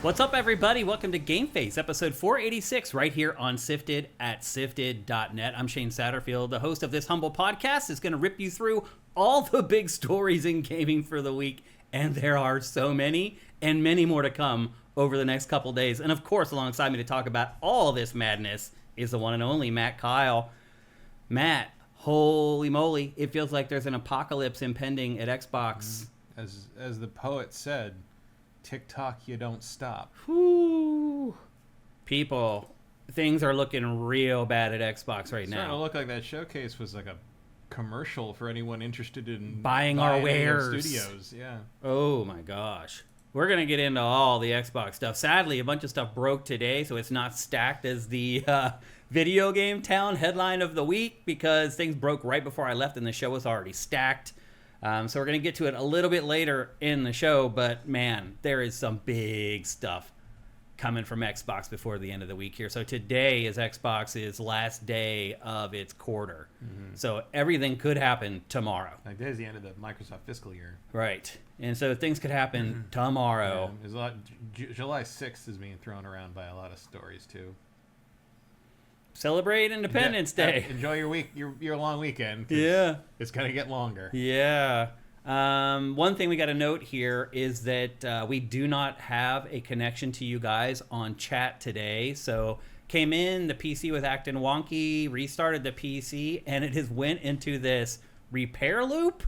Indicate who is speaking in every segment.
Speaker 1: What's up, everybody? Welcome to GameFace, episode 486, right here on SIFTD at SIFTD.net. I'm Shane Satterfield, the host of this humble podcast, is going to rip you through all the big stories in gaming for the week, and there are so many, and many more to come over the next couple days. And of course, alongside me to talk about all this madness is the one and only Matt Keil. Matt, holy moly, it feels like there's an apocalypse impending at Xbox.
Speaker 2: As the poet said, TikTok, you don't stop.
Speaker 1: Whew. People, things are looking real bad at Xbox right now.
Speaker 2: It's starting to look like that showcase was like a commercial for anyone interested in
Speaker 1: buying our wares.
Speaker 2: Studios. Yeah.
Speaker 1: Oh my gosh. We're going to get into all the Xbox stuff. Sadly, a bunch of stuff broke today, so it's not stacked as the VideoGame.Town headline of the week because things broke right before I left and the show was already stacked. So we're going to get to it a little bit later in the show, but man, there is some big stuff coming from Xbox before the end of the week here. So today is Xbox's last day of its quarter. Mm-hmm. So everything could happen tomorrow.
Speaker 2: Like today's the end of the Microsoft fiscal year.
Speaker 1: Right. And so things could happen tomorrow.
Speaker 2: Yeah, there's a lot. July 6th is being thrown around by a lot of stories too.
Speaker 1: Celebrate Independence Day.
Speaker 2: Enjoy your week, your long weekend.
Speaker 1: Yeah.
Speaker 2: It's going to get longer.
Speaker 1: Yeah. One thing we got to note here is that we do not have a connection to you guys on chat today. So came in, the PC was acting wonky, restarted the PC, and it has went into this repair loop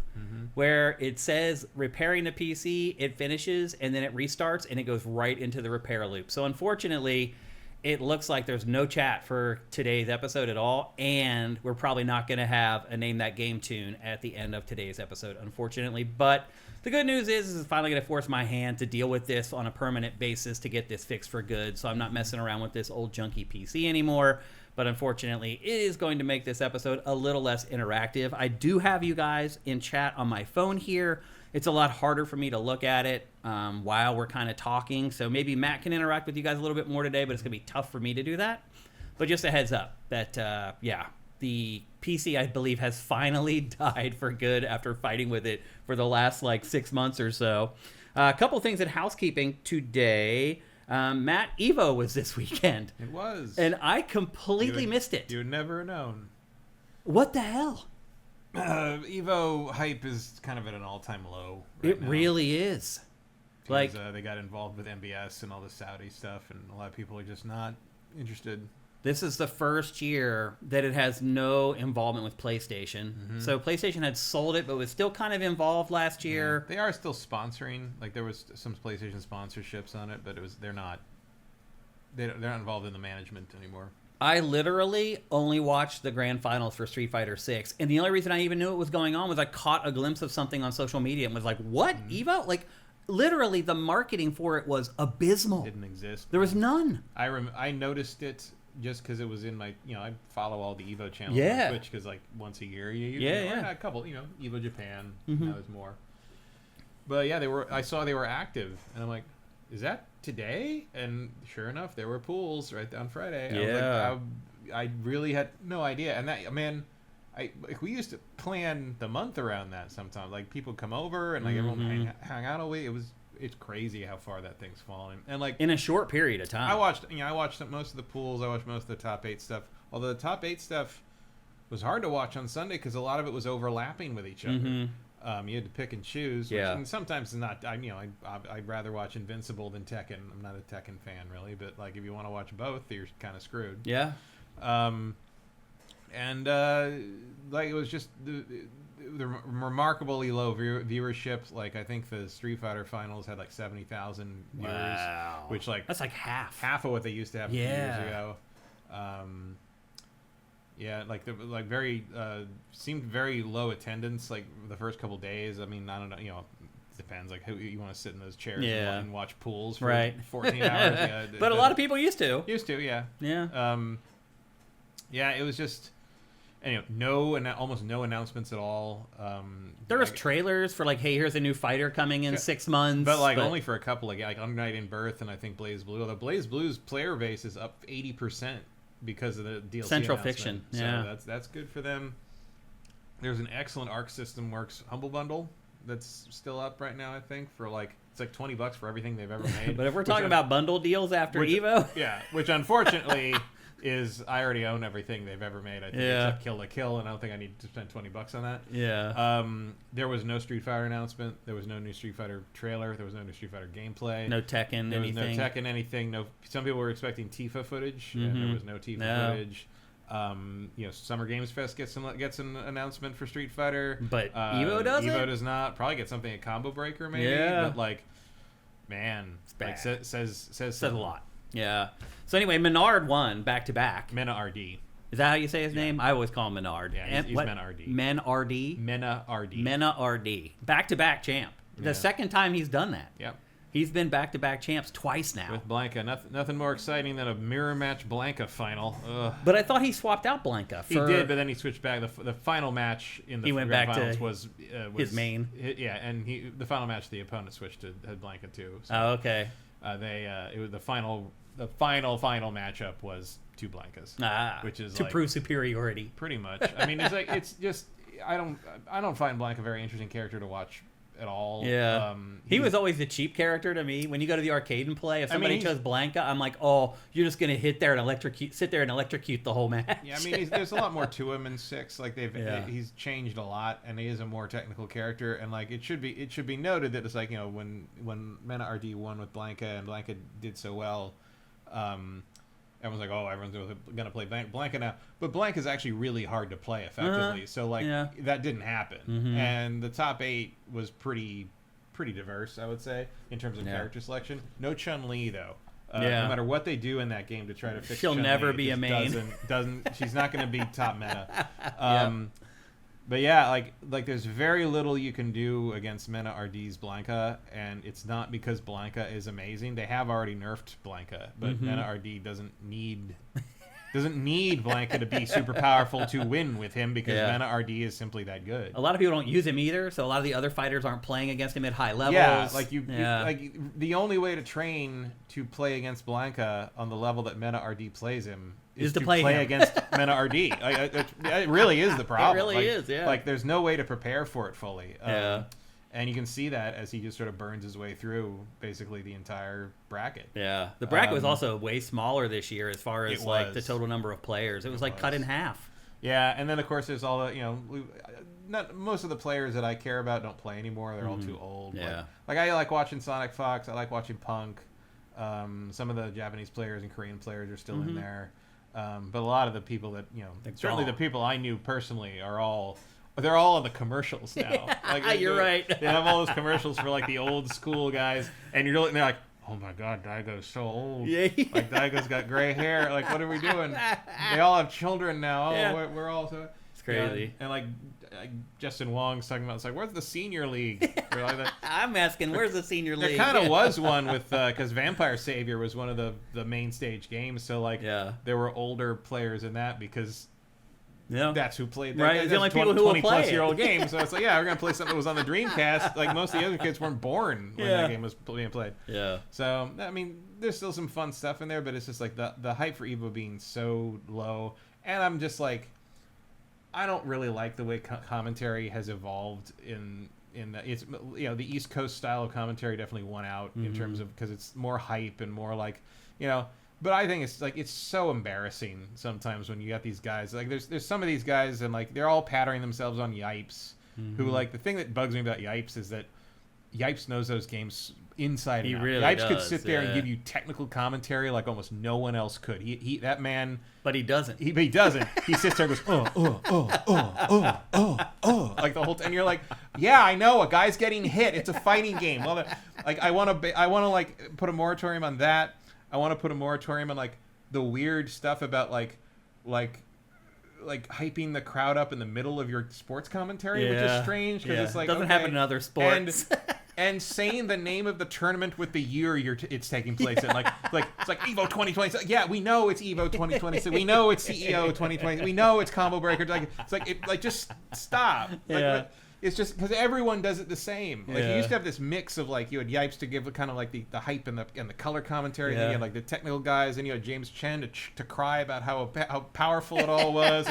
Speaker 1: where it says repairing the PC, it finishes, and then it restarts, and it goes right into the repair loop. So unfortunately, it looks like there's no chat for today's episode at all, and we're probably not going to have a Name That Game tune at the end of today's episode, unfortunately. But the good news is it's finally going to force my hand to deal with this on a permanent basis to get this fixed for good, so I'm not messing around with this old junky PC anymore. But unfortunately, it is going to make this episode a little less interactive. I do have you guys in chat on my phone here. It's a lot harder for me to look at it while we're kind of talking. So maybe Matt can interact with you guys a little bit more today, but it's going to be tough for me to do that. But just a heads up that, the PC, I believe, has finally died for good after fighting with it for the last, 6 months or so. A couple things in housekeeping today. Matt, Evo was this weekend.
Speaker 2: It was.
Speaker 1: And I completely missed it.
Speaker 2: You would never have known.
Speaker 1: What the hell?
Speaker 2: Evo hype is kind of at an all-time low
Speaker 1: right now. Really is.
Speaker 2: Because, they got involved with MBS and all the Saudi stuff, and a lot of people are just not interested.
Speaker 1: This is the first year that it has no involvement with PlayStation. Mm-hmm. So PlayStation had sold it, but was still kind of involved last year.
Speaker 2: Yeah. They are still sponsoring. There was some PlayStation sponsorships on it, but they're not involved in the management anymore.
Speaker 1: I literally only watched the grand finals for Street Fighter 6, and the only reason I even knew it was going on was I caught a glimpse of something on social media and was like, what? Evo? Literally, the marketing for it was abysmal.
Speaker 2: Didn't exist.
Speaker 1: There was none.
Speaker 2: I noticed it just because it was in my, I follow all the Evo channels on Twitch because, once a year you a couple, Evo Japan, was more. But, yeah, I saw they were active, and I'm like, is that today? And sure enough, there were pools right on Friday.
Speaker 1: Yeah.
Speaker 2: I really had no idea. And that, man, we used to plan the month around that sometimes. People come over and everyone hang out all week. It's crazy how far that thing's fallen. And
Speaker 1: in a short period of time.
Speaker 2: I watched most of the pools. I watched most of the top 8 stuff. Although the top 8 stuff was hard to watch on Sunday because a lot of it was overlapping with each other. You had to pick and choose. And sometimes it's not. I'd rather watch Invincible than Tekken. I'm not a Tekken fan really, but if you want to watch both, you're kind of screwed.
Speaker 1: Yeah.
Speaker 2: It was just the remarkably low viewership. I think the Street Fighter finals had 70,000 viewers.
Speaker 1: Wow.
Speaker 2: Which
Speaker 1: that's half.
Speaker 2: Half of what they used to have a few years ago. Yeah, very seemed very low attendance the first couple days. I mean, I don't know, it depends who you want to sit in those chairs and watch pools for 14 hours. Yeah,
Speaker 1: but a lot of people used to,
Speaker 2: yeah.
Speaker 1: Yeah.
Speaker 2: Yeah, it was just anyway, almost no announcements at all.
Speaker 1: There was trailers for hey, here's a new fighter coming in 6 months,
Speaker 2: but only for a couple Undead Birth and I think Blaze Blue. Although Blaze Blue's player base is up 80%. Because of the DLC
Speaker 1: Central Fiction,
Speaker 2: so that's good for them. There's an excellent Arc System Works Humble Bundle that's still up right now. I think for like it's like $20 for everything they've ever made.
Speaker 1: But if we're talking about bundle deals after Evo,
Speaker 2: which unfortunately is I already own everything they've ever made. I think except Kill la Kill, and I don't think I need to spend $20 on that.
Speaker 1: Yeah.
Speaker 2: There was no Street Fighter announcement. There was no new Street Fighter trailer. There was no new Street Fighter gameplay.
Speaker 1: No Tekken
Speaker 2: there
Speaker 1: anything.
Speaker 2: Was no Tekken anything. No. Some people were expecting Tifa footage, and there was no Tifa footage. Summer Games Fest gets an announcement for Street Fighter,
Speaker 1: but Evo doesn't.
Speaker 2: Evo does not. Probably get something at Combo Breaker maybe.
Speaker 1: Yeah.
Speaker 2: But like, man, like says
Speaker 1: a lot. Yeah. So anyway, Menard won back to back.
Speaker 2: Mena RD.
Speaker 1: Is that how you say his name? I always call him Menard.
Speaker 2: Yeah, he's Mena RD.
Speaker 1: Mena RD. Back to back champ.
Speaker 2: Yeah.
Speaker 1: The second time he's done that.
Speaker 2: Yep.
Speaker 1: He's been back to back champs twice now.
Speaker 2: With Blanca. Nothing more exciting than a mirror match Blanca final. Ugh.
Speaker 1: But I thought he swapped out Blanca.
Speaker 2: He did, but then he switched back. The final match in the
Speaker 1: went
Speaker 2: grand
Speaker 1: back
Speaker 2: finals
Speaker 1: to
Speaker 2: was
Speaker 1: his main.
Speaker 2: And the final match, the opponent switched to had Blanca too. So,
Speaker 1: okay.
Speaker 2: It was the final matchup was two Blancas, which is
Speaker 1: to prove superiority.
Speaker 2: Pretty much. I mean, it's just I don't find Blanca a very interesting character to watch at all.
Speaker 1: Yeah. He was always the cheap character to me. When you go to the arcade and play, if somebody chose Blanca, I'm like, oh, you're just gonna sit there and electrocute the whole match.
Speaker 2: Yeah, I mean, there's a lot more to him in 6. Like he's changed a lot, and he is a more technical character. And like it should be noted that it's like when Mena RD won with Blanca and Blanca did so well, everyone's like, oh, everyone's going to play Blanca now. But Blanca is actually really hard to play effectively. So, like, that didn't happen. Mm-hmm. And the top 8 was pretty diverse, I would say, in terms of character selection. No Chun-Li, though. No matter what they do in that game to try to fix
Speaker 1: She'll
Speaker 2: Chun-Li,
Speaker 1: never be a main.
Speaker 2: She's not going to be top meta. But yeah, like there's very little you can do against Mena RD's Blanca, and it's not because Blanca is amazing. They have already nerfed Blanca, but Mena RD doesn't need Blanca to be super powerful to win with him because Mena RD is simply that good.
Speaker 1: A lot of people don't use him either, so a lot of the other fighters aren't playing against him at high levels.
Speaker 2: Yeah, like the only way to train to play against Blanca on the level that Mena RD plays him is to play against Mena RD. It really is the problem.
Speaker 1: It really is, yeah.
Speaker 2: Like, there's no way to prepare for it fully. And you can see that as he just sort of burns his way through basically the entire bracket.
Speaker 1: Yeah. The bracket was also way smaller this year as far as like the total number of players. It was cut in half.
Speaker 2: Yeah, and then of course there's all the, not most of the players that I care about don't play anymore. They're all too old.
Speaker 1: Yeah.
Speaker 2: Like I like watching Sonic Fox. I like watching Punk. Some of the Japanese players and Korean players are still in there. But a lot of the people that, certainly the people I knew personally they're all on the commercials now. Like,
Speaker 1: you're right.
Speaker 2: They have all those commercials for like the old school guys, and you're looking, they're like, oh my God, Daigo's so old.
Speaker 1: Yeah.
Speaker 2: Like Daigo's got gray hair. Like, what are we doing? They all have children now. Oh, we're all so.
Speaker 1: It's crazy.
Speaker 2: And like Justin Wong's talking about, it's like, where's the senior league?
Speaker 1: I'm asking, where's the senior league?
Speaker 2: There kind of was one with because Vampire Savior was one of the main stage games, so like there were older players in that because.
Speaker 1: Yeah.
Speaker 2: That's who played that.
Speaker 1: Right, the only people who will play
Speaker 2: 20-plus-year-old game. So it's like, we're going to play something that was on the Dreamcast. Like, most of the other kids weren't born when that game was being played.
Speaker 1: Yeah.
Speaker 2: So, I mean, there's still some fun stuff in there, but it's just like the hype for Evo being so low. And I'm just like, I don't really like the way commentary has evolved in the, it's, the East Coast style of commentary definitely won out in terms of, because it's more hype and more like, But I think it's so embarrassing sometimes when you got these guys. Like there's some of these guys and like they're all patterning themselves on Yipes. Who like the thing that bugs me about Yipes is that Yipes knows those games inside and out.
Speaker 1: Really
Speaker 2: Yipes could sit there and give you technical commentary like almost no one else could. He that man.
Speaker 1: But he doesn't.
Speaker 2: He doesn't. He sits there and goes like the whole time. And you're like, yeah, I know a guy's getting hit. It's a fighting game. Well, like I want to like put a moratorium on that. I want to put a moratorium on like the weird stuff about like hyping the crowd up in the middle of your sports commentary, which is strange because it's like
Speaker 1: doesn't happen in other sports.
Speaker 2: And saying the name of the tournament with the year it's taking place in, like it's like Evo 2020. Yeah, we know it's Evo 2020. We know it's CEO 2020. We know it's Combo Breaker. Just stop. It's just because everyone does it the same. Like you used to have this mix of like you had Yipes to give kind of like the hype and the color commentary. And you had like the technical guys, and you had James Chen to cry about how powerful it all was.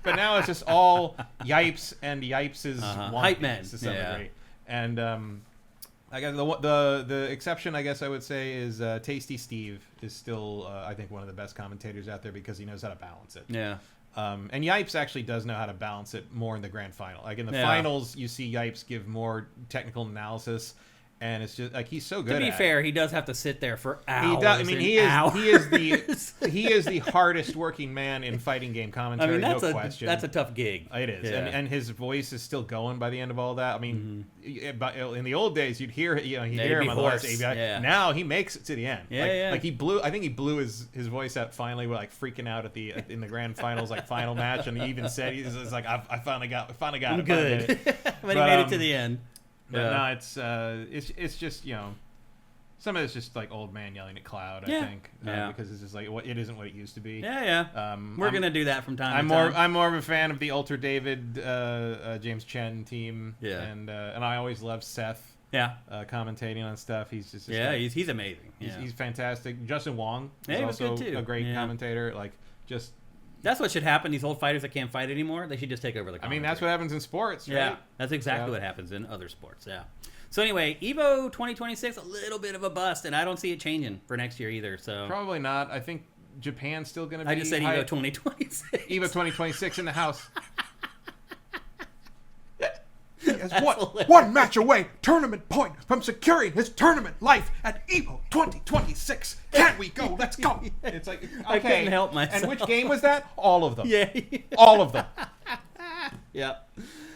Speaker 2: But now it's just all Yipes and Yipes'
Speaker 1: hype men
Speaker 2: to some degree. And I guess the exception, I guess I would say, is Tasty Steve is still I think one of the best commentators out there because he knows how to balance it.
Speaker 1: Yeah.
Speaker 2: And Yipes actually does know how to balance it more in the grand final. Like in the finals, you see Yipes give more technical analysis. And it's just like he's so good.
Speaker 1: To be fair, he does have to sit there for hours.
Speaker 2: He does. I mean, he is the hardest working man in fighting game commentary.
Speaker 1: I mean,
Speaker 2: no question.
Speaker 1: That's a tough gig.
Speaker 2: It is, and his voice is still going by the end of all that. I mean, in the old days, you'd hear hear him on the last ABI.
Speaker 1: Yeah.
Speaker 2: Now he makes it to the end.
Speaker 1: Yeah,
Speaker 2: Like he blew. I think he blew his voice out finally. We're like freaking out in the grand finals, like final match, and he even said he's like, I finally got it.
Speaker 1: I'm good. When he made it to the end.
Speaker 2: But no, it's just some of it's just like old man yelling at cloud. I think because it's just like it isn't what it used to be.
Speaker 1: We're gonna do that from time to time.
Speaker 2: I'm more of a fan of the Ultra David James Chen team. And I always love Seth. Commentating on stuff. He's just
Speaker 1: he's amazing.
Speaker 2: He's fantastic. Justin Wong is
Speaker 1: he was
Speaker 2: also
Speaker 1: good too.
Speaker 2: a great commentator. Like just.
Speaker 1: That's what should happen. These old fighters that can't fight anymore, they should just take over the commentary.
Speaker 2: I mean, that's what happens in sports, right?
Speaker 1: Yeah, that's exactly what happens in other sports, So anyway, EVO 2026, a little bit of a bust, and I don't see it changing for next year either. So
Speaker 2: probably not. I think Japan's still going to be...
Speaker 1: I just said EVO 2026.
Speaker 2: EVO 2026 in the house.
Speaker 3: Is one match away, tournament point from securing his tournament life at EVO 2026. Can we go? Let's go.
Speaker 2: It's like, okay.
Speaker 1: I couldn't help myself.
Speaker 2: And which game was that? All of them.
Speaker 1: Yeah.
Speaker 2: All of them.
Speaker 1: Yep.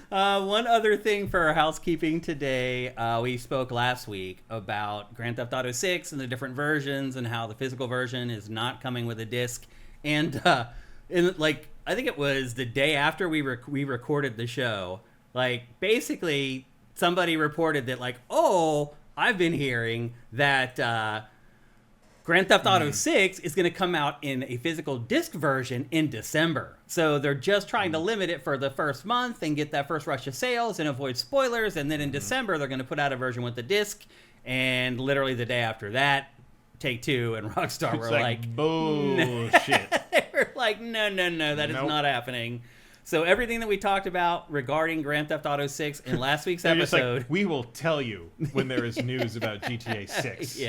Speaker 1: One other thing for our housekeeping today, we spoke last week about Grand Theft Auto 6 and the different versions and how the physical version is not coming with a disc. And I think it was the day after we recorded the show, basically somebody reported that I've been hearing that Grand Theft Auto 6 is going to come out in a physical disc version in December. So they're just trying to limit it for the first month and get that first rush of sales and avoid spoilers. And then in December, they're going to put out a version with the disc. And literally the day after that, Take-Two and Rockstar were like,
Speaker 2: bullshit.
Speaker 1: They were like, no, that is not happening. So everything that we talked about regarding Grand Theft Auto 6 in last week's episode...
Speaker 2: we will tell you when there is news about GTA 6.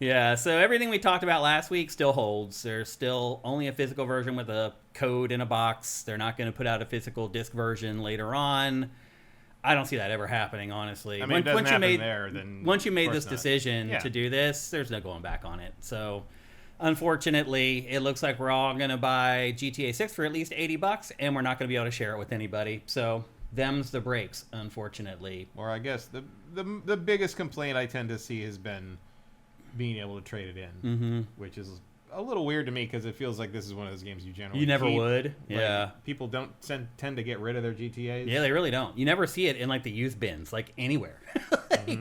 Speaker 1: Yeah, so everything we talked about last week still holds. There's still only a physical version with a code in a box. They're not going to put out a physical disc version later on. I don't see that ever happening, honestly.
Speaker 2: I mean,
Speaker 1: once you made this decision to do this, there's no going back on it. So... unfortunately, it looks like we're all going to buy GTA 6 for at least $80, and we're not going to be able to share it with anybody. So, them's the breaks, unfortunately.
Speaker 2: Or I guess the biggest complaint I tend to see has been being able to trade it in, which is a little weird to me because it feels like this is one of those games you generally
Speaker 1: never
Speaker 2: keep.
Speaker 1: would. Yeah.
Speaker 2: People don't tend to get rid of their GTAs.
Speaker 1: Yeah, they really don't. You never see it in the youth bins, anywhere.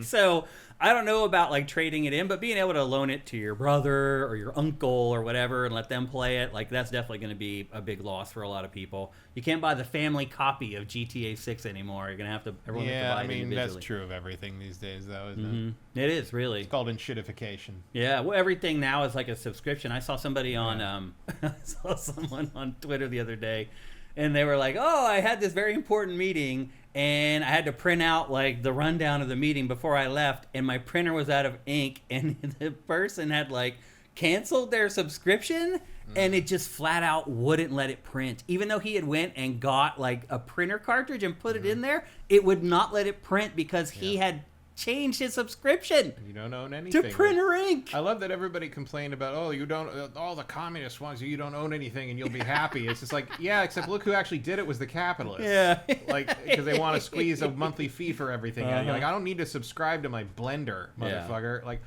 Speaker 1: So... I don't know about trading it in, but being able to loan it to your brother or your uncle or whatever and let them play it, that's definitely going to be a big loss for a lot of people. You can't buy the family copy of GTA 6 anymore. You're going to have to everyone has to buy it individually.
Speaker 2: That's true of everything these days, though, isn't it?
Speaker 1: It is, really.
Speaker 2: It's called enshittification.
Speaker 1: Yeah, well, everything now is like a subscription. I saw somebody on I saw someone on Twitter the other day, and they were like, "Oh, I had this very important meeting." And I had to print out the rundown of the meeting before I left, and my printer was out of ink, and the person had canceled their subscription, and it just flat out wouldn't let it print. Even though he had went and got a printer cartridge and put it in there, it would not let it print because he had changed his subscription.
Speaker 2: You don't own anything
Speaker 1: to printer ink.
Speaker 2: I love that everybody complained about, you don't, all the communist ones, you don't own anything and you'll be happy. It's just except look who actually did it was the capitalists.
Speaker 1: Yeah.
Speaker 2: Because they want to squeeze a monthly fee for everything. You're I don't need to subscribe to my Blender, motherfucker.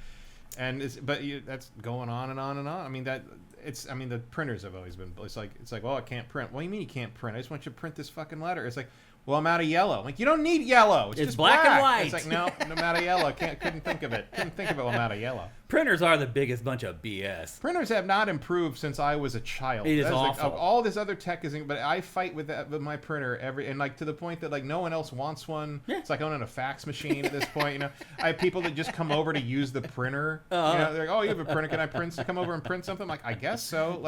Speaker 2: But that's going on and on and on. I mean, the printers have always been, it's like, well, I can't print. What do you mean you can't print? I just want you to print this fucking letter. It's like, well, I'm out of yellow. You don't need yellow. It's just
Speaker 1: black and white.
Speaker 2: It's like, no, I'm out of yellow. Couldn't think of it. Couldn't think of it when I'm out of yellow.
Speaker 1: Printers are the biggest bunch of BS.
Speaker 2: Printers have not improved since I was a child.
Speaker 1: It is awful.
Speaker 2: All this other tech isn't, but I fight with my printer to the point that no one else wants one. Yeah. It's like owning a fax machine at this point. I have people that just come over to use the printer. They're like, oh, you have a printer? Can I come over and print something? I'm like, I guess so.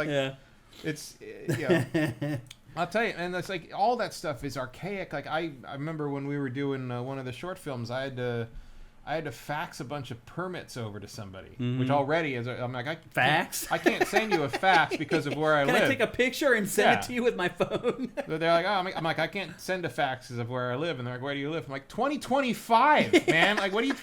Speaker 2: It's I'll tell you, and it's like all that stuff is archaic. Like I remember when we were doing one of the short films, I had to fax a bunch of permits over to somebody, which already is. I'm like, I can't send you a fax because of where I live.
Speaker 1: Can I take a picture and send it to you with my phone?
Speaker 2: So they're like, oh, I'm like, I can't send a fax because of where I live, and they're like, where do you live? I'm like, 2025, man. Like, what do you?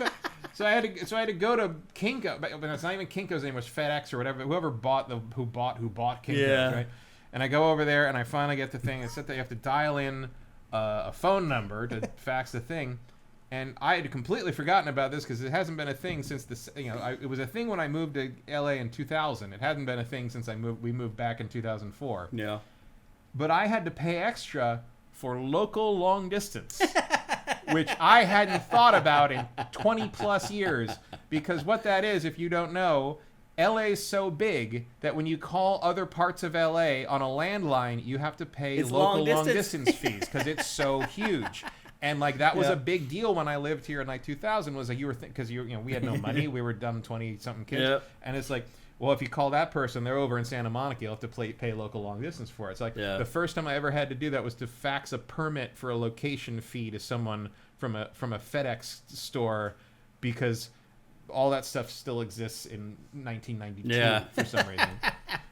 Speaker 2: So I had to go to Kinko, but it's not even Kinko's name. It was FedEx or whatever. Whoever bought Kinko's, right? And I go over there, and I finally get the thing. It's that you have to dial in a phone number to fax the thing. And I had completely forgotten about this because it hasn't been a thing since it was a thing when I moved to LA in 2000. It hadn't been a thing since we moved back in 2004.
Speaker 1: Yeah.
Speaker 2: But I had to pay extra for local long distance, which I hadn't thought about in 20 plus years. Because what that is, if you don't know, LA is so big that when you call other parts of LA on a landline, you have to pay local long distance fees because it's so huge. And like that was a big deal when I lived here in like 2000. Was like you were because we had no money, we were dumb 20-something kids, and it's like, well, if you call that person, they're over in Santa Monica, you'll have to pay local long distance for it. It's like the first time I ever had to do that was to fax a permit for a location fee to someone from a FedEx store because all that stuff still exists in 1992 for some reason.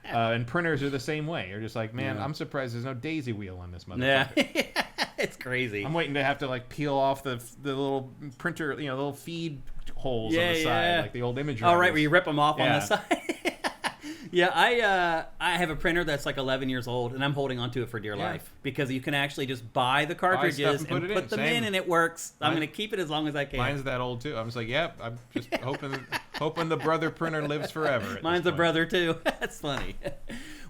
Speaker 2: And printers are the same way. You're just like, man, I'm surprised there's no daisy wheel on this motherfucker.
Speaker 1: Yeah. It's crazy.
Speaker 2: I'm waiting to have to like peel off the little printer, little feed holes on the side, like the old image.
Speaker 1: Oh, right, where you rip them off on the side. Yeah, I have a printer that's like 11 years old, and I'm holding onto it for dear life because you can actually just buy the cartridges and put them in, and it works. I'm going to keep it as long as I can.
Speaker 2: Mine's that old too. I'm just like, I'm just hoping the brother printer lives forever.
Speaker 1: Mine's a brother too. That's funny.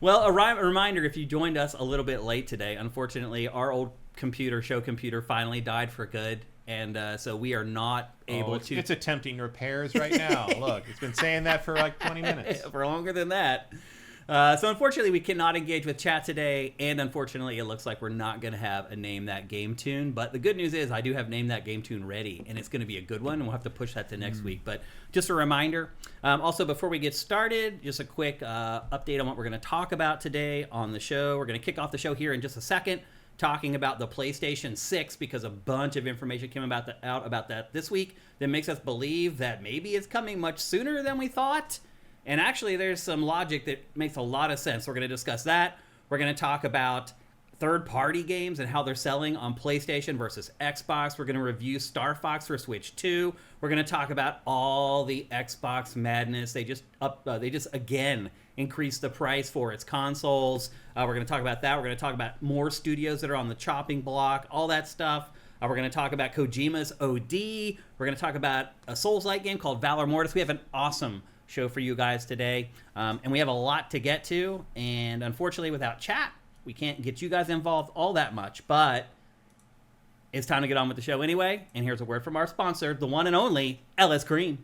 Speaker 1: Well, a reminder: if you joined us a little bit late today, unfortunately, our old show computer finally died for good. And so we are not able to...
Speaker 2: It's attempting repairs right now. Look, it's been saying that for like 20 minutes.
Speaker 1: For longer than that. So unfortunately, we cannot engage with chat today. And unfortunately, it looks like we're not going to have a Name That Game tune. But the good news is I do have Name That Game tune ready. And it's going to be a good one. And we'll have to push that to next week. But just a reminder. Also, before we get started, just a quick update on what we're going to talk about today on the show. We're going to kick off the show here in just a second, talking about the PlayStation 6 because a bunch of information came out about that this week that makes us believe that maybe it's coming much sooner than we thought. And actually, there's some logic that makes a lot of sense. We're going to discuss that. We're going to talk about third-party games and how they're selling on PlayStation versus Xbox. We're going to review Star Fox for Switch 2. We're going to talk about all the Xbox madness. They just again increased the price for its consoles. We're going to talk about that. We're going to talk about more studios that are on the chopping block, all that stuff. We're going to talk about Kojima's OD. We're going to talk about a Souls-like game called Valor Mortis. We have an awesome show for you guys today, and we have a lot to get to. And unfortunately, without chat, we can't get you guys involved all that much. But it's time to get on with the show anyway. And here's a word from our sponsor, the one and only LS Cream.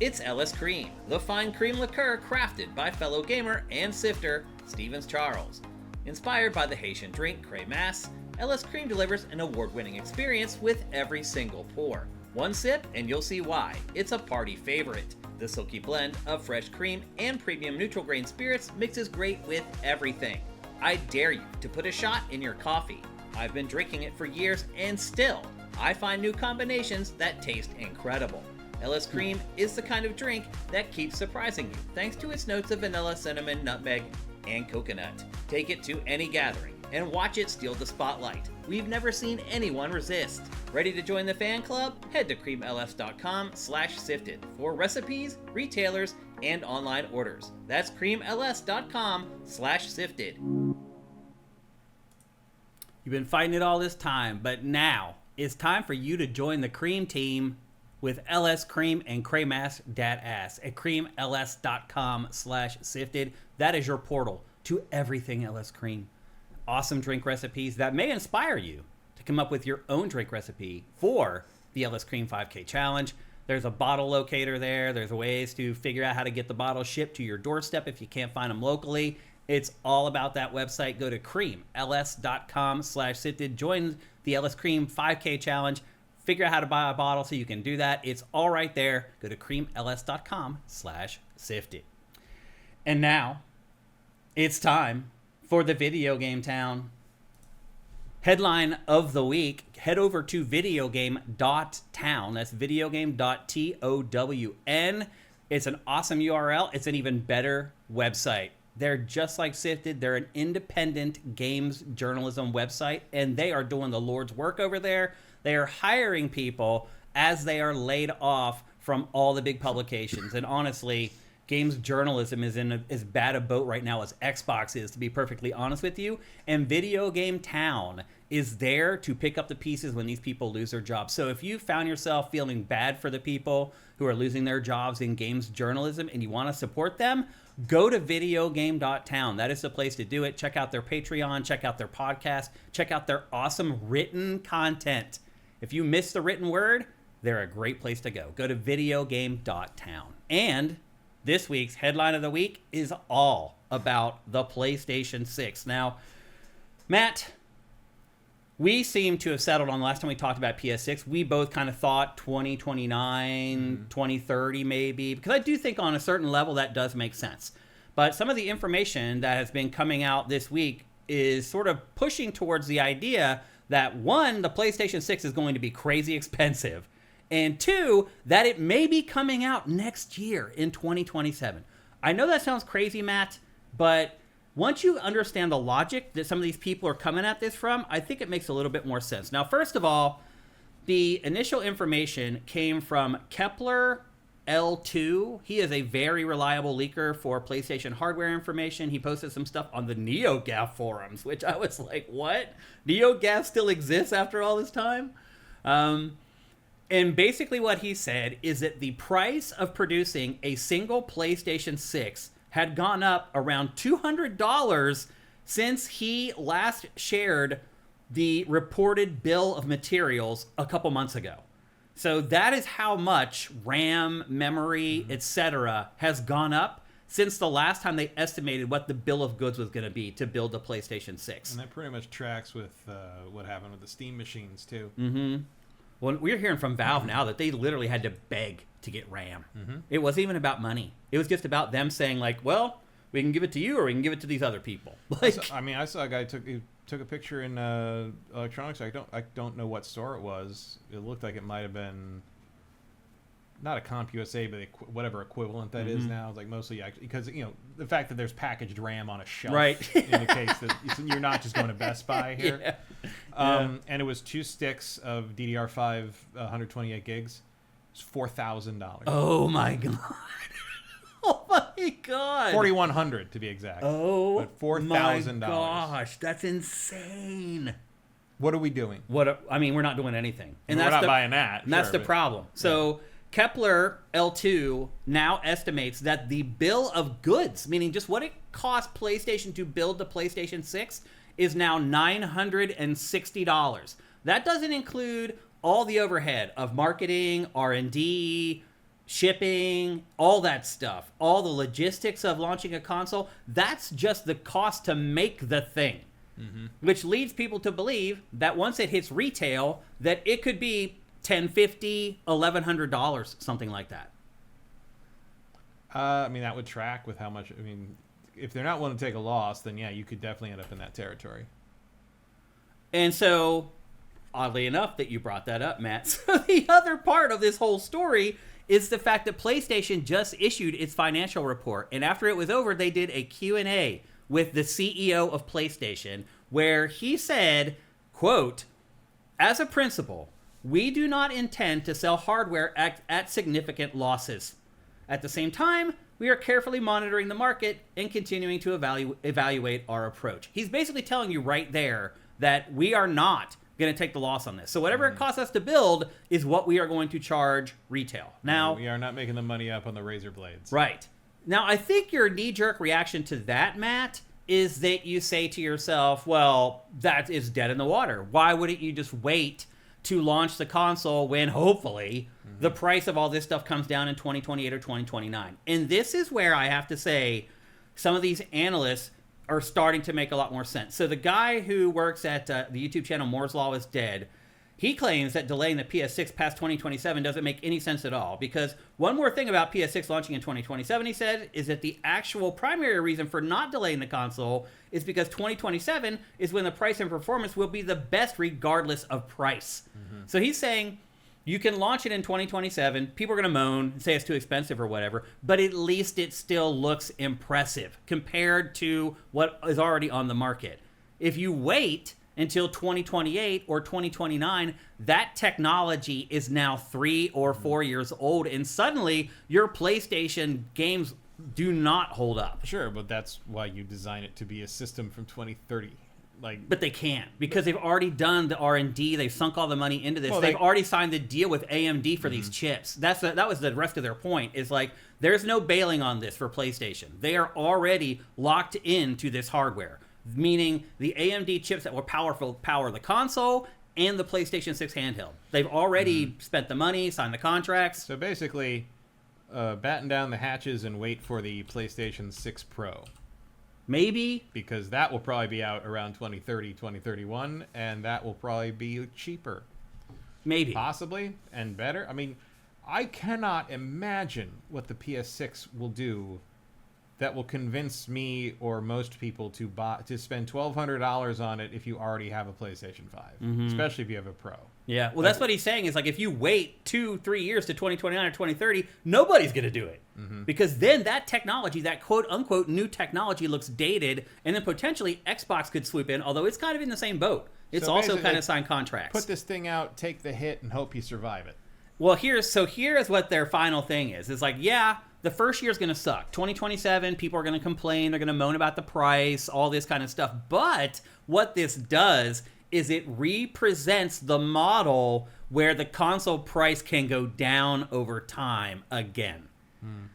Speaker 1: It's LS Cream, the fine cream liqueur crafted by fellow gamer and sifter Stevens Charles. Inspired by the Haitian drink Crémasse, LS Cream delivers an award-winning experience with every single pour. One sip and you'll see why. It's a party favorite. The silky blend of fresh cream and premium neutral grain spirits mixes great with everything. I dare you to put a shot in your coffee. I've been drinking it for years and still, I find new combinations that taste incredible. LS Cream is the kind of drink that keeps surprising you thanks to its notes of vanilla, cinnamon, nutmeg, and coconut. Take it to any gathering and watch it steal the spotlight. We've never seen anyone resist. Ready to join the fan club? Head to creamls.com/sifted for recipes, retailers, and online orders. That's creamls.com/sifted. You've been fighting it all this time, but now it's time for you to join the Cream team with LS Cream and Crémasse Dat Ass at creamls.com/sifted. That is your portal to everything LS Cream. Awesome drink recipes that may inspire you to come up with your own drink recipe for the LS Cream 5K Challenge. There's a bottle locator there. There's ways to figure out how to get the bottles shipped to your doorstep if you can't find them locally. It's all about that website. Go to creamls.com/sifted. Join the LS Cream 5K Challenge. Figure out how to buy a bottle so you can do that. It's all right there. Go to creamls.com/sifted. And now, it's time for the Video Game Town. Headline of the week, head over to VideoGame.Town. That's VideoGame.TOWN. It's an awesome URL. It's an even better website. They're just like SIFTD. They're an independent games journalism website, and they are doing the Lord's work over there. They are hiring people as they are laid off from all the big publications. And honestly, games journalism is in as bad a boat right now as Xbox is, to be perfectly honest with you. And Video Game Town is there to pick up the pieces when these people lose their jobs. So if you found yourself feeling bad for the people who are losing their jobs in games journalism and you want to support them, go to VideoGame.Town. That is the place to do it. Check out their Patreon, check out their podcast, check out their awesome written content. If you miss the written word, they're a great place to go. Go to VideoGame.Town. And this week's headline of the week is all about the PlayStation 6. Now, Matt, we seem to have settled on the last time we talked about PS6. We both kind of thought 2029, 2030 maybe, because I do think on a certain level that does make sense. But some of the information that has been coming out this week is sort of pushing towards the idea that, one, the PlayStation 6 is going to be crazy expensive, and two, that it may be coming out next year in 2027. I know that sounds crazy, Matt, but once you understand the logic that some of these people are coming at this from, I think it makes a little bit more sense. Now, first of all, the initial information came from Kepler L2. He is a very reliable leaker for PlayStation hardware information. He posted some stuff on the NeoGAF forums, which I was like, what? NeoGAF still exists after all this time? And basically what he said is that the price of producing a single PlayStation 6 had gone up around $200 since he last shared the reported bill of materials a couple months ago. So that is how much RAM, memory, etc. has gone up since the last time they estimated what the bill of goods was going to be to build the PlayStation 6.
Speaker 2: And that pretty much tracks with what happened with the Steam machines, too.
Speaker 1: Mm-hmm. Well, we're hearing from Valve now that they literally had to beg to get RAM. It wasn't even about money. It was just about them saying, like, well, we can give it to you or we can give it to these other people. Like,
Speaker 2: I saw a guy took a picture in electronics. I don't know what store it was. It looked like it might have been not a CompUSA, but whatever equivalent that is now. Like mostly because the fact that there's packaged RAM on a shelf indicates that you're not just going to Best Buy here. And it was 2 sticks of DDR5 128 gigs. It's $4,000.
Speaker 1: Oh my god. Oh my god.
Speaker 2: 4,100 to be exact.
Speaker 1: Oh,
Speaker 2: but $4,000.
Speaker 1: My gosh, that's insane.
Speaker 2: What are we doing?
Speaker 1: We're not doing anything, and
Speaker 2: we're not buying that.
Speaker 1: And that's the problem. So Kepler L2 now estimates that the bill of goods, meaning just what it cost PlayStation to build the PlayStation 6, is now $960. That doesn't include all the overhead of marketing, R&D, shipping, all that stuff, all the logistics of launching a console. That's just the cost to make the thing, which leads people to believe that once it hits retail, that it could be $1,050, $1,100, something like that.
Speaker 2: That would track with how much. If they're not willing to take a loss, then yeah, you could definitely end up in that territory.
Speaker 1: And so, oddly enough that you brought that up, Matt, so the other part of this whole story is the fact that PlayStation just issued its financial report. And after it was over, they did a Q&A with the CEO of PlayStation, where he said, quote, "As a principle, we do not intend to sell hardware at significant losses. At the same time, we are carefully monitoring the market and continuing to evaluate our approach." He's basically telling you right there that we are not going to take the loss on this. So whatever it costs us to build is what we are going to charge retail. Now,
Speaker 2: we are not making the money up on the razor blades.
Speaker 1: Right. Now, I think your knee-jerk reaction to that, Matt, is that you say to yourself, well, that is dead in the water. Why wouldn't you just wait to launch the console when hopefully the price of all this stuff comes down in 2028 or 2029? And this is where I have to say some of these analysts are starting to make a lot more sense. So the guy who works at the YouTube channel Moore's Law is Dead, He claims that delaying the PS6 past 2027 doesn't make any sense at all, because one more thing about PS6 launching in 2027, he said, is that the actual primary reason for not delaying the console is because 2027 is when the price and performance will be the best regardless of price. So he's saying you can launch it in 2027, people are going to moan and say it's too expensive or whatever, but at least it still looks impressive compared to what is already on the market. If you wait until 2028 or 2029, that technology is now 3 or 4 years old, and suddenly your PlayStation games do not hold up.
Speaker 2: Sure, but that's why you design it to be a system from 2030.
Speaker 1: But they can't, because they've already done the R&D. They've sunk all the money into this.
Speaker 2: Well,
Speaker 1: they've already signed the deal with AMD for these chips. That was the rest of their point, is like, there's no bailing on this for PlayStation. They are already locked into this hardware, meaning the AMD chips that will power the console and the PlayStation 6 handheld. They've already spent the money, signed the contracts.
Speaker 2: So basically, batten down the hatches and wait for the PlayStation 6 Pro.
Speaker 1: Maybe.
Speaker 2: Because that will probably be out around 2030, 2031, and that will probably be cheaper.
Speaker 1: Maybe.
Speaker 2: Possibly, and better. I mean, I cannot imagine what the PS6 will do that will convince me or most people to spend $1,200 on it if you already have a PlayStation 5, especially if you have a Pro.
Speaker 1: Yeah, well, that's what he's saying, is like, if you wait 2-3 years to 2029 or 2030, nobody's going to do it. Because then that technology, that quote-unquote new technology, looks dated, and then potentially Xbox could swoop in, although it's kind of in the same boat. It's also kind of signed contracts.
Speaker 2: Put this thing out, take the hit, and hope you survive it.
Speaker 1: Well, here's what their final thing is. It's like, yeah, the first year is going to suck. 2027, people are going to complain. They're going to moan about the price, all this kind of stuff. But what this does is it represents the model where the console price can go down over time again.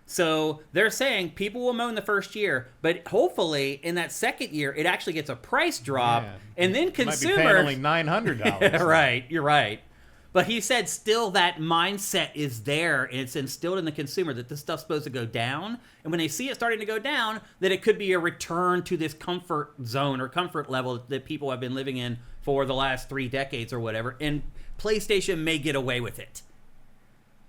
Speaker 1: So they're saying people will moan the first year, but hopefully in that second year, it actually gets a price drop, and then consumers
Speaker 2: might be paying only $900.
Speaker 1: Right, you're right. But he said still that mindset is there, and it's instilled in the consumer that this stuff's supposed to go down. And when they see it starting to go down, that it could be a return to this comfort zone or comfort level that people have been living in for the last 3 decades or whatever. And PlayStation may get away with it.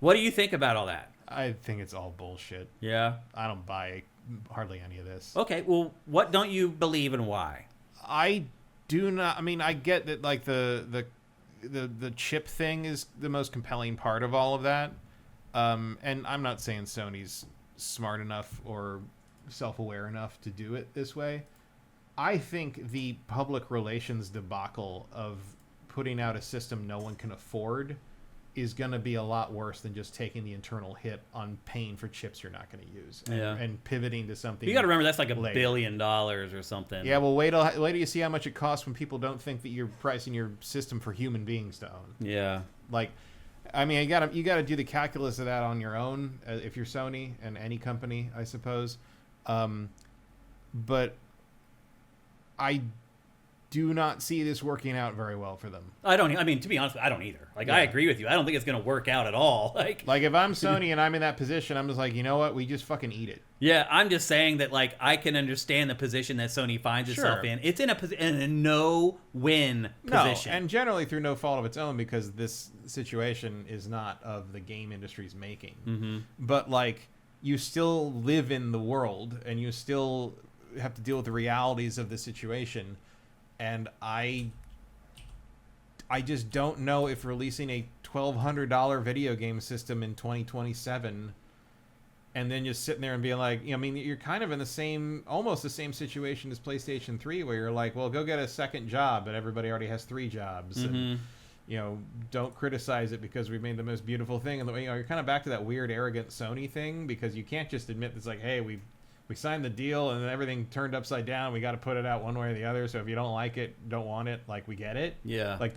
Speaker 1: What do you think about all that?
Speaker 2: I think it's all bullshit.
Speaker 1: Yeah?
Speaker 2: I don't buy hardly any of this.
Speaker 1: Okay, well, what don't you believe and why?
Speaker 2: I do not. I mean, I get that, like, the chip thing is the most compelling part of all of that. And I'm not saying Sony's smart enough or self-aware enough to do it this way. I think the public relations debacle of putting out a system no one can afford is going to be a lot worse than just taking the internal hit on paying for chips you're not going to use and pivoting to something.
Speaker 1: You got to remember, that's like $1 billion or something.
Speaker 2: Yeah, well, wait till you see how much it costs when people don't think that you're pricing your system for human beings to own.
Speaker 1: Yeah.
Speaker 2: Like, I mean, you got to do the calculus of that on your own if you're Sony and any company, I suppose. But I do not see this working out very well for them.
Speaker 1: I mean, to be honest, I don't either. Like, I agree with you. I don't think it's going to work out at all. Like
Speaker 2: if I'm Sony and I'm in that position, I'm just like, you know what? We just fucking eat it.
Speaker 1: Yeah, I'm just saying that, like, I can understand the position that Sony finds itself in. It's in a no-win position.
Speaker 2: No, and generally through no fault of its own, because this situation is not of the game industry's making. But, like, you still live in the world, and you still have to deal with the realities of the situation. And I just don't know if releasing a $1,200 video game system in 2027 and then just sitting there and being like, I mean, you're kind of in almost the same situation as PlayStation 3, where you're like, well, go get a second job, but everybody already has 3 jobs. And, don't criticize it because we made the most beautiful thing. And, you're kind of back to that weird, arrogant Sony thing, because you can't just admit it's like, hey, we signed the deal and then everything turned upside down. We got to put it out one way or the other. So if you don't like it, don't want it, like, we get it.
Speaker 1: Yeah.
Speaker 2: Like,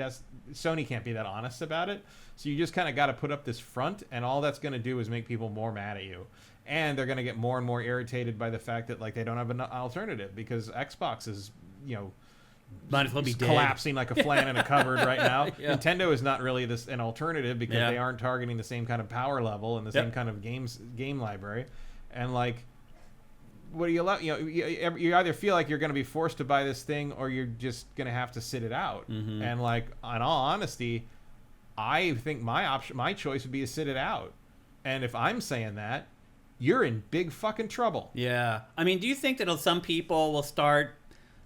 Speaker 2: Sony can't be that honest about it. So you just kind of got to put up this front, and all that's going to do is make people more mad at you. And they're going to get more and more irritated by the fact that, like, they don't have an alternative, because Xbox is,
Speaker 1: might as well be
Speaker 2: collapsing like a flan in a cupboard right now. Nintendo is not really an alternative, because they aren't targeting the same kind of power level and the same kind of game library. And, like, what do you allow? You either feel like you're going to be forced to buy this thing, or you're just going to have to sit it out. And, like, in all honesty, I think my choice would be to sit it out. And if I'm saying that, you're in big fucking trouble.
Speaker 1: Yeah. I mean, do you think that some people will start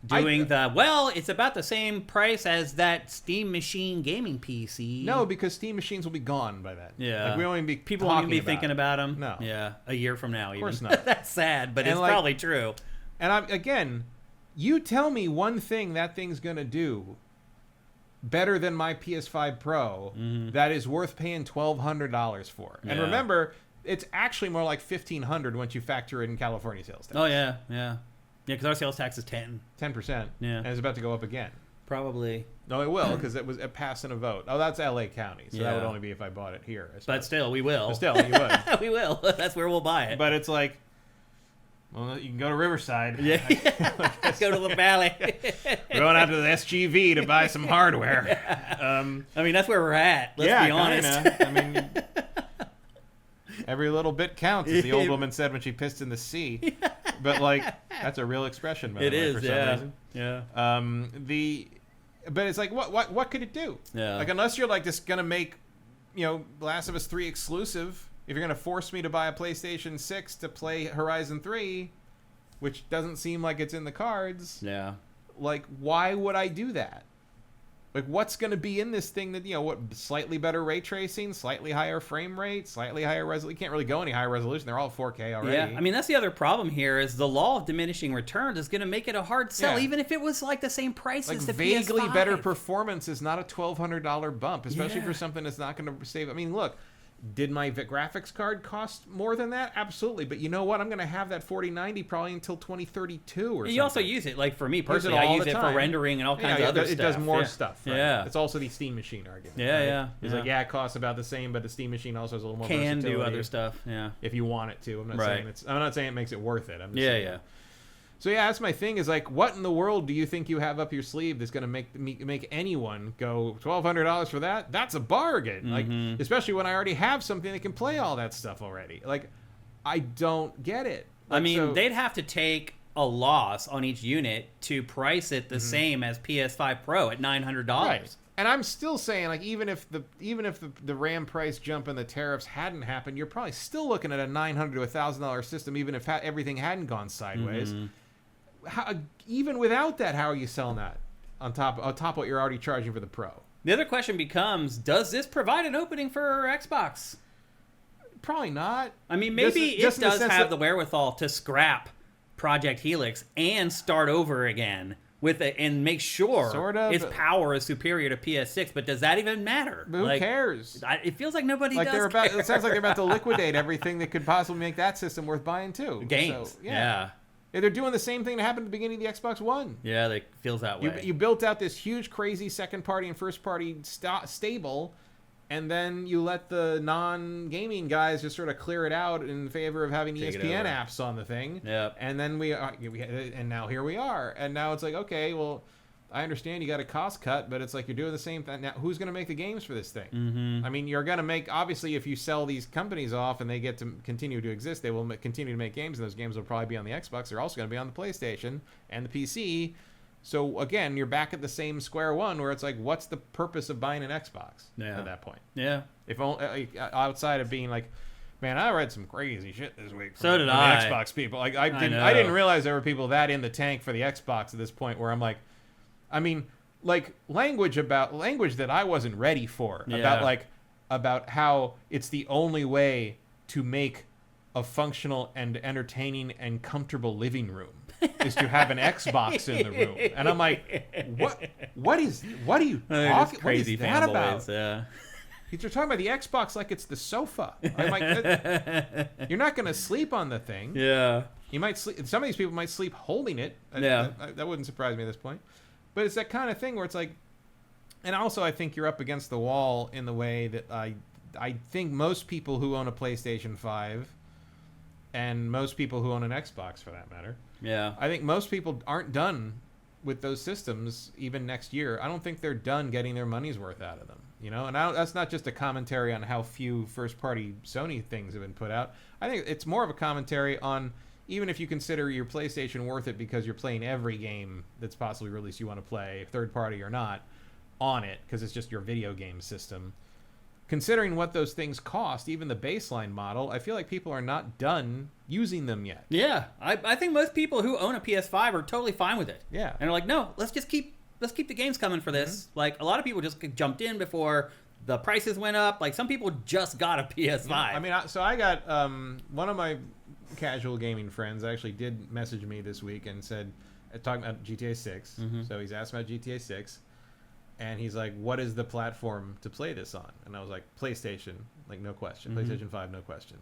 Speaker 1: doing it's about the same price as that Steam Machine gaming PC?
Speaker 2: No, because Steam Machines will be gone by then.
Speaker 1: Yeah.
Speaker 2: Like, we won't even be
Speaker 1: people won't even be thinking about them.
Speaker 2: No.
Speaker 1: Yeah. A year from now,
Speaker 2: of course not.
Speaker 1: That's sad, but it's probably true.
Speaker 2: And again, you tell me one thing that thing's gonna do better than my PS5 Pro that is worth paying $1,200 for. And remember, it's actually more like $1,500 once you factor in California sales tax.
Speaker 1: Oh yeah, yeah, because our sales tax is 10%.
Speaker 2: Yeah, and it's about to go up again.
Speaker 1: Probably.
Speaker 2: No, it will, because it passed in a vote. Oh, that's LA County, so that would only be if I bought it here.
Speaker 1: But still, we will.
Speaker 2: But still, you would.
Speaker 1: We will. That's where we'll buy it.
Speaker 2: But it's like, well, you can go to Riverside.
Speaker 1: Yeah. Let's go to the valley.
Speaker 2: We're going out to the SGV to buy some hardware.
Speaker 1: I mean, that's where we're at. Let's be honest.
Speaker 2: Kinda. I mean, every little bit counts, as the old woman said when she pissed in the sea. But like, that's a real expression, by the way, for some reason.
Speaker 1: Yeah.
Speaker 2: But it's like, what could it do?
Speaker 1: Yeah.
Speaker 2: Like, unless you're like just gonna make, Last of Us 3 exclusive. If you're going to force me to buy a PlayStation 6 to play Horizon 3, which doesn't seem like it's in the cards, like, why would I do that? Like, what's going to be in this thing that, slightly better ray tracing, slightly higher frame rate, slightly higher resolution? You can't really go any higher resolution. They're all 4K already.
Speaker 1: Yeah, I mean, that's the other problem here is the law of diminishing returns is going to make it a hard sell, even if it was like the same price as the
Speaker 2: vaguely
Speaker 1: PS5.
Speaker 2: Better performance is not a $1,200 bump, especially for something that's not going to save. I mean, look. Did my graphics card cost more than that? Absolutely. But you know what? I'm going to have that 4090 probably until 2032 or something.
Speaker 1: You also use it, like for me personally, I use it for rendering and all kinds of other stuff.
Speaker 2: It does more stuff. Right?
Speaker 1: Yeah.
Speaker 2: It's also the Steam Machine argument.
Speaker 1: Yeah,
Speaker 2: right?
Speaker 1: yeah.
Speaker 2: It's like, it costs about the same, but the Steam Machine also has a little more versatility.
Speaker 1: Can do other stuff,
Speaker 2: if you want it to. I'm not saying it makes it worth it. I'm just saying. So that's my thing is like, what in the world do you think you have up your sleeve that's going to make anyone go $1,200 for that? That's a bargain. Like, especially when I already have something that can play all that stuff already. Like, I don't get it. Like,
Speaker 1: I mean, they'd have to take a loss on each unit to price it the same as PS5 Pro at $900.
Speaker 2: Right. And I'm still saying, like, even if the RAM price jump and the tariffs hadn't happened, you're probably still looking at a $900 to $1,000 system, even if everything hadn't gone sideways. Even without that, how are you selling that on top of what you're already charging for the Pro?
Speaker 1: The other question becomes, does this provide an opening for Xbox?
Speaker 2: Probably not.
Speaker 1: I mean, maybe it does have the wherewithal to scrap Project Helix and start over again with it and make sure its power is superior to PS6. But does that even matter?
Speaker 2: But who cares?
Speaker 1: It feels like nobody does care.
Speaker 2: It sounds like they're about to liquidate everything that could possibly make that system worth buying too.
Speaker 1: Games.
Speaker 2: So, yeah, they're doing the same thing that happened at the beginning of the Xbox One.
Speaker 1: Yeah, it feels that way.
Speaker 2: You built out this huge, crazy second-party and first-party stable, and then you let the non-gaming guys just sort of clear it out in favor of having ESPN apps on the thing.
Speaker 1: Yep.
Speaker 2: And then and now here we are. And now it's like, okay, well, I understand you got a cost cut, but it's like you're doing the same thing. Now, who's going to make the games for this thing? I mean, you're going to make, obviously, if you sell these companies off and they get to continue to exist, they will continue to make games, and those games will probably be on the Xbox. They're also going to be on the PlayStation and the PC. So, again, you're back at the same square one where it's like, what's the purpose of buying an Xbox at that point?
Speaker 1: Yeah.
Speaker 2: If outside of being like, man, I read some crazy shit this week
Speaker 1: from
Speaker 2: the Xbox people. Like, I didn't realize there were people that in the tank for the Xbox at this point where I'm like, I mean, like language that I wasn't ready for about how it's the only way to make a funcking and entertaining and comfortable living room is to have an Xbox in the room. And I'm like, what are you talking? What is that about?
Speaker 1: Yeah.
Speaker 2: You're talking about the Xbox like it's the sofa. I'm like, you're not going to sleep on the thing.
Speaker 1: Yeah.
Speaker 2: You might sleep. Some of these people might sleep holding it. That wouldn't surprise me at this point. But it's that kind of thing where it's like, and also I think you're up against the wall in the way that I think most people who own a PlayStation 5 and most people who own an Xbox for that matter.
Speaker 1: Yeah.
Speaker 2: I think most people aren't done with those systems even next year. I don't think they're done getting their money's worth out of them. You know, and that's not just a commentary on how few first-party Sony things have been put out. I think it's more of a commentary on, even if you consider your PlayStation worth it because you're playing every game that's possibly released you want to play, third-party or not, on it, because it's just your video game system. considering what those things cost, even the baseline model, I feel like people are not done using them yet.
Speaker 1: Yeah, I think most people who own a PS5 are totally fine with it.
Speaker 2: Yeah.
Speaker 1: And they're like, no, let's keep the games coming for this. Like, a lot of people just jumped in before the prices went up. Like, some people just got a PS5.
Speaker 2: Yeah, I mean, so I got one of my casual gaming friends actually did message me this week and said, talking about GTA 6. So he's asked about GTA 6. And he's like, what is the platform to play this on? And I was like, PlayStation, like, no question. PlayStation 5, no question.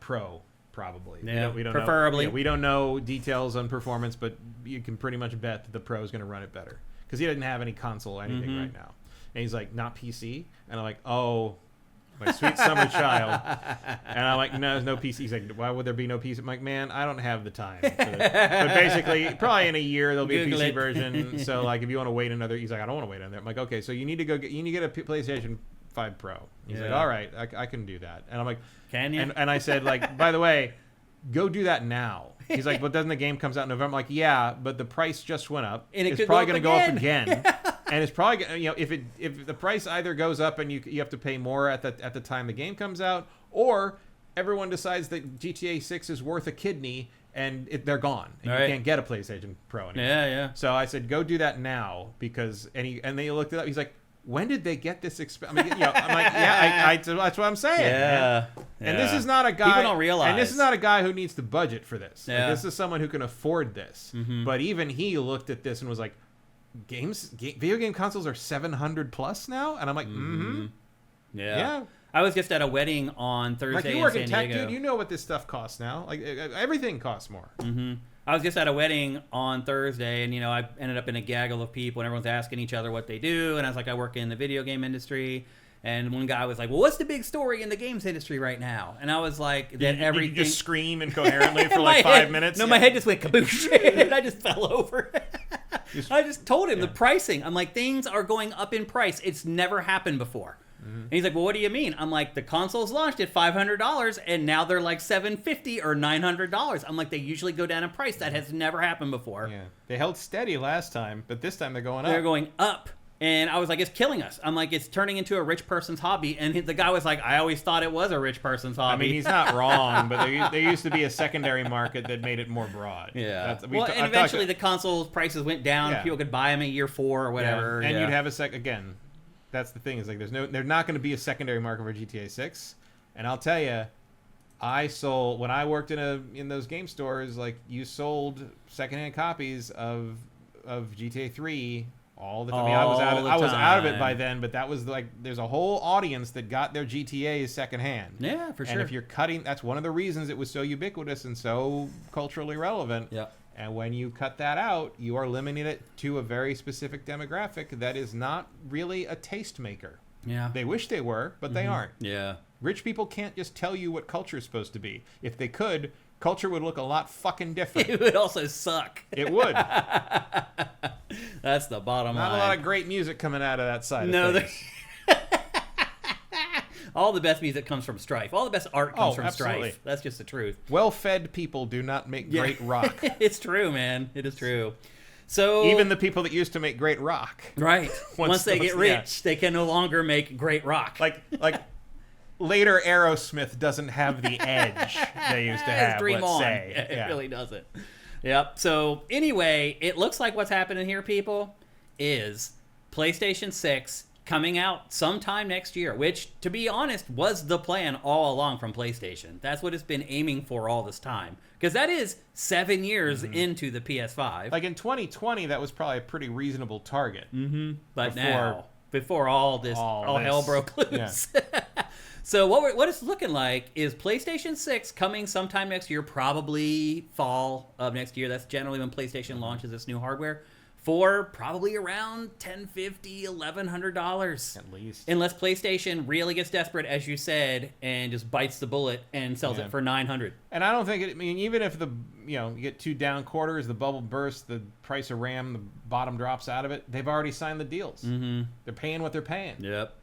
Speaker 2: Pro, probably.
Speaker 1: Yeah,
Speaker 2: we don't
Speaker 1: preferably.
Speaker 2: Know, we don't know details on performance, but you can pretty much bet that the Pro is going to run it better. Because he doesn't have any console or anything right now. And he's like, not PC? And I'm like, oh, my sweet summer child. And I'm like, no, there's no PC. He's like, why would there be no PC? I'm like, man, I don't have the time for this. But basically, probably in a year, there'll be
Speaker 1: Google
Speaker 2: a PC
Speaker 1: it.
Speaker 2: version. So, like, if you want to wait another, he's like, I don't want to wait on there. I'm like, okay, so you need to get a PlayStation 5 Pro. He's like, all right, I can do that. And I'm like,
Speaker 1: can you?
Speaker 2: And I said, like, by the way, go do that now. He's like, but doesn't the game comes out in November? I'm like, yeah, but the price just went up.
Speaker 1: And
Speaker 2: it's probably going to go up again. And it's probably, if the price either goes up and you have to pay more at the time the game comes out, or everyone decides that GTA 6 is worth a kidney and they're gone and you can't get a PlayStation Pro anymore.
Speaker 1: Yeah.
Speaker 2: So I said, go do that now because and they looked it up. He's like, when did they get this I'm like, yeah, that's what I'm saying.
Speaker 1: Yeah.
Speaker 2: And this is not a guy.
Speaker 1: People don't realize.
Speaker 2: And this is not a guy who needs to budget for this.
Speaker 1: Yeah.
Speaker 2: Like, this is someone who can afford this. But even he looked at this and was like, video game consoles are $700 plus now, and I'm like, yeah.
Speaker 1: I was just at a wedding on Thursday.
Speaker 2: Like, you work in tech,
Speaker 1: Diego.
Speaker 2: dude. You know what this stuff costs now. Like, everything costs more.
Speaker 1: I was just at a wedding on Thursday, and I ended up in a gaggle of people, and everyone's asking each other what they do. And I was like, I work in the video game industry. And one guy was like, well, what's the big story in the games industry right now? And I was like, that everything.
Speaker 2: You just scream incoherently for like 5
Speaker 1: head,
Speaker 2: minutes?
Speaker 1: No, my head just went kaboosh, and I just fell over. I just told him the pricing. I'm like, things are going up in price. It's never happened before. And he's like, well, what do you mean? I'm like, the consoles launched at $500, and now they're like $750 or $900. I'm like, they usually go down in price. That has never happened before.
Speaker 2: Yeah, they held steady last time, but this time they're going up.
Speaker 1: They're going up. And I was like, it's killing us. I'm like, it's turning into a rich person's hobby. And the guy was like, I always thought it was a rich person's hobby.
Speaker 2: I mean, he's not wrong, but there used to be a secondary market that made it more broad.
Speaker 1: Yeah. And eventually the console prices went down.
Speaker 2: Yeah.
Speaker 1: People could buy them in year 4 or whatever.
Speaker 2: Yeah. And you'd have again, that's the thing. Is like there's not going to be a secondary market for GTA 6. And I'll tell you, I sold when I worked in those game stores. Like, you sold secondhand copies of GTA 3 all the time. I mean, I was out of it by then, but that was like there's a whole audience that got their GTAs secondhand.
Speaker 1: Yeah, for sure.
Speaker 2: And if you're cutting, that's one of the reasons it was so ubiquitous and so culturally relevant.
Speaker 1: Yeah.
Speaker 2: And when you cut that out, you are limiting it to a very specific demographic that is not really a tastemaker.
Speaker 1: Yeah.
Speaker 2: They wish they were, but they aren't.
Speaker 1: Yeah.
Speaker 2: Rich people can't just tell you what culture is supposed to be. If they could, culture would look a lot fucking different.
Speaker 1: It would also suck.
Speaker 2: It would.
Speaker 1: That's the bottom line.
Speaker 2: Not a lot of great music coming out of that side of things.
Speaker 1: All the best music comes from Strife. All the best art comes from
Speaker 2: absolutely.
Speaker 1: Strife. That's just the truth.
Speaker 2: Well-fed people do not make great rock.
Speaker 1: It's true, man. It is true. So
Speaker 2: even the people that used to make great rock.
Speaker 1: Right. Once they get rich, they can no longer make great rock.
Speaker 2: Like later Aerosmith doesn't have the edge they used to have,
Speaker 1: Dream
Speaker 2: let's
Speaker 1: on.
Speaker 2: say.
Speaker 1: It really doesn't. Yep. So anyway, it looks like what's happening here, people, is PlayStation 6 coming out sometime next year, which, to be honest, was the plan all along from PlayStation. That's what it's been aiming for all this time. Because that is 7 years into the PS5.
Speaker 2: Like in 2020, that was probably a pretty reasonable target.
Speaker 1: But now, before all hell broke loose. Yeah. So what it's looking like is PlayStation 6 coming sometime next year, probably fall of next year. That's generally when PlayStation launches its new hardware. For probably around $1,050, $1,100
Speaker 2: at least,
Speaker 1: unless PlayStation really gets desperate, as you said, and just bites the bullet and sells it for $900.
Speaker 2: And I don't think it. I mean, even if you get 2 down quarters, the bubble bursts, the price of RAM, the bottom drops out of it, they've already signed the deals. They're paying what they're paying.
Speaker 1: Yep.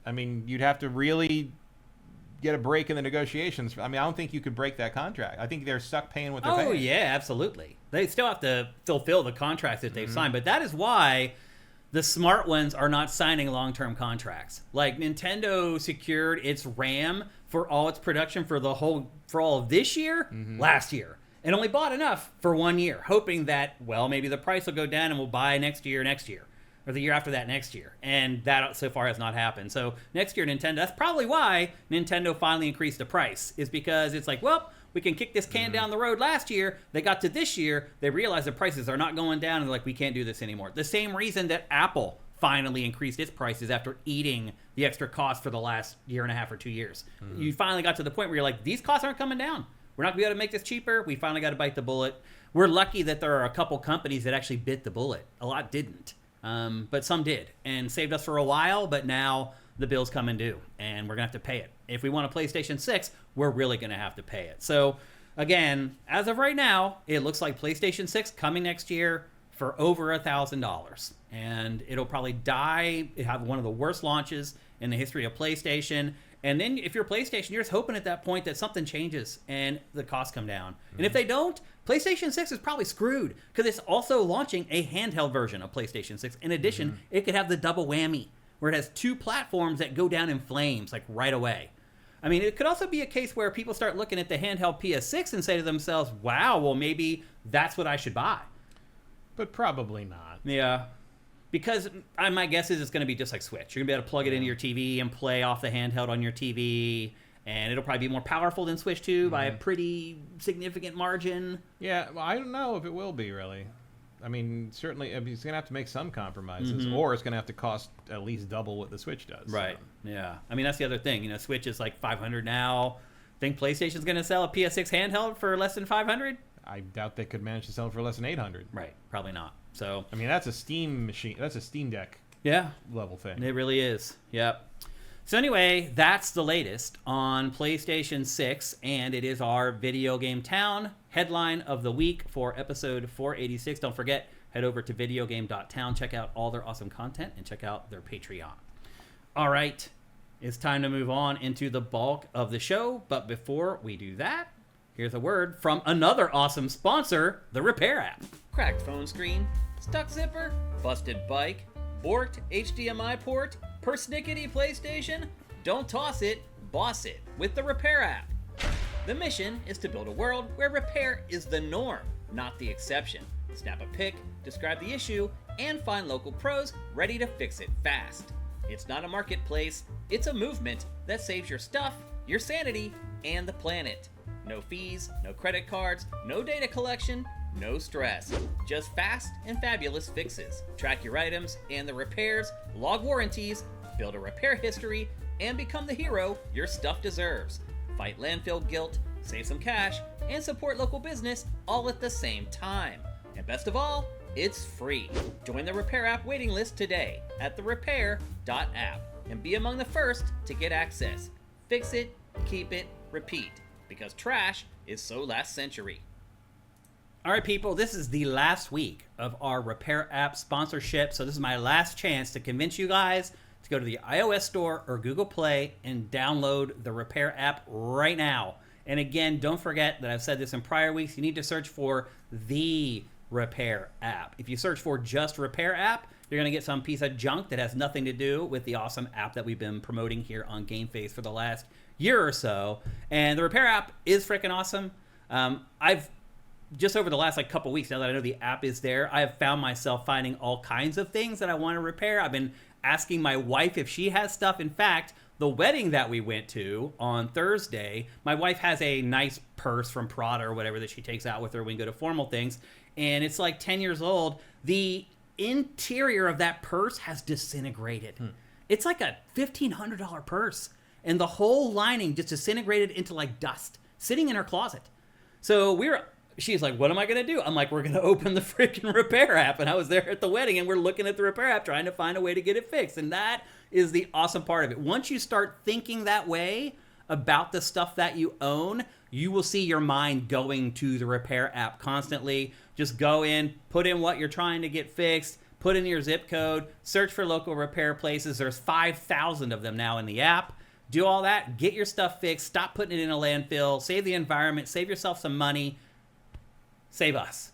Speaker 2: I mean, you'd have to really get a break in the negotiations. I mean, I don't think you could break that contract. I think they're stuck paying what they're paying.
Speaker 1: Oh, yeah, absolutely. They still have to fulfill the contracts that they've signed. But that is why the smart ones are not signing long-term contracts. Like Nintendo secured its RAM for all its production for all of this year, last year, and only bought enough for 1 year, hoping that, well, maybe the price will go down and we'll buy next year, or the year after that next year. And that so far has not happened. So next year, Nintendo, that's probably why Nintendo finally increased the price, is because it's like, well, we can kick this can down the road last year. They got to this year, they realized the prices are not going down, and they're like, we can't do this anymore. The same reason that Apple finally increased its prices after eating the extra cost for the last year and a half or 2 years. You finally got to the point where you're like, these costs aren't coming down. We're not going to be able to make this cheaper. We finally got to bite the bullet. We're lucky that there are a couple companies that actually bit the bullet. A lot didn't. But some did, and saved us for a while, but now the bill's coming due, and we're going to have to pay it. If we want a PlayStation 6, we're really going to have to pay it. So, again, as of right now, it looks like PlayStation 6 coming next year for over $1,000. And it'll probably die, have one of the worst launches in the history of PlayStation. And then if you're PlayStation, you're just hoping at that point that something changes and the costs come down. And if they don't, PlayStation 6 is probably screwed, because it's also launching a handheld version of PlayStation 6. In addition, it could have the double whammy, where it has 2 platforms that go down in flames, like right away. I mean, it could also be a case where people start looking at the handheld PS6 and say to themselves, wow, well, maybe that's what I should buy.
Speaker 2: But probably not.
Speaker 1: Yeah. Because my guess is it's going to be just like Switch. You're going to be able to plug it into your TV and play off the handheld on your TV. And it'll probably be more powerful than Switch 2 by a pretty significant margin.
Speaker 2: Yeah, well, I don't know if it will be, really. I mean, certainly, he's going to have to make some compromises, or it's going to have to cost at least double what the Switch does.
Speaker 1: Right, yeah. I mean, that's the other thing. You know, Switch is like $500 now. Think PlayStation's going to sell a PS6 handheld for less than $500?
Speaker 2: I doubt they could manage to sell it for less than $800.
Speaker 1: Right, probably not. So,
Speaker 2: I mean, that's a Steam machine. That's a Steam Deck level thing.
Speaker 1: It really is. Yep. So anyway, that's the latest on PlayStation 6, and it is our VideoGame.Town headline of the week for episode 486. Don't forget, head over to VideoGame.Town, check out all their awesome content, and check out their Patreon. All right, it's time to move on into the bulk of the show, but before we do that, here's a word from another awesome sponsor, the Repair app. Cracked phone screen, stuck zipper, busted bike, borked HDMI port, persnickety PlayStation? Don't toss it, boss it with the Repair app. The mission is to build a world where repair is the norm, not the exception. Snap a pic, describe the issue, and find local pros ready to fix it fast. It's not a marketplace, it's a movement that saves your stuff, your sanity, and the planet. No fees, no credit cards, no data collection, no stress. Just fast and fabulous fixes. Track your items and the repairs, log warranties, build a repair history, and become the hero your stuff deserves. Fight landfill guilt, save some cash, and support local business all at the same time. And best of all, it's free. Join the Repair app waiting list today at therepair.app and be among the first to get access. Fix it, keep it, repeat, because trash is so last century. All right, people, this is the last week of our Repair app sponsorship, so this is my last chance to convince you guys to go to the iOS store or Google Play and download the Repair app right now. And again, don't forget that I've said this in prior weeks, you need to search for the Repair app. If you search for just Repair app, you're going to get some piece of junk that has nothing to do with the awesome app that we've been promoting here on GameFace for the last year or so. And the Repair app is freaking awesome. I've just over the last couple weeks, now that I know the app is there, I have found myself finding all kinds of things that I want to repair. I've been asking my wife if she has stuff. In fact, the wedding that we went to on Thursday, my wife has a nice purse from Prada or whatever that she takes out with her when we go to formal things, and it's like 10 years old. The interior of that purse has disintegrated. It's like a $1,500 purse, and the whole lining just disintegrated into like dust, sitting in her closet. So she's like, what am I going to do? I'm like, we're going to open the freaking Repair app. And I was there at the wedding, and we're looking at the Repair app trying to find a way to get it fixed. And that is the awesome part of it. Once you start thinking that way about the stuff that you own, you will see your mind going to the Repair app constantly. Just go in, put in what you're trying to get fixed, put in your zip code, search for local repair places. There's 5,000 of them now in the app. Do all that, get your stuff fixed, stop putting it in a landfill, save the environment, save yourself some money. Save us.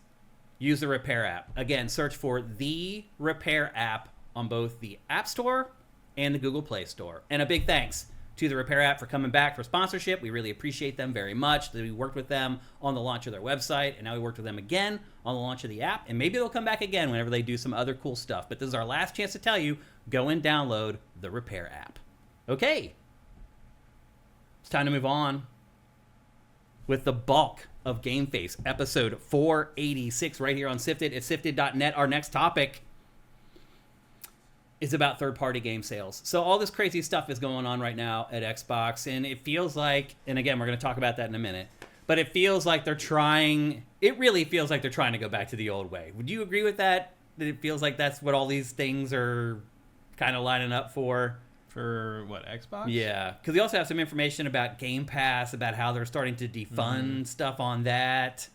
Speaker 1: Use the Repair app. Again, search for the Repair app on both the App Store and the Google Play Store. And a big thanks to the Repair app for coming back for sponsorship. We really appreciate them very much. We worked with them on the launch of their website, and now we worked with them again on the launch of the app, and maybe they'll come back again whenever they do some other cool stuff. But this is our last chance to tell you, go and download the Repair app. Okay. It's time to move on with the bulk of GameFace, episode 486, right here on SIFTD at SIFTD.net. Our next topic is about third-party game sales. So all this crazy stuff is going on right now at Xbox, and it feels like, and again, we're going to talk about that in a minute, but it feels like they're trying, it really feels like they're trying to go back to the old way. Would you agree with that? That it feels like that's what all these things are kind of lining up for?
Speaker 2: For what, Xbox?
Speaker 1: Yeah, because we also have some information about Game Pass, about how they're starting to defund stuff on that.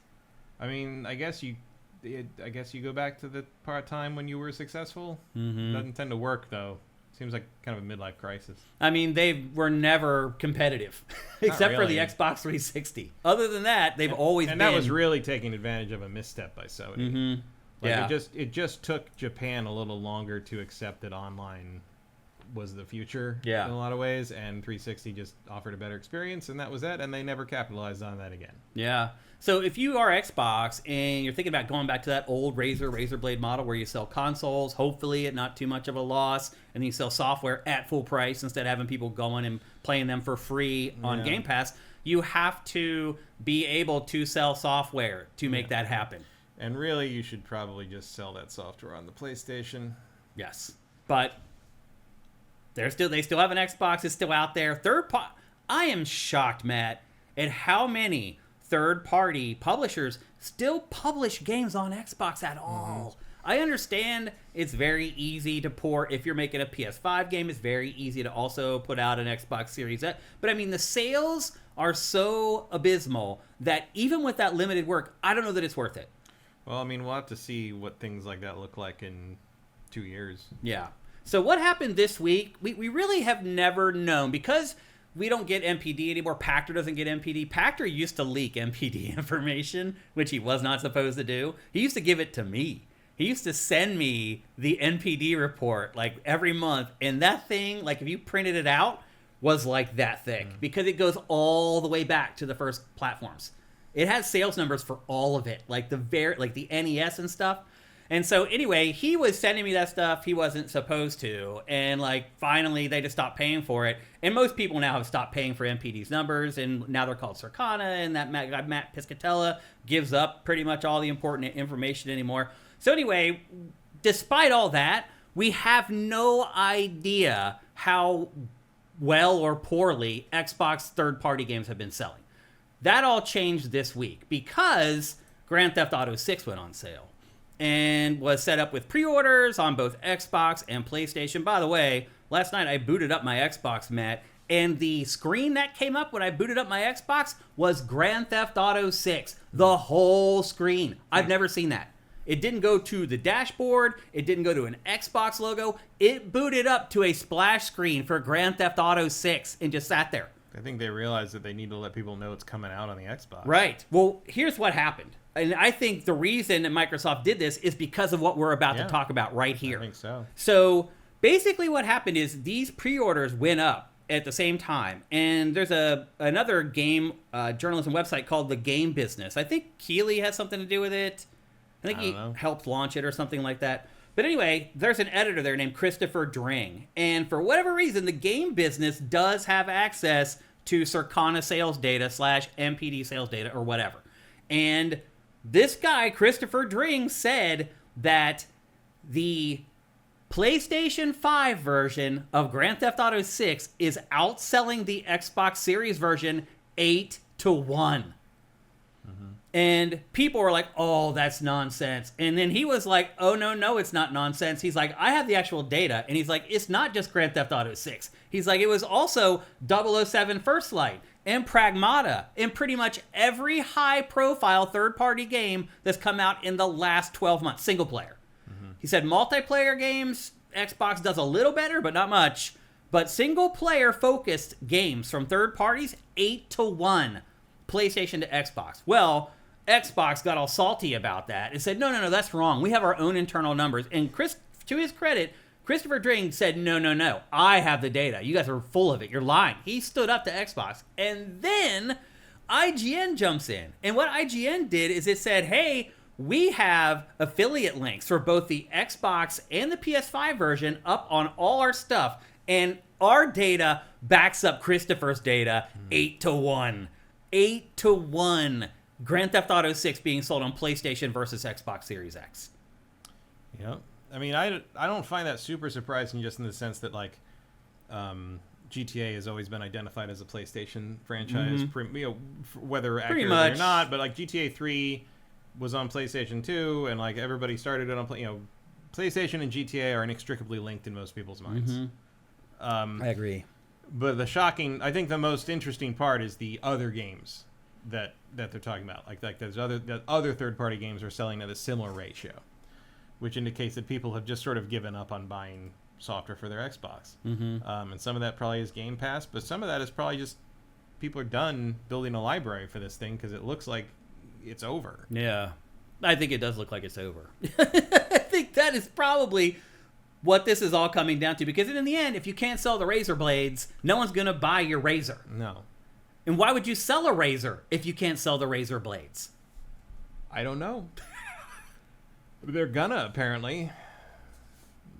Speaker 2: I mean, I guess you go back to the part of time when you were successful. Doesn't tend to work, though. Seems like kind of a midlife crisis.
Speaker 1: I mean, they were never competitive, except for the Xbox 360. Other than that, they've always been.
Speaker 2: And that was really taking advantage of a misstep by Sony. It just took Japan a little longer to accept that online was the future in a lot of ways, and 360 just offered a better experience, and that was it, and they never capitalized on that again.
Speaker 1: Yeah. So if you are Xbox and you're thinking about going back to that old razor blade model where you sell consoles, hopefully at not too much of a loss, and then you sell software at full price instead of having people going and playing them for free on Game Pass, you have to be able to sell software to make that happen.
Speaker 2: And really, you should probably just sell that software on the PlayStation.
Speaker 1: Yes. But they still have an Xbox. It's still out there. I am shocked, Matt, at how many third-party publishers still publish games on Xbox at all. I understand it's very easy to port. If you're making a PS5 game, it's very easy to also put out an Xbox Series X. But I mean, the sales are so abysmal that even with that limited work, I don't know that it's worth it.
Speaker 2: Well, I mean, we'll have to see what things like that look like in 2 years.
Speaker 1: Yeah. So what happened this week, we really have never known, because we don't get MPD anymore. Pactor doesn't get MPD. Pactor used to leak MPD information, which he was not supposed to do. He used to give it to me. He used to send me the NPD report like every month. And that thing, like if you printed it out, was like that thick because it goes all the way back to the first platforms. It has sales numbers for all of it, like the NES and stuff. And so anyway, he was sending me that stuff he wasn't supposed to. And like finally they just stopped paying for it. And most people now have stopped paying for MPD's numbers, and now they're called Circana, and that Matt Piscatella gives up pretty much all the important information anymore. So anyway, despite all that, we have no idea how well or poorly Xbox third-party games have been selling. That all changed this week because Grand Theft Auto 6 went on sale and was set up with pre-orders on both Xbox and PlayStation. By the way, last night I booted up my Xbox, Matt, and the screen that came up when I booted up my Xbox was Grand Theft Auto 6. The whole screen. I've never seen that. It didn't go to the dashboard. It didn't go to an Xbox logo. It booted up to a splash screen for Grand Theft Auto 6 and just sat there.
Speaker 2: I think they realized that they need to let people know it's coming out on the Xbox.
Speaker 1: Right. Well, here's what happened. And I think the reason that Microsoft did this is because of what we're about to talk about right here.
Speaker 2: I think so.
Speaker 1: So basically what happened is these pre-orders went up at the same time. And there's another game journalism website called The Game Business. I think Keeley has something to do with it. I think he helped launch it or something like that. But anyway, there's an editor there named Christopher Dring. And for whatever reason, the Game Business does have access to Circana sales data / MPD sales data or whatever. And this guy, Christopher Dring, said that the PlayStation 5 version of Grand Theft Auto 6 is outselling the Xbox Series version 8-1. And people were like, oh, that's nonsense. And then he was like, oh, no, it's not nonsense. He's like, I have the actual data. And he's like, it's not just Grand Theft Auto 6. He's like, it was also 007 First Light and Pragmata and pretty much every high-profile third-party game that's come out in the last 12 months, single player. He said multiplayer games, Xbox does a little better, but not much. But single-player focused games from third parties, 8-1, PlayStation to Xbox. Well, Xbox got all salty about that and said, no, that's wrong. We have our own internal numbers. And Chris, to his credit, Christopher Dring said, no, I have the data. You guys are full of it. You're lying. He stood up to Xbox. And then IGN jumps in. And what IGN did is it said, hey, we have affiliate links for both the Xbox and the PS5 version up on all our stuff. And our data backs up Christopher's data 8-1. 8-1. Grand Theft Auto 6 being sold on PlayStation versus Xbox Series X.
Speaker 2: Yep. I mean, I don't find that super surprising, just in the sense that, like, GTA has always been identified as a PlayStation franchise, whether accurately or not. But, like, GTA 3 was on PlayStation 2, and, like, everybody started it on PlayStation and GTA are inextricably linked in most people's minds.
Speaker 1: I agree.
Speaker 2: But I think the most interesting part is the other games that they're talking about. Like there's other third-party games are selling at a similar ratio, which indicates that people have just sort of given up on buying software for their Xbox. And some of that probably is Game Pass, but some of that is probably just people are done building a library for this thing because it looks like it's over.
Speaker 1: Yeah. I think it does look like it's over. I think that is probably what this is all coming down to, because in the end, if you can't sell the razor blades, no one's going to buy your razor.
Speaker 2: No.
Speaker 1: And why would you sell a razor if you can't sell the razor blades?
Speaker 2: I don't know. They're gonna, apparently.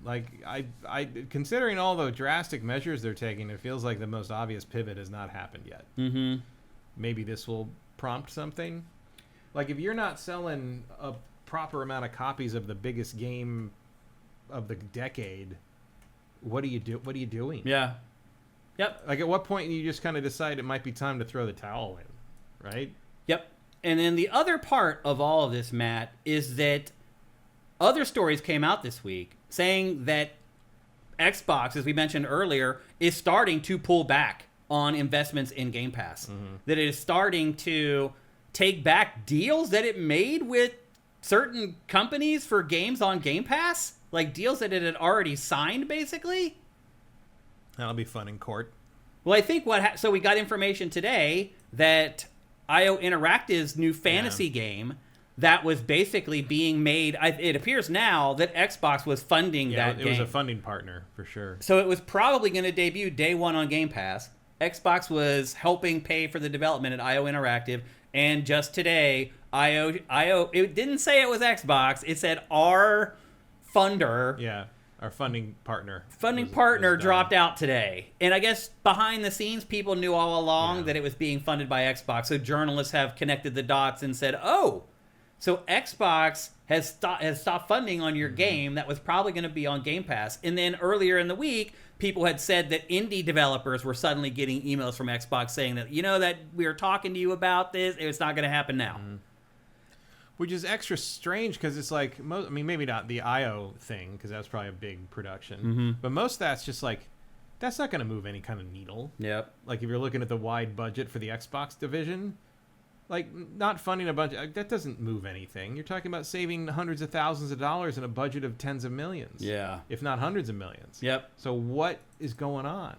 Speaker 2: Like, I considering all the drastic measures they're taking, it feels like the most obvious pivot has not happened yet. Maybe this will prompt something. Like, if you're not selling a proper amount of copies of the biggest game of the decade, what are you doing?
Speaker 1: Yeah. Yep.
Speaker 2: Like, at what point do you just kind of decide it might be time to throw the towel in, right?
Speaker 1: Yep. And then the other part of all of this, Matt, is that other stories came out this week saying that Xbox, as we mentioned earlier, is starting to pull back on investments in Game Pass. That it is starting to take back deals that it made with certain companies for games on Game Pass, like deals that it had already signed, basically.
Speaker 2: That'll be fun in court.
Speaker 1: Well, I think so we got information today that IO Interactive's new fantasy game that was basically being made, it appears now that Xbox was funding that game.
Speaker 2: It was a funding partner, for sure.
Speaker 1: So it was probably going to debut day one on Game Pass. Xbox was helping pay for the development at IO Interactive, and just today, IO, it didn't say it was Xbox, it said our funder.
Speaker 2: Yeah. Our funding partner.
Speaker 1: Was dropped out today. And I guess behind the scenes, people knew all along that it was being funded by Xbox. So journalists have connected the dots and said, oh, so Xbox has stopped funding on your game that was probably going to be on Game Pass. And then earlier in the week, people had said that indie developers were suddenly getting emails from Xbox saying that, that we were talking to you about this. It's not going to happen now.
Speaker 2: Which is extra strange because it's like, maybe not the IO thing, because that's probably a big production. But most of that's just like, that's not going to move any kind of needle.
Speaker 1: Yep.
Speaker 2: Like if you're looking at the wide budget for the Xbox division, like not funding a bunch, that doesn't move anything. You're talking about saving hundreds of thousands of dollars in a budget of tens of millions.
Speaker 1: Yeah.
Speaker 2: If not hundreds of millions.
Speaker 1: Yep.
Speaker 2: So what is going on?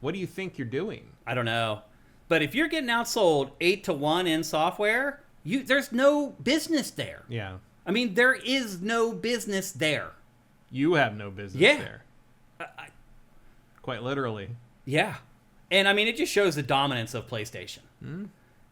Speaker 2: What do you think you're doing?
Speaker 1: I don't know. But if you're getting outsold 8-1 in software, there's no business there.
Speaker 2: Yeah.
Speaker 1: I mean, there is no business there.
Speaker 2: You have no business there. Quite literally.
Speaker 1: Yeah. And I mean, it just shows the dominance of PlayStation.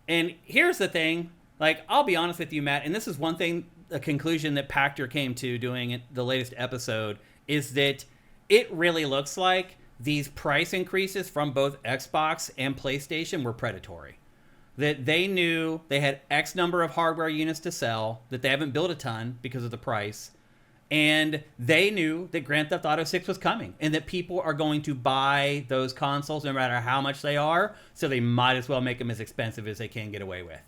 Speaker 1: And here's the thing. Like, I'll be honest with you, Matt, and this is one thing, a conclusion that Pactor came to doing the latest episode, is that it really looks like these price increases from both Xbox and PlayStation were predatory. That they knew they had X number of hardware units to sell, that they haven't built a ton because of the price, and they knew that Grand Theft Auto 6 was coming, and that people are going to buy those consoles no matter how much they are, so they might as well make them as expensive as they can get away with.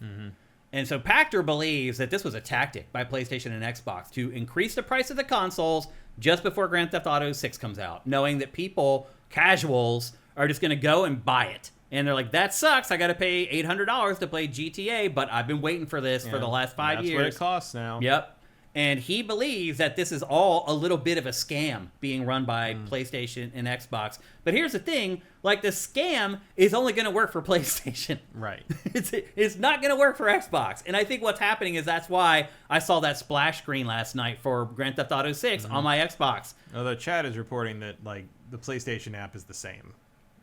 Speaker 1: And so Pactor believes that this was a tactic by PlayStation and Xbox to increase the price of the consoles just before Grand Theft Auto 6 comes out, knowing that people, casuals, are just going to go and buy it. And they're like, that sucks. I got to pay $800 to play GTA, but I've been waiting for this for the last 5 years.
Speaker 2: That's what it costs now.
Speaker 1: Yep. And he believes that this is all a little bit of a scam being run by PlayStation and Xbox. But here's the thing, like the scam is only going to work for PlayStation.
Speaker 2: Right.
Speaker 1: It's not going to work for Xbox. And I think what's happening is that's why I saw that splash screen last night for Grand Theft Auto 6 on my Xbox.
Speaker 2: Although Chad is reporting that like the PlayStation app is the same.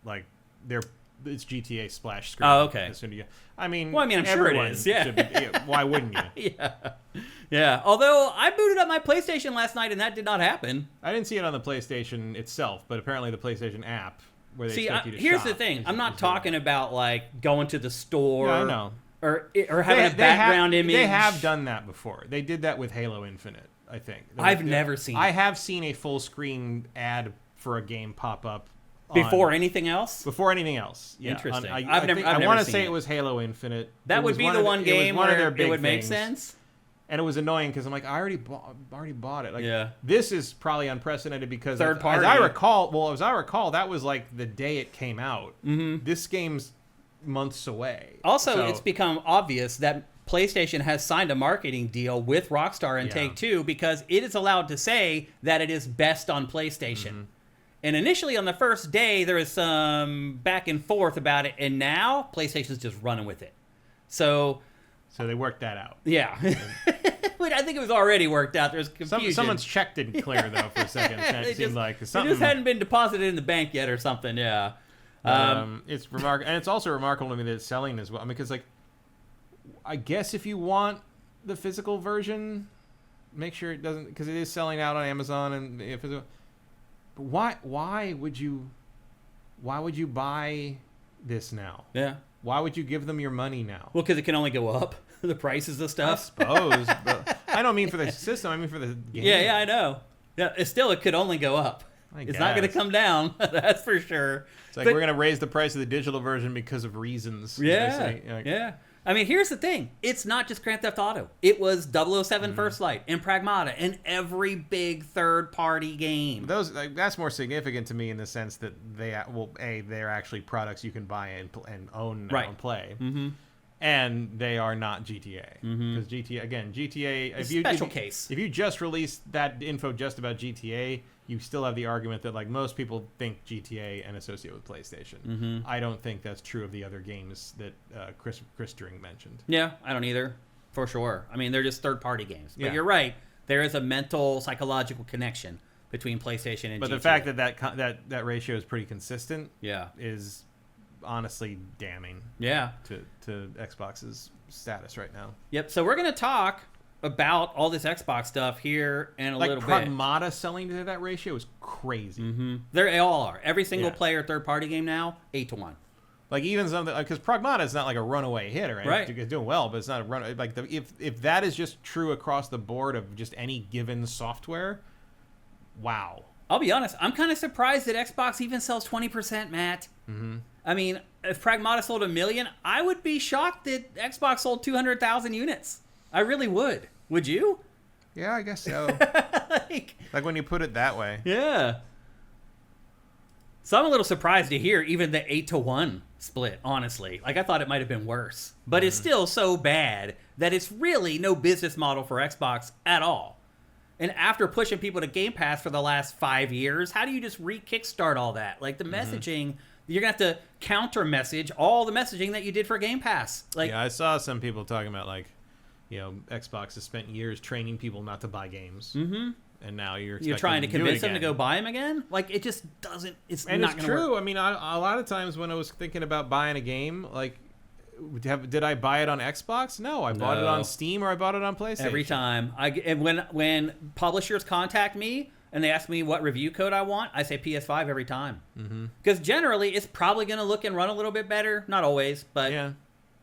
Speaker 2: Like it's GTA splash screen.
Speaker 1: Oh, okay.
Speaker 2: I mean,
Speaker 1: I'm sure it is. Yeah.
Speaker 2: Why wouldn't you?
Speaker 1: Yeah. Although I booted up my PlayStation last night and that did not happen.
Speaker 2: I didn't see it on the PlayStation itself, but apparently the PlayStation app where they expect you to
Speaker 1: here's
Speaker 2: shop
Speaker 1: the thing. I'm not talking about like going to the store.
Speaker 2: Yeah, I know.
Speaker 1: Or having a background image.
Speaker 2: They have done that before. They did that with Halo Infinite, I think.
Speaker 1: I've never seen it.
Speaker 2: I have seen a full screen ad for a game pop up.
Speaker 1: Before anything else?
Speaker 2: Before anything else. Yeah.
Speaker 1: Interesting.
Speaker 2: I want to say it was Halo Infinite.
Speaker 1: That would be the one game where it would make sense.
Speaker 2: And it was annoying because I'm like, I already bought it. Like,
Speaker 1: yeah.
Speaker 2: This is probably unprecedented because
Speaker 1: third party.
Speaker 2: As I recall, that was like the day it came out. Mm-hmm. This game's months away.
Speaker 1: Also, it's become obvious that PlayStation has signed a marketing deal with Rockstar and Take-Two because it is allowed to say that it is best on PlayStation. Mm-hmm. And initially on the first day, there was some back and forth about it, and now PlayStation's just running with it. So
Speaker 2: they worked that out.
Speaker 1: Yeah. But I think it was already worked out. There's confusion.
Speaker 2: Someone's check didn't clear, though, for a second. It seemed like something.
Speaker 1: It just hadn't been deposited in the bank yet or something, yeah.
Speaker 2: It's remarkable. And it's also remarkable to me that it's selling as well. I mean, because, like, I guess if you want the physical version, make sure it doesn't, because it is selling out on Amazon and if it's, why would you buy this now?
Speaker 1: Yeah.
Speaker 2: Why would you give them your money now?
Speaker 1: Well, because it can only go up. The prices of stuff.
Speaker 2: I suppose. But I don't mean for the system. I mean for the game.
Speaker 1: Yeah, I know. Yeah, it could only go up. It's not going to come down. That's for sure.
Speaker 2: It's like we're going to raise the price of the digital version because of reasons.
Speaker 1: Yeah. Yeah. I mean, here's the thing. It's not just Grand Theft Auto. It was 007 First Light and Pragmata and every big third-party game.
Speaker 2: That's more significant to me in the sense that they're actually products you can buy and own now and play. Mm-hmm. And they are not GTA. Because GTA, if you just released that info just about GTA, you still have the argument that like most people think GTA and associate with PlayStation. Mm-hmm. I don't think that's true of the other games that Chris Dring mentioned.
Speaker 1: Yeah, I don't either, for sure. I mean, they're just third-party games. But you're right. There is a mental, psychological connection between PlayStation and GTA.
Speaker 2: But the fact that ratio is pretty consistent is honestly damning to Xbox's status right now.
Speaker 1: Yep. So we're going to talk about all this Xbox stuff here in a little bit.
Speaker 2: Pragmata selling to that ratio is crazy.
Speaker 1: Mm-hmm. They all are. Every single player third-party game now, 8-1.
Speaker 2: Like even something because Pragmata is not like a runaway hit or anything. Right. It's doing well, but it's not a run. Like if that is just true across the board of just any given software, wow.
Speaker 1: I'll be honest. I'm kind of surprised that Xbox even sells 20%, Matt. Mm-hmm. I mean, if Pragmata sold 1 million, I would be shocked that Xbox sold 200,000 units. I really would. Would you?
Speaker 2: Yeah, I guess so. like when you put it that way.
Speaker 1: Yeah. So I'm a little surprised to hear even the 8-1 split, honestly. Like I thought it might have been worse. But it's still so bad that it's really no business model for Xbox at all. And after pushing people to Game Pass for the last 5 years, how do you just re-kickstart all that? Like the messaging, you're going to have to counter-message all the messaging that you did for Game Pass. Like,
Speaker 2: yeah, I saw some people talking about like, Xbox has spent years training people not to buy games. Mm-hmm. And now you're
Speaker 1: trying to convince them to go buy them again? Like, it just doesn't, it's not going to work.
Speaker 2: True. I mean, a lot of times when I was thinking about buying a game, like, did I buy it on Xbox? No, I bought it on Steam or I bought it on PlayStation.
Speaker 1: Every time. And when publishers contact me and they ask me what review code I want, I say PS5 every time. Because generally, it's probably going to look and run a little bit better. Not always, but...
Speaker 2: Yeah.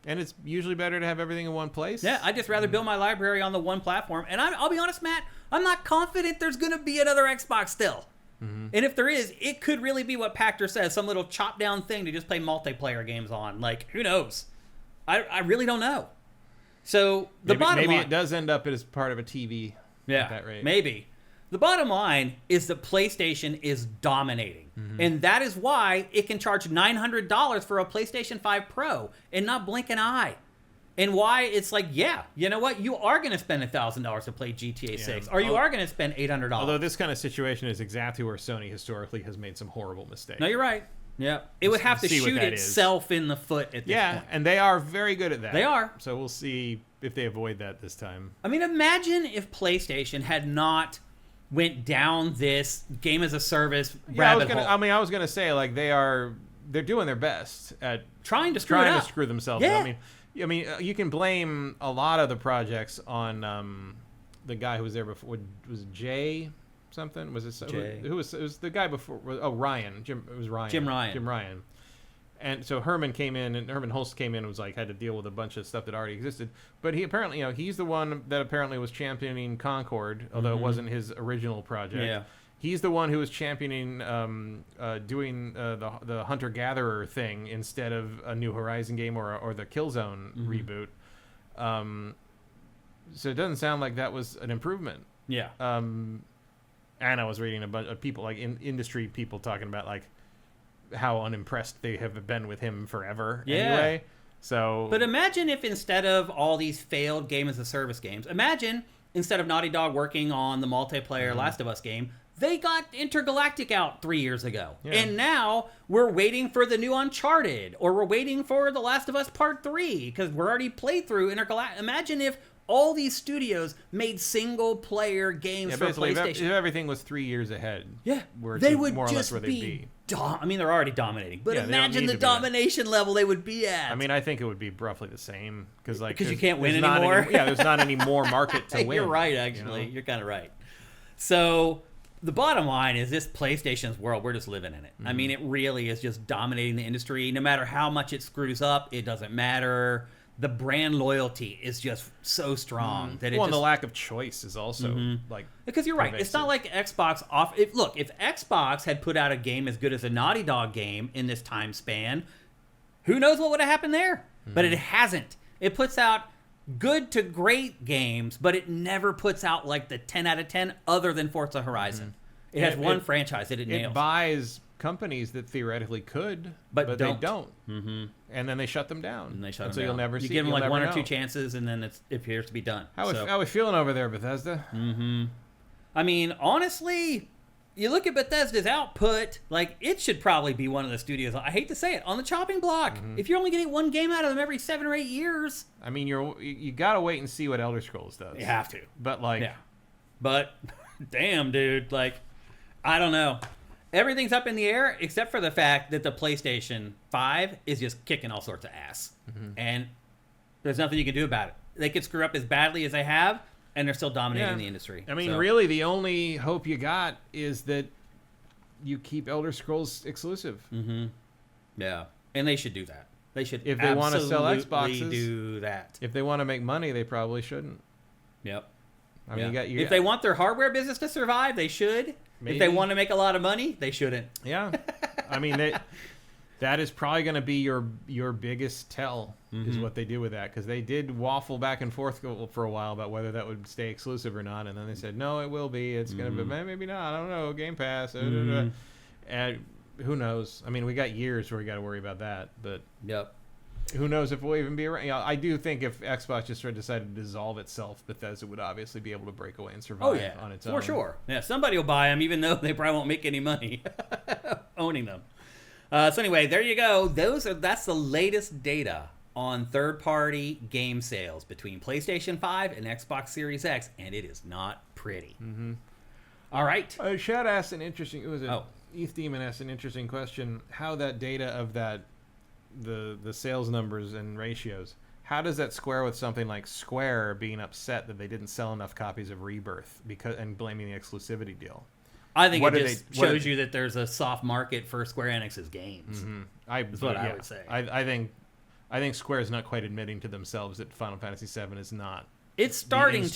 Speaker 2: And it's usually better to have everything in one place.
Speaker 1: Yeah, I'd just rather build my library on the one platform. And I'll be honest, Matt, I'm not confident there's going to be another Xbox still. Mm-hmm. And if there is, it could really be what Pactor says, some little chopped-down thing to just play multiplayer games on. Like, who knows? I really don't know. So, bottom line...
Speaker 2: Maybe it does end up as part of a TV at that rate.
Speaker 1: Maybe. The bottom line is that PlayStation is dominating. Mm-hmm. And that is why it can charge $900 for a PlayStation 5 Pro and not blink an eye. and why it's like, yeah, you know what? You are going to spend $1,000 to play GTA 6, or you are going to spend $800.
Speaker 2: Although this kind of situation is exactly where Sony historically has made some horrible mistakes.
Speaker 1: No, you're right. Yeah, it would have to shoot itself in the foot at this point.
Speaker 2: And they are very good at that.
Speaker 1: They are.
Speaker 2: So we'll see if they avoid that this time.
Speaker 1: I mean, imagine if PlayStation had not went down this game as a service rabbit hole.
Speaker 2: I was gonna say, like, they're doing their best at
Speaker 1: trying to screw
Speaker 2: themselves
Speaker 1: up.
Speaker 2: I mean, you can blame a lot of the projects on the guy who was there before. Was it Jay something? Was it Jay? Who was? It was the guy before. Oh, Ryan. Jim Ryan. And so Herman Holst came in and was like, had to deal with a bunch of stuff that already existed. But he apparently, he's the one that apparently was championing Concord, although it wasn't his original project. Yeah. He's the one who was championing doing the hunter-gatherer thing instead of a New Horizon game or the Killzone reboot. So it doesn't sound like that was an improvement.
Speaker 1: Yeah.
Speaker 2: And I was reading a bunch of people, like industry people, talking about like how unimpressed they have been with him forever. Yeah. Anyway. So,
Speaker 1: but imagine if instead of all these failed game as a service games, imagine instead of Naughty Dog working on the multiplayer Last of Us game, they got Intergalactic out 3 years ago. Yeah. And now we're waiting for the new Uncharted, or we're waiting for The Last of Us Part 3, because we're already played through Intergalactic. Imagine if all these studios made single-player games for PlayStation.
Speaker 2: If everything was 3 years ahead.
Speaker 1: Yeah. They would more or less where they'd be. I mean, they're already dominating. But imagine the domination level they would be at.
Speaker 2: I mean, I think it would be roughly the same.
Speaker 1: Because you can't win anymore?
Speaker 2: There's not any more market to win.
Speaker 1: You're right, actually. You're kind of right. So the bottom line is this PlayStation's world, we're just living in it. I mean, it really is just dominating the industry. No matter how much it screws up, it doesn't matter. The brand loyalty is just so strong that
Speaker 2: and the lack of choice is also like,
Speaker 1: because you're right. It's not like Xbox if Xbox had put out a game as good as a Naughty Dog game in this time span, who knows what would have happened there? But it hasn't. It puts out good to great games, but it never puts out like the 10 out of 10 other than Forza Horizon. It has one franchise that it nails.
Speaker 2: It buys companies that theoretically could, but they don't. And then they shut them down.
Speaker 1: So you'll never see. You give them like one or two chances, and then it appears to be done.
Speaker 2: How are we feeling over there, Bethesda?
Speaker 1: I mean, honestly, you look at Bethesda's output, like, it should probably be one of the studios, I hate to say it, on the chopping block. If you're only getting one game out of them every 7 or 8 years.
Speaker 2: I mean, you gotta wait and see what Elder Scrolls does.
Speaker 1: You have to.
Speaker 2: But like,
Speaker 1: yeah. But damn, dude, like, I don't know. Everything's up in the air except for the fact that the PlayStation 5 is just kicking all sorts of ass. And there's nothing you can do about it. They could screw up as badly as they have, and they're still dominating the industry.
Speaker 2: I mean, really, the only hope you got is that you keep Elder Scrolls exclusive.
Speaker 1: Yeah. And they should do that. They should
Speaker 2: if they want to sell Xboxes,
Speaker 1: do that.
Speaker 2: If they want to make money, they probably shouldn't.
Speaker 1: Yep.
Speaker 2: I mean,
Speaker 1: if they want their hardware business to survive, they should. Maybe. If they want to make a lot of money, they shouldn't.
Speaker 2: Yeah. I mean, that is probably going to be your biggest tell is what they do with that, because they did waffle back and forth for a while about whether that would stay exclusive or not, and then they said, no, it will be. It's going to be, maybe not. I don't know. Game Pass. And who knows? I mean, we got years where we got to worry about that, but who knows if we'll even be around. I do think if Xbox just decided to dissolve itself, Bethesda would obviously be able to break away and survive on its own.
Speaker 1: For sure. Yeah, somebody will buy them, even though they probably won't make any money owning them. So anyway, there you go. That's the latest data on third-party game sales between PlayStation 5 and Xbox Series X, and it is not pretty. All right.
Speaker 2: Shad asked an interesting. Eth Demon asked an interesting question. How that data of that. The sales numbers and ratios, how does that square with something like Square being upset that they didn't sell enough copies of Rebirth and blaming the exclusivity deal?
Speaker 1: I think it just shows you that there's a soft market for Square Enix's games. That's what I would say.
Speaker 2: I think Square is not quite admitting to themselves that Final Fantasy VII is not.
Speaker 1: It's starting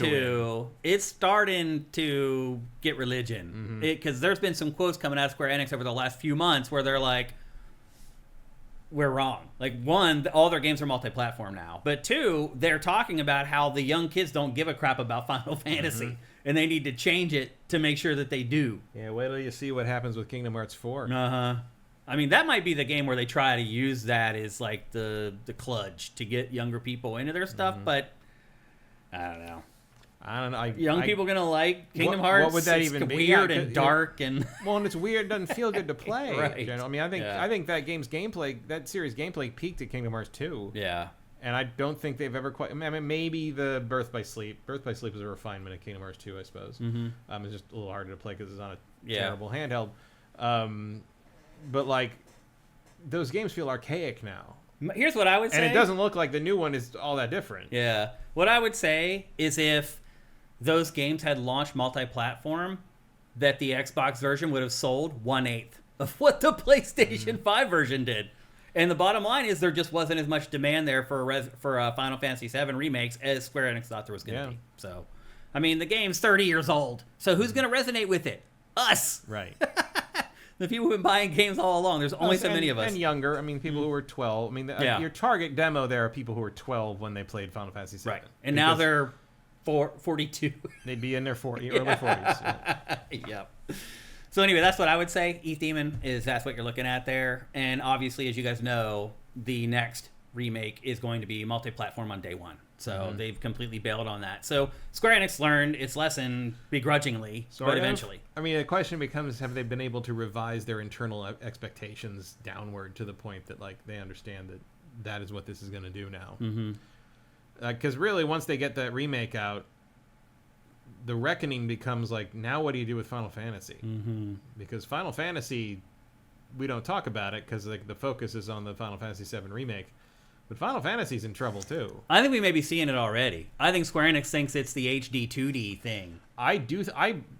Speaker 1: to get religion, because there's been some quotes coming out of Square Enix over the last few months where they're like, we're wrong. Like, one, all their games are multi-platform now. But two, they're talking about how the young kids don't give a crap about Final Fantasy. And they need to change it to make sure that they do.
Speaker 2: Yeah, wait till you see what happens with Kingdom Hearts 4.
Speaker 1: I I mean, that might be the game where they try to use that as like the kludge to get younger people into their stuff, but I don't know. Young people gonna like Kingdom Hearts.
Speaker 2: What would that even be?
Speaker 1: Weird and dark and
Speaker 2: well, and it's weird. It doesn't feel good to play.
Speaker 1: Right.
Speaker 2: I mean, I think that game's gameplay, that series gameplay, peaked at Kingdom Hearts 2.
Speaker 1: Yeah.
Speaker 2: And I don't think they've ever quite. I mean, maybe the Birth by Sleep. Birth by Sleep is a refinement of Kingdom Hearts 2, I suppose. It's just a little harder to play because it's on a terrible handheld. But like, those games feel archaic now.
Speaker 1: Here's what I would say.
Speaker 2: And it doesn't look like the new one is all that different.
Speaker 1: Yeah. What I would say is if those games had launched multi-platform, that the Xbox version would have sold 1/8 of what the PlayStation 5 version did. And the bottom line is there just wasn't as much demand there for Final Fantasy VII remakes as Square Enix thought there was going to be. So, I mean, the game's 30 years old. So who's going to resonate with it? Us.
Speaker 2: Right.
Speaker 1: The people who've been buying games all along. There's only so many of us.
Speaker 2: And younger. I mean, people who were 12. I mean, your target demo there are people who were 12 when they played Final Fantasy VII.
Speaker 1: Right. And now they're 42.
Speaker 2: They'd be in their early 40s.
Speaker 1: Yep. So anyway, that's what I would say. Eth Demon that's what you're looking at there. And obviously, as you guys know, the next remake is going to be multi-platform on day one. So they've completely bailed on that. So Square Enix learned its lesson begrudgingly, but eventually.
Speaker 2: I mean, the question becomes, have they been able to revise their internal expectations downward to the point that like they understand that is what this is going to do now? Because really, once they get that remake out, the reckoning becomes like, now what do you do with Final Fantasy? Because Final Fantasy, we don't talk about it because like the focus is on the Final Fantasy VII remake. But Final Fantasy's in trouble too.
Speaker 1: I think we may be seeing it already. I think Square Enix thinks it's the HD 2D thing.
Speaker 2: I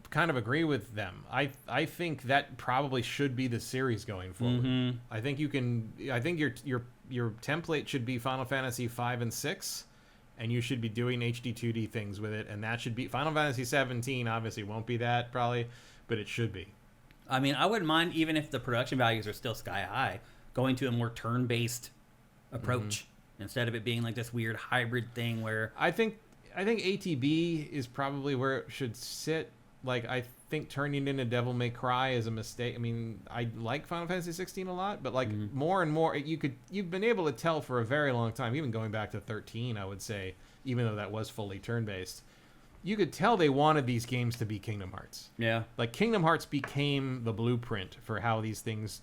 Speaker 2: kind of agree with them. I think that probably should be the series going forward. I think your template should be Final Fantasy 5 and 6. And you should be doing HD 2D things with it, and that should be Final Fantasy 17. Obviously, won't be that probably, but it should be.
Speaker 1: I mean, I wouldn't mind even if the production values are still sky high, going to a more turn-based approach instead of it being like this weird hybrid thing where
Speaker 2: I think ATB is probably where it should sit. Like, I think turning into Devil May Cry is a mistake. I mean, I like Final Fantasy 16 a lot, but like more and more, you've been able to tell for a very long time, even going back to 13, I would say, even though that was fully turn-based, you could tell they wanted these games to be Kingdom Hearts.
Speaker 1: Yeah.
Speaker 2: Like, Kingdom Hearts became the blueprint for how these things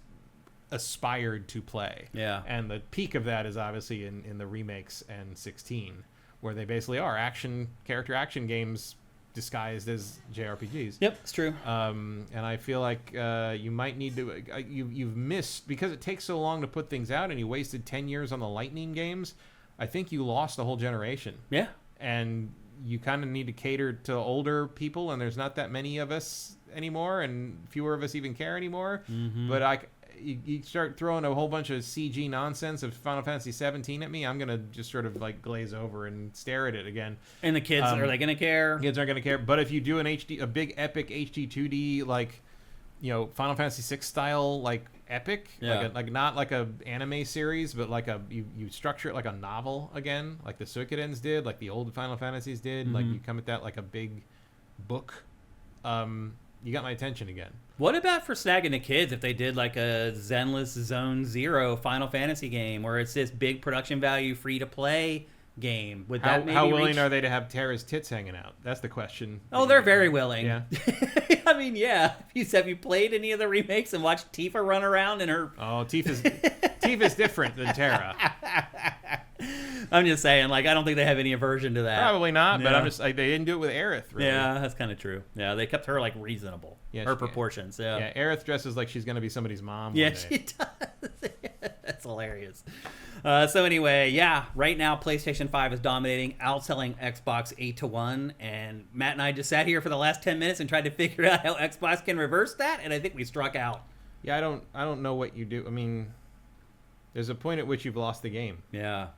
Speaker 2: aspired to play.
Speaker 1: Yeah.
Speaker 2: And the peak of that is obviously in the remakes and 16, where they basically are character action games disguised as JRPGs.
Speaker 1: Yep, it's true.
Speaker 2: And I feel like you might need to you've missed, because it takes so long to put things out and you wasted 10 years on the Lightning games. I think you lost a whole generation.
Speaker 1: Yeah. And
Speaker 2: you kind of need to cater to older people, and there's not that many of us anymore, and fewer of us even care anymore. But you start throwing a whole bunch of CG nonsense of Final Fantasy 17 at me, I'm going to just sort of like glaze over and stare at it again.
Speaker 1: And the kids, are they going to care?
Speaker 2: Kids aren't going to care. But if you do a big epic HD 2D, like, Final Fantasy 6 style, like epic, like not like a anime series, but like you structure it like a novel again, like the Suikoden's did, like the old Final Fantasies did, like you come at that like a big book. You got my attention again.
Speaker 1: What about for snagging the kids if they did like a Zenless Zone Zero Final Fantasy game where it's this big production value free to play game? Would that maybe
Speaker 2: how willing are they to have Terra's tits hanging out? That's the question.
Speaker 1: Oh, they're very willing.
Speaker 2: Yeah.
Speaker 1: I mean, yeah. Have you played any of the remakes and watched Tifa run around in her?
Speaker 2: Oh, Tifa's different than Terra.
Speaker 1: I'm just saying, like, I don't think they have any aversion to that.
Speaker 2: Probably not, but I'm just like, they didn't do it with Aerith, really.
Speaker 1: Yeah, that's kind of true. Yeah, they kept her like reasonable. Yeah, her proportions. Yeah.
Speaker 2: Aerith dresses like she's gonna be somebody's mom.
Speaker 1: Yeah, she does. That's hilarious. So anyway, yeah, right now PlayStation 5 is dominating, outselling Xbox 8-1, and Matt and I just sat here for the last 10 minutes and tried to figure out how Xbox can reverse that, and I think we struck out.
Speaker 2: Yeah, I don't know what you do. I mean, there's a point at which you've lost the game.
Speaker 1: Yeah.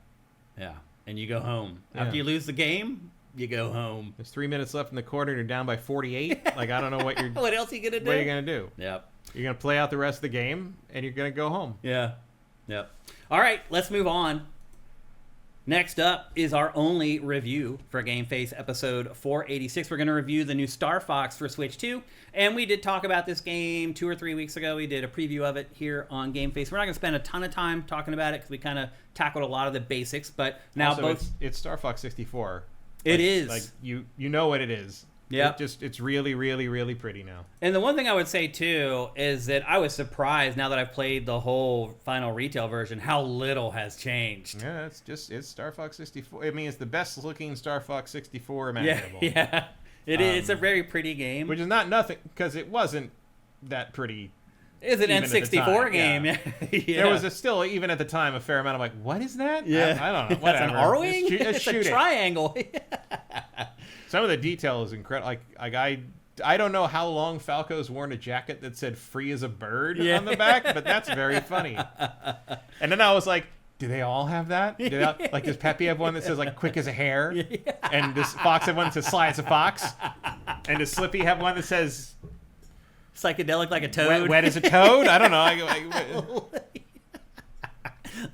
Speaker 1: And you go home. After you lose the game, you go home.
Speaker 2: There's 3 minutes left in the quarter and you're down by 48. Like, I don't know what you're...
Speaker 1: What else are you going to do?
Speaker 2: What are you going to do?
Speaker 1: Yep.
Speaker 2: You're going to play out the rest of the game and you're going to go home.
Speaker 1: Yeah. Yep. All right, let's move on. Next up is our only review for GameFace episode 486. We're going to review the new Star Fox for Switch 2. And we did talk about this game 2 or 3 weeks ago. We did a preview of it here on GameFace. We're not going to spend a ton of time talking about it because we kind of tackled a lot of the basics. But now
Speaker 2: also,
Speaker 1: both...
Speaker 2: It's Star Fox 64.
Speaker 1: It is.
Speaker 2: Like, you know what it is.
Speaker 1: Yeah.
Speaker 2: It's really, really, really pretty now.
Speaker 1: And the one thing I would say, too, is that I was surprised, now that I've played the whole final retail version, how little has changed.
Speaker 2: Yeah, it's Star Fox 64. I mean, it's the best-looking Star Fox 64 imaginable.
Speaker 1: Yeah. It is. It's a very pretty game.
Speaker 2: Which is not nothing, because it wasn't that pretty.
Speaker 1: It's an N64 game.
Speaker 2: Yeah.
Speaker 1: Yeah.
Speaker 2: There was still, even at the time, a fair amount of like, what is that?
Speaker 1: Yeah.
Speaker 2: I don't know. Whatever.
Speaker 1: That's an R-wing? It's a triangle.
Speaker 2: Some of the detail is incredible. Like I don't know how long Falco's worn a jacket that said "free as a bird" on the back, but that's very funny. And then I was like, do they all have that? Like, does Peppy have one that says like "quick as a hare"? Yeah. And does Fox have one that says "sly as a fox"? And does Slippy have one that says
Speaker 1: psychedelic like a toad?
Speaker 2: Wet as a toad? I don't know.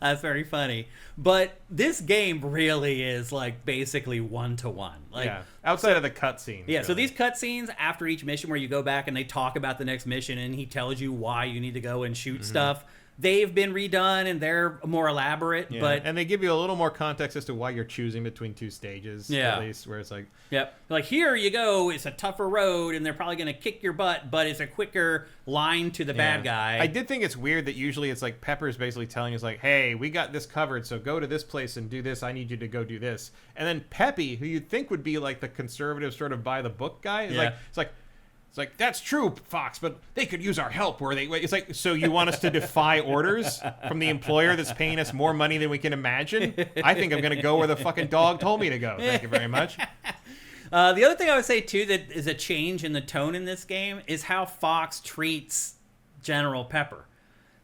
Speaker 1: That's very funny. But this game really is like basically one-to-one. Like,
Speaker 2: yeah. Outside of the cutscenes.
Speaker 1: Yeah,
Speaker 2: really.
Speaker 1: so these cutscenes after each mission where you go back and they talk about the next mission and he tells you why you need to go and shoot stuff, they've been redone and they're more elaborate.
Speaker 2: Yeah. And they give you a little more context as to why you're choosing between two stages, at least, where it's like...
Speaker 1: Yep. Like, here you go, it's a tougher road and they're probably going to kick your butt, but it's a quicker line to the bad guy.
Speaker 2: I did think it's weird that usually it's like Pepper's basically telling us like, hey, we got this covered, so go to this place and do this. I need you to go do this. And then Peppy, who you'd think would be like the conservative sort of by the book guy, is it's like, that's true, Fox, but they could use our help. It's like, so you want us to defy orders from the employer that's paying us more money than we can imagine? I think I'm going to go where the fucking dog told me to go. Thank you very much.
Speaker 1: The other thing I would say, too, that is a change in the tone in this game is how Fox treats General Pepper.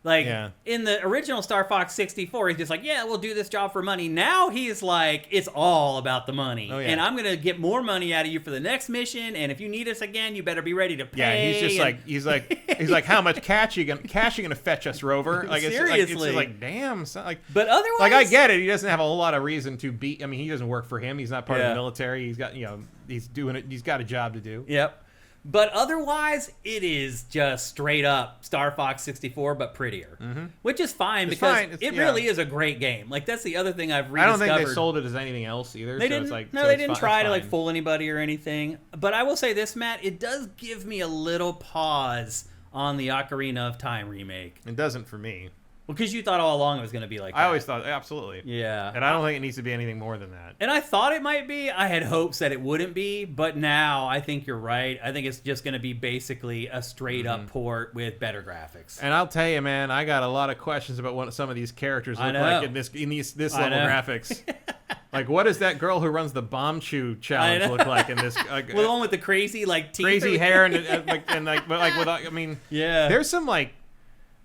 Speaker 1: Like, in the original Star Fox 64, he's just like, yeah, we'll do this job for money. Now he's like, it's all about the money. Oh, yeah. And I'm going to get more money out of you for the next mission. And if you need us again, you better be ready to pay.
Speaker 2: Yeah, he's like, how much cash you gonna fetch us, Rover? Like,
Speaker 1: seriously.
Speaker 2: It's just like, damn. Like,
Speaker 1: but otherwise,
Speaker 2: like, I get it. He doesn't have a whole lot of reason to be. I mean, he doesn't work for him. He's not part of the military. He's got, he's doing it. He's got a job to do.
Speaker 1: Yep. But otherwise, it is just straight up Star Fox 64, but prettier. Which is fine because it really is a great game. Like, that's the other thing I've rediscovered.
Speaker 2: I don't think they sold it as anything else either.
Speaker 1: They didn't. They didn't try to like fool anybody or anything. But I will say this, Matt, it does give me a little pause on the Ocarina of Time remake.
Speaker 2: It doesn't for me.
Speaker 1: Well, because you thought all along it was going to be like that.
Speaker 2: I always thought, absolutely.
Speaker 1: Yeah.
Speaker 2: And I don't think it needs to be anything more than that.
Speaker 1: And I thought it might be. I had hopes that it wouldn't be. But now I think you're right. I think it's just going to be basically a straight-up port with better graphics.
Speaker 2: And I'll tell you, man, I got a lot of questions about what some of these characters look like in this level graphics. Like, what does that girl who runs the Bomb Chew challenge look like in this? Like,
Speaker 1: well, the one with the crazy, like, teeth.
Speaker 2: Crazy hair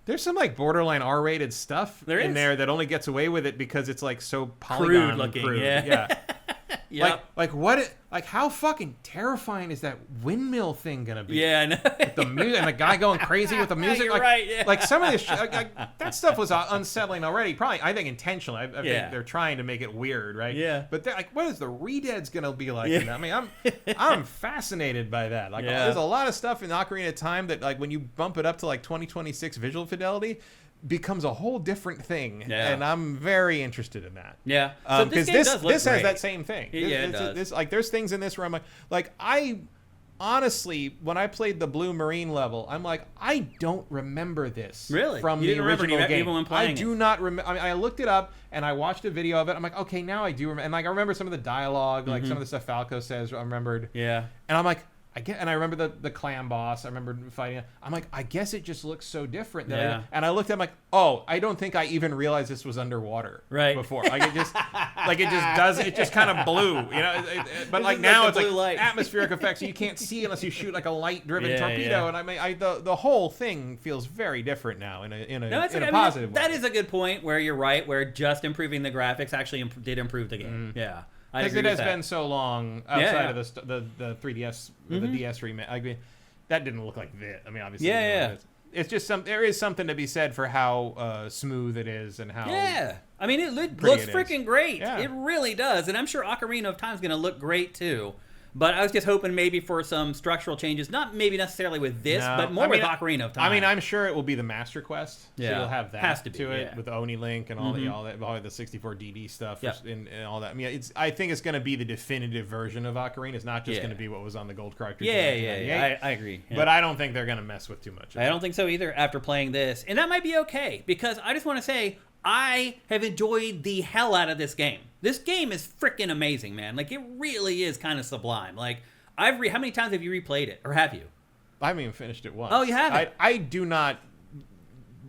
Speaker 2: there's some borderline R-rated stuff in there that only gets away with it because it's like so polygon
Speaker 1: crude looking.
Speaker 2: Crude.
Speaker 1: Yeah.
Speaker 2: Yep. Like how fucking terrifying is that windmill thing gonna be?
Speaker 1: Yeah, I know.
Speaker 2: With the music and the guy going crazy with the music.
Speaker 1: You're
Speaker 2: like,
Speaker 1: right. Yeah.
Speaker 2: Like some of this, that stuff was unsettling already. Probably, I think intentionally. I think they're trying to make it weird, right?
Speaker 1: Yeah.
Speaker 2: But like, what is the Redead's gonna be like? In that? I mean, I'm fascinated by that. Like, there's a lot of stuff in Ocarina of Time that, like, when you bump it up to like 2026 visual fidelity, becomes a whole different thing, and I'm very interested in that.
Speaker 1: Yeah,
Speaker 2: because this has that same thing.
Speaker 1: It does.
Speaker 2: This, like, there's things in this where I'm like I honestly, when I played the Blue Marine level, I'm like, I don't remember this from the original game.
Speaker 1: Even when playing
Speaker 2: I do not remember. I mean, I looked it up and I watched a video of it. I'm like, okay, now I do remember. And like, I remember some of the dialogue, like some of the stuff Falco says. I remembered.
Speaker 1: Yeah,
Speaker 2: and I'm like, and I remember the clam boss. I remember fighting. I'm like, I guess it just looks so different. And I looked at it, I'm like, oh, I don't think I even realized this was underwater before. Like, it just does. It just kind of blew, but like now it's like light. Atmospheric effects. So you can't see unless you shoot like a light-driven torpedo. And I mean, the whole thing feels very different now in a positive way.
Speaker 1: That is a good point where you're right. Where just improving the graphics actually did improve the game. Yeah.
Speaker 2: Because it has been so long outside of the 3DS, the DS remake. I mean, that didn't look like that. I mean, obviously. it's just there is something to be said for how smooth it is and how
Speaker 1: I mean, it looks freaking great. Yeah. It really does, and I'm sure Ocarina of Time is going to look great too. But I was just hoping maybe for some structural changes, not maybe necessarily with this, but more with Ocarina of Time.
Speaker 2: I mean, I'm sure it will be the Master Quest. Yeah, so you'll have that
Speaker 1: has to be,
Speaker 2: it with Oni Link and all the 64DD stuff and all that. I mean, I think it's going to be the definitive version of Ocarina. It's not just going to be what was on the gold cartridge.
Speaker 1: I agree. Yeah.
Speaker 2: But I don't think they're going to mess with too much.
Speaker 1: I don't think so either. After playing this, and that might be okay because I just want to say I have enjoyed the hell out of this game. This game is freaking amazing, man. Like, it really is kind of sublime. Like, how many times have you replayed it, or have you?
Speaker 2: I haven't even finished it once.
Speaker 1: Oh, you haven't?
Speaker 2: I do not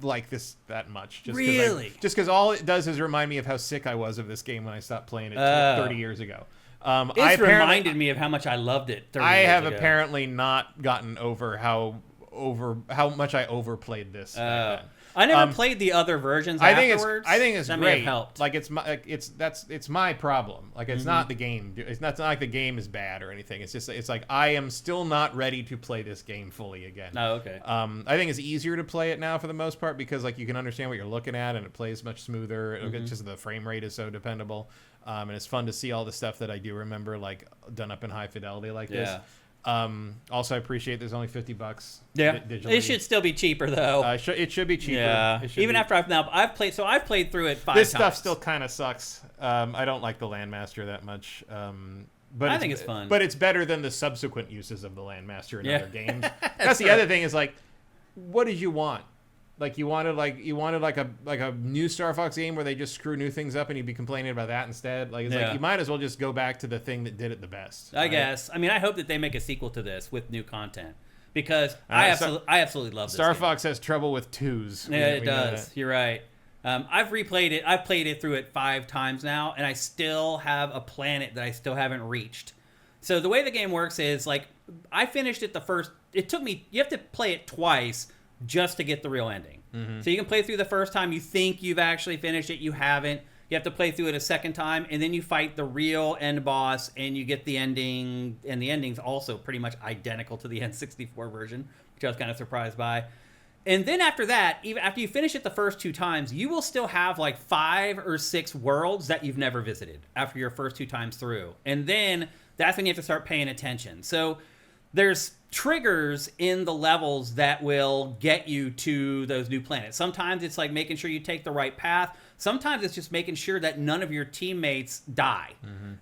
Speaker 2: like this that much.
Speaker 1: Really?
Speaker 2: Just because all it does is remind me of how sick I was of this game when I stopped playing it 30 years ago.
Speaker 1: It's reminded me of how much I loved it 30 years ago.
Speaker 2: I have apparently not gotten over how much I overplayed this.
Speaker 1: I never played the other versions afterwards.
Speaker 2: I think it's
Speaker 1: that
Speaker 2: great.
Speaker 1: May have helped.
Speaker 2: Like it's my problem. Like it's not the game. It's not like the game is bad or anything. It's like I am still not ready to play this game fully again.
Speaker 1: Oh, okay.
Speaker 2: I think it's easier to play it now for the most part because like you can understand what you're looking at and it plays much smoother. It's just the frame rate is so dependable, and it's fun to see all the stuff that I do remember like done up in high fidelity like this. Also, I appreciate there's only $50.
Speaker 1: Yeah,
Speaker 2: digitally.
Speaker 1: It should still be cheaper though.
Speaker 2: It should be cheaper.
Speaker 1: Yeah, even after I've played through it 5 times.
Speaker 2: This stuff still kind of sucks. I don't like the Landmaster that much. But
Speaker 1: I think it's fun.
Speaker 2: But it's better than the subsequent uses of the Landmaster in other games. That's the other thing is like, what did you want? Like you wanted a new Star Fox game where they just screw new things up and you'd be complaining about that instead. Like it's like you might as well just go back to the thing that did it the best.
Speaker 1: I guess. I mean, I hope that they make a sequel to this with new content because I absolutely love this
Speaker 2: Star
Speaker 1: game.
Speaker 2: Fox has trouble with twos.
Speaker 1: Yeah, it does. You're right. I've replayed it. I've played it through it 5 times now, and I still have a planet that I still haven't reached. So the way the game works is like I finished it the first. It took me. You have to play it twice just to get the real ending. So you can play through the first time, you think you've actually finished it, you haven't. You have to play through it a second time, and then you fight the real end boss, and you get the ending, and the ending's also pretty much identical to the N64 version, which I was kind of surprised by. And then after that, even after you finish it the first 2 times, you will still have like 5 or 6 worlds that you've never visited after your first 2 times through. And then that's when you have to start paying attention. So there's triggers in the levels that will get you to those new planets. Sometimes it's like making sure you take the right path. Sometimes it's just making sure that none of your teammates die.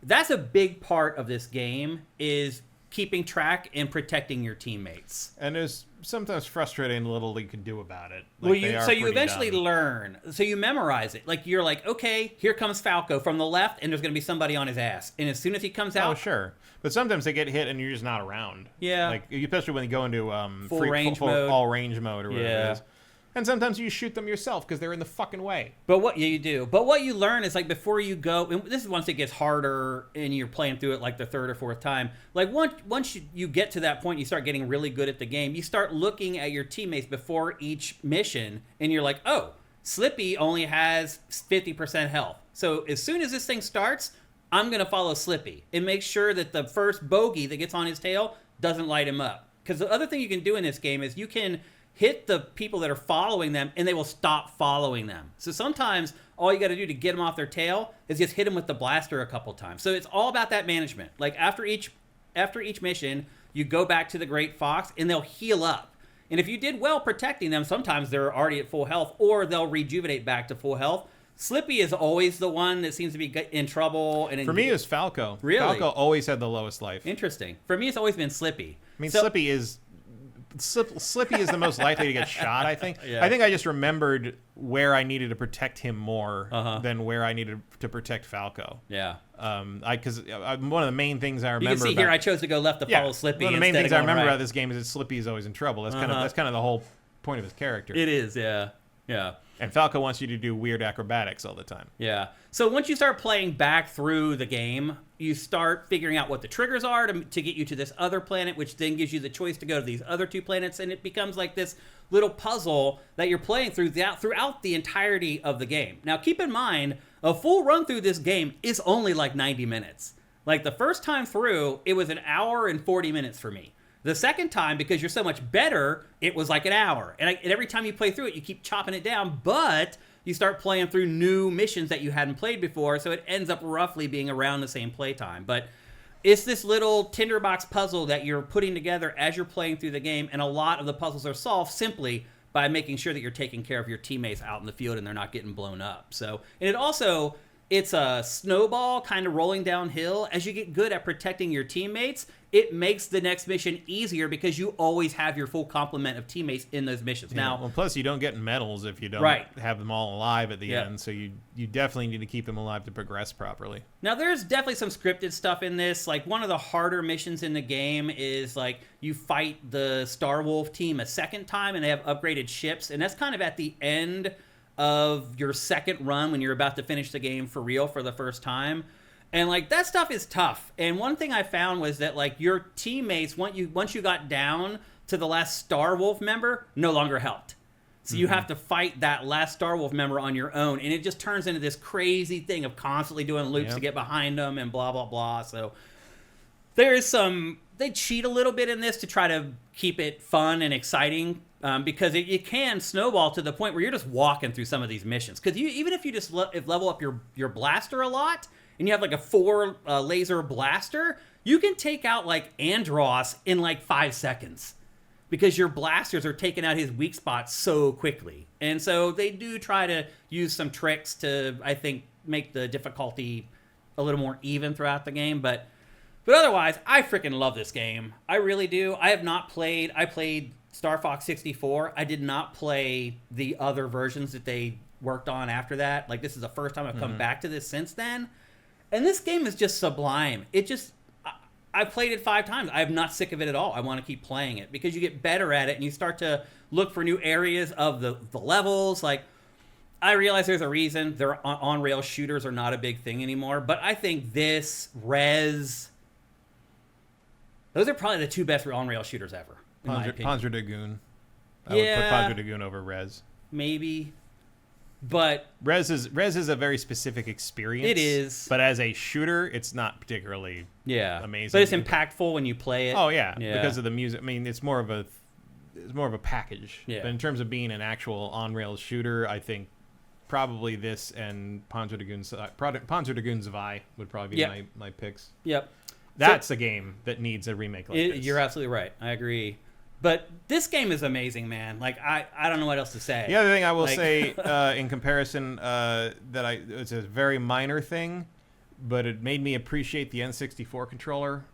Speaker 1: That's a big part of this game, is keeping track and protecting your teammates.
Speaker 2: And there's sometimes frustrating little you can do about it.
Speaker 1: Like so you eventually learn. So you memorize it. Like you're like, okay, here comes Falco from the left, and there's going to be somebody on his ass. And as soon as he comes out...
Speaker 2: Oh, sure. But sometimes they get hit and you're just not around.
Speaker 1: Yeah.
Speaker 2: Like, especially when you go into
Speaker 1: full range mode.
Speaker 2: All range mode or whatever it is. And sometimes you shoot them yourself because they're in the fucking way.
Speaker 1: But what you do. But what you learn is like before you go, and this is once it gets harder and you're playing through it like the 3rd or 4th time. Like once you get to that point, you start getting really good at the game. You start looking at your teammates before each mission, and you're like, oh, Slippy only has 50% health. So as soon as this thing starts, I'm going to follow Slippy and make sure that the first bogey that gets on his tail doesn't light him up. Because the other thing you can do in this game is you can hit the people that are following them and they will stop following them. So sometimes all you got to do to get them off their tail is just hit them with the blaster a couple times. So it's all about that management. Like after each mission, you go back to the Great Fox and they'll heal up. And if you did well protecting them, sometimes they're already at full health or they'll rejuvenate back to full health. Slippy is always the one that seems to be in trouble. And
Speaker 2: for me, it's Falco.
Speaker 1: Really?
Speaker 2: Falco always had the lowest life.
Speaker 1: Interesting. For me, it's always been Slippy.
Speaker 2: I mean, Slippy is the most likely to get shot, I think.
Speaker 1: Yeah.
Speaker 2: I think I just remembered where I needed to protect him more than where I needed to protect Falco.
Speaker 1: Yeah.
Speaker 2: Because one of the main things I remember.
Speaker 1: You can see here I chose to go left to follow Slippy.
Speaker 2: One of the main things I remember about this game is that Slippy is always in trouble. That's kind of the whole point of his character.
Speaker 1: It is, yeah. Yeah.
Speaker 2: And Falco wants you to do weird acrobatics all the time.
Speaker 1: Yeah. So once you start playing back through the game, you start figuring out what the triggers are to get you to this other planet, which then gives you the choice to go to these other 2 planets, and it becomes like this little puzzle that you're playing throughout the entirety of the game. Now, keep in mind, a full run through this game is only like 90 minutes. Like the first time through, it was 1 hour and 40 minutes for me. The second time, because you're so much better, it was like an hour. And every time you play through it, you keep chopping it down, but you start playing through new missions that you hadn't played before, so it ends up roughly being around the same playtime. But it's this little tinderbox puzzle that you're putting together as you're playing through the game, and a lot of the puzzles are solved simply by making sure that you're taking care of your teammates out in the field and they're not getting blown up. So, and it also, it's a snowball kind of rolling downhill. As you get good at protecting your teammates, it makes the next mission easier because you always have your full complement of teammates in those missions.
Speaker 2: Yeah,
Speaker 1: now,
Speaker 2: well, plus you don't get medals if you don't have them all alive at the end, so you definitely need to keep them alive to progress properly.
Speaker 1: Now, there's definitely some scripted stuff in this. Like, one of the harder missions in the game is, like, you fight the Star Wolf team a second time, and they have upgraded ships, and that's kind of at the end of your second run when you're about to finish the game for real for the first time. And, like, that stuff is tough. And one thing I found was that, like, your teammates, once you got down to the last Star Wolf member, no longer helped. So you have to fight that last Star Wolf member on your own. And it just turns into this crazy thing of constantly doing loops to get behind them and blah, blah, blah. So there is they cheat a little bit in this to try to keep it fun and exciting. Because it can snowball to the point where you're just walking through some of these missions. Because even if you just level up your blaster a lot, and you have like a 4 laser blaster, you can take out like Andros in like 5 seconds. Because your blasters are taking out his weak spots so quickly. And so they do try to use some tricks to, I think, make the difficulty a little more even throughout the game. But otherwise, I freaking love this game. I really do. I played Star Fox 64. I did not play the other versions that they worked on after that. Like, this is the first time I've come back to this since then. And this game is just sublime. I've played it 5 times. I'm not sick of it at all. I want to keep playing it because you get better at it and you start to look for new areas of the levels. Like, I realize there's a reason on-rail shooters are not a big thing anymore, but I think this, Rez, those are probably the 2 best on-rail shooters ever.
Speaker 2: Panzer Dragoon. I would put Panzer Dragoon over Rez.
Speaker 1: Maybe. But
Speaker 2: Rez is a very specific experience.
Speaker 1: It is.
Speaker 2: But as a shooter, it's not particularly amazing.
Speaker 1: But it's impactful when you play it.
Speaker 2: Oh yeah, because of the music. I mean, it's more of a package. Yeah. But in terms of being an actual on-rails shooter, I think probably this and Panzer Dragoon Zwei would probably be my picks.
Speaker 1: Yep.
Speaker 2: That's a game that needs a remake like this.
Speaker 1: You're absolutely right. I agree. But this game is amazing, man. Like, I don't know what else to say.
Speaker 2: The other thing I will say in comparison it's a very minor thing, but it made me appreciate the N64 controller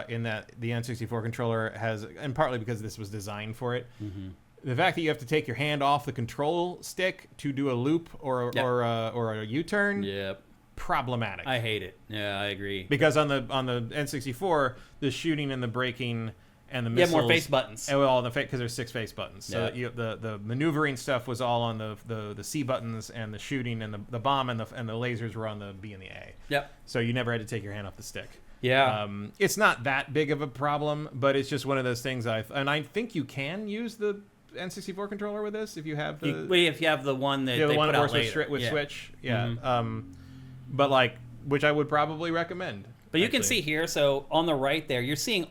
Speaker 2: in that the N64 controller has, and partly because this was designed for it, the fact that you have to take your hand off the control stick to do a loop or a U-turn, problematic.
Speaker 1: I hate it. Yeah, I agree.
Speaker 2: Because on the N64, the shooting and the braking and the missiles,
Speaker 1: more face buttons.
Speaker 2: And all because there's 6 face buttons. So the maneuvering stuff was all on the C buttons, and the shooting and the bomb and the lasers were on the B and the A.
Speaker 1: Yep.
Speaker 2: So you never had to take your hand off the stick.
Speaker 1: Yeah.
Speaker 2: It's not that big of a problem, but it's just one of those things. I think you can use the N64 controller with this if you have the
Speaker 1: one that
Speaker 2: the
Speaker 1: they
Speaker 2: one
Speaker 1: put
Speaker 2: that
Speaker 1: out
Speaker 2: works
Speaker 1: later.
Speaker 2: with Switch. Yeah. But which I would probably recommend.
Speaker 1: But you can see here, so on the right there, you're seeing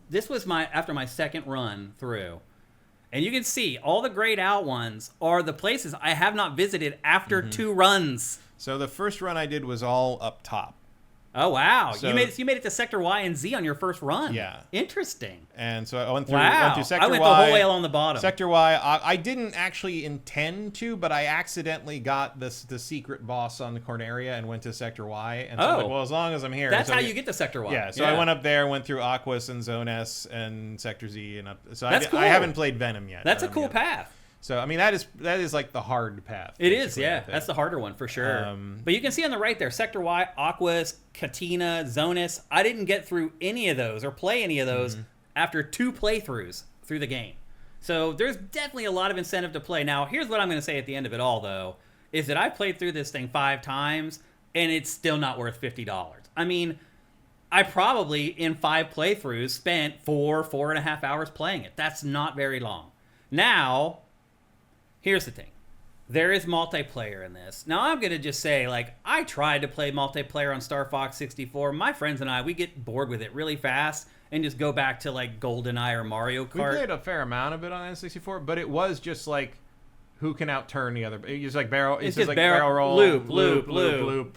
Speaker 1: this was after my second run through. And you can see all the grayed out ones are the places I have not visited after 2 runs.
Speaker 2: So the first run I did was all up top.
Speaker 1: Oh, wow.
Speaker 2: So,
Speaker 1: you made it to Sector Y and Z on your first run.
Speaker 2: Yeah.
Speaker 1: Interesting.
Speaker 2: And so I went through Sector Y.
Speaker 1: I went the whole way along the bottom.
Speaker 2: Sector Y, I didn't actually intend to, but I accidentally got the secret boss on the Corneria and went to Sector Y. And so I was like, well, as long as I'm here.
Speaker 1: That's how you get to Sector Y.
Speaker 2: Yeah, so I went up there, went through Aquas and Zone S and Sector Z. And so
Speaker 1: cool.
Speaker 2: I haven't played Venom yet.
Speaker 1: That's a cool path.
Speaker 2: So, I mean, that is like the hard path.
Speaker 1: It is, yeah. That's the harder one for sure. But you can see on the right there, Sector Y, Aquas, Katina, Zonus. I didn't get through any of those or play any of those after 2 playthroughs through the game. So there's definitely a lot of incentive to play. Now, here's what I'm going to say at the end of it all, though, is that I played through this thing 5 times, and it's still not worth $50. I mean, I probably, in 5 playthroughs, spent 4.5 hours playing it. That's not very long. Now, here's the thing. There is multiplayer in this. Now, I'm going to just say, I tried to play multiplayer on Star Fox 64. My friends and I, we get bored with it really fast. and just go back to like GoldenEye or Mario Kart.
Speaker 2: We played a fair amount of it on N64, but it was just like who can outturn the other. It's like barrel.
Speaker 1: It's
Speaker 2: just
Speaker 1: just
Speaker 2: like
Speaker 1: barrel
Speaker 2: roll,
Speaker 1: loop.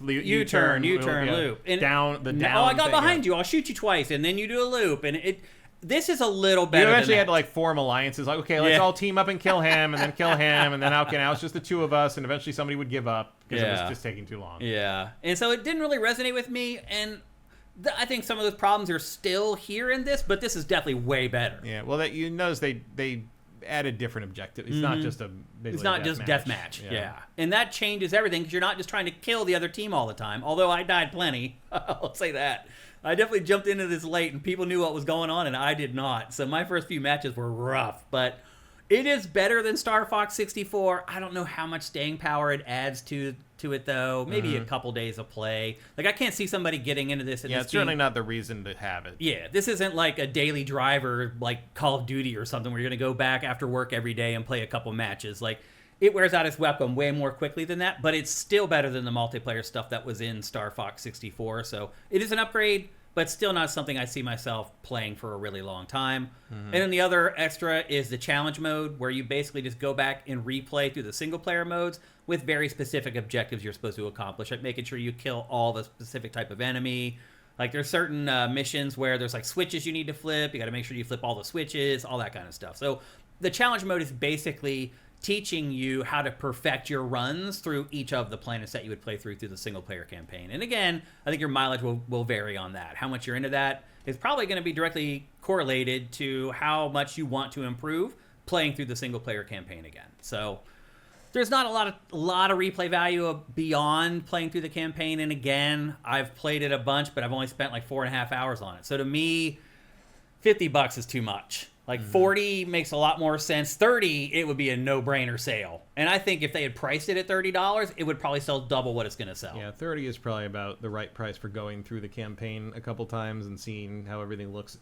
Speaker 2: U-turn,
Speaker 1: loop. And
Speaker 2: down.
Speaker 1: Oh, I got behind you. I'll shoot you twice, and then you do a loop, and this is a little better.
Speaker 2: You eventually
Speaker 1: than
Speaker 2: had to like form alliances. Like, okay, let's all team up and kill him, and then kill him, and then now it's just the two of us, and eventually somebody would give up because it was just taking too long.
Speaker 1: Yeah, and so it didn't really resonate with me, and I think some of those problems are still here in this, but this is definitely way better.
Speaker 2: Yeah, well, that you notice they added different objectives. It's not just
Speaker 1: deathmatch. Yeah, and that changes everything because you're not just trying to kill the other team all the time. Although I died plenty, I'll say that. I definitely jumped into this late, and people knew what was going on, and I did not. So my first few matches were rough, but it is better than Star Fox 64. I don't know how much staying power it adds to it, though. Maybe a couple days of play. Like, I can't see somebody getting into this.
Speaker 2: It's certainly not the reason to have it.
Speaker 1: Yeah, this isn't like a daily driver like Call of Duty or something where you're going to go back after work every day and play a couple matches. Like, it wears out its welcome way more quickly than that, but it's still better than the multiplayer stuff that was in Star Fox 64. So it is an upgrade, but still not something I see myself playing for a really long time. And then the other extra is the challenge mode, where you basically just go back and replay through the single-player modes with very specific objectives you're supposed to accomplish, like making sure you kill all the specific type of enemy. Like, there's certain missions where there's, like, switches you need to flip. You got to make sure you flip all the switches, all that kind of stuff. So the challenge mode is basically teaching you how to perfect your runs through each of the planets that you would play through the single-player campaign. And again, I think your mileage will vary on that. How much you're into that is probably going to be directly correlated to how much you want to improve playing through the single-player campaign again. So there's not a lot of replay value beyond playing through the campaign. And again, I've played it a bunch, but I've only spent like 4.5 hours on it. So to me, $50 is too much. Like 40 makes a lot more sense. 30, it would be a no-brainer sale. And I think if they had priced it at $30, it would probably sell double what it's going to sell.
Speaker 2: Yeah, 30 is probably about the right price for going through the campaign a couple times and seeing how everything looks.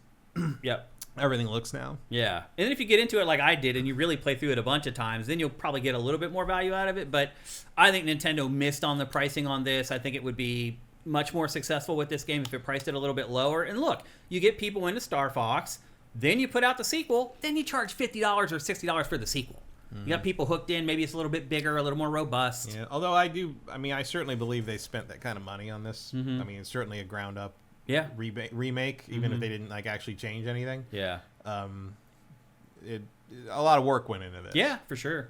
Speaker 1: Yep.
Speaker 2: Everything looks now.
Speaker 1: Yeah. And then if you get into it like I did and you really play through it a bunch of times, then you'll probably get a little bit more value out of it. But I think Nintendo missed on the pricing on this. I think it would be much more successful with this game if it priced it a little bit lower. And look, you get people into Star Fox. Then you put out the sequel, then you charge $50 or $60 for the sequel. You got people hooked in, maybe it's a little bit bigger, a little more robust.
Speaker 2: Yeah, although I certainly believe they spent that kind of money on this. I mean, it's certainly a ground-up remake, even if they didn't like actually change anything.
Speaker 1: Yeah.
Speaker 2: A lot of work went into this.
Speaker 1: Yeah, for sure.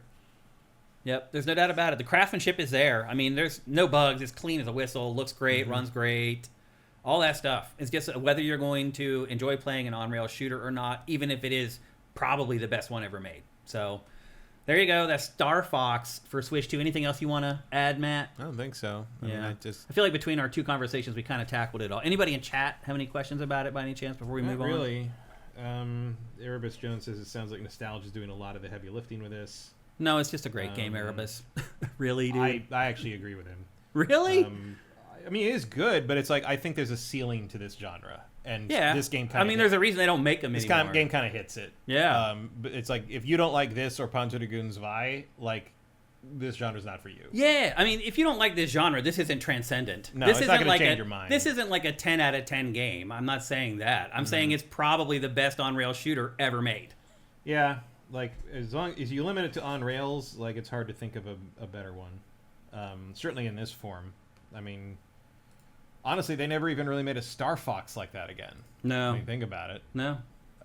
Speaker 1: Yep, there's no doubt about it. The craftsmanship is there. I mean, there's no bugs. It's clean as a whistle, looks great, runs great. All that stuff. It's just whether you're going to enjoy playing an on-rail shooter or not, even if it is probably the best one ever made. So, there you go. That's Star Fox for Switch 2. Anything else you want to add, Matt?
Speaker 2: I don't think so. I mean,
Speaker 1: I feel like between our two conversations, we kind of tackled it all. Anybody in chat have any questions about it by any chance before we move on?
Speaker 2: Not really. Erebus Jones says it sounds like Nostalgia is doing a lot of the heavy lifting with this.
Speaker 1: No, it's just a great game, Erebus. Really, dude?
Speaker 2: I actually agree with him.
Speaker 1: Really?
Speaker 2: I mean, it is good, but it's like I think there's a ceiling to this genre, and this game kind of.
Speaker 1: I mean, there's a reason they don't make them anymore.
Speaker 2: This game kind of hits it.
Speaker 1: Yeah.
Speaker 2: But it's like if you don't like this or Panzer Dragoon Zwei, like this genre's not for you.
Speaker 1: Yeah. I mean, if you don't like this genre, this isn't transcendent.
Speaker 2: No,
Speaker 1: this
Speaker 2: it's not going to change your mind.
Speaker 1: This isn't like a 10 out of 10 game. I'm not saying that. I'm saying it's probably the best on-rail shooter ever made.
Speaker 2: Yeah. Like as long as you limit it to on rails, like it's hard to think of a better one. Certainly in this form. I mean. Honestly, they never even really made a Star Fox like that again.
Speaker 1: No.
Speaker 2: When you think about it.
Speaker 1: No.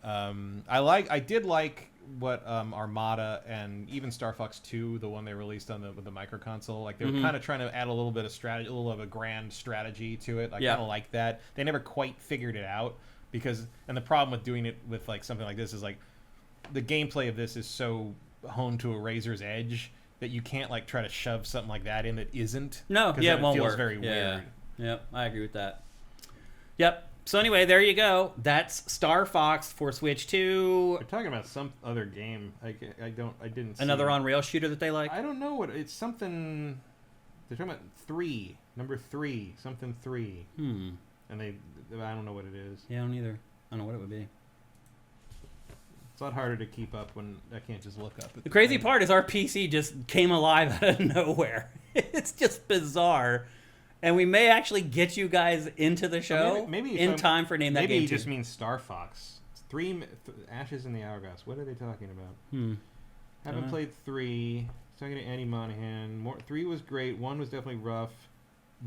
Speaker 2: I did like what Armada and even Star Fox 2, the one they released with the micro console, like they were kind of trying to add a little bit of strategy, a little of a grand strategy to it. I kind of like that. They never quite figured it out and the problem with doing it with like something like this is like the gameplay of this is so honed to a razor's edge that you can't like try to shove something like that in that isn't.
Speaker 1: No,
Speaker 2: it
Speaker 1: won't
Speaker 2: feels
Speaker 1: work.
Speaker 2: very weird.
Speaker 1: Yep, I agree with that. Yep. So anyway, there you go. That's Star Fox for Switch 2.
Speaker 2: They're talking about some other game. I didn't see
Speaker 1: another on-rail shooter that they like?
Speaker 2: I don't know what it's something. They're talking about number 3, something 3. And I don't know what it is.
Speaker 1: Yeah, I don't either. I don't know what it would be.
Speaker 2: It's a lot harder to keep up when I can't just look up.
Speaker 1: The crazy part is our PC just came alive out of nowhere. It's just bizarre. and we may actually get you guys into the show
Speaker 2: maybe
Speaker 1: in time for Name That Game.
Speaker 2: Maybe you just mean Star Fox. Ashes in the Hourglass. What are they talking about? Haven't played 3. Talking to Andy Monahan. 3 was great. 1 was definitely rough.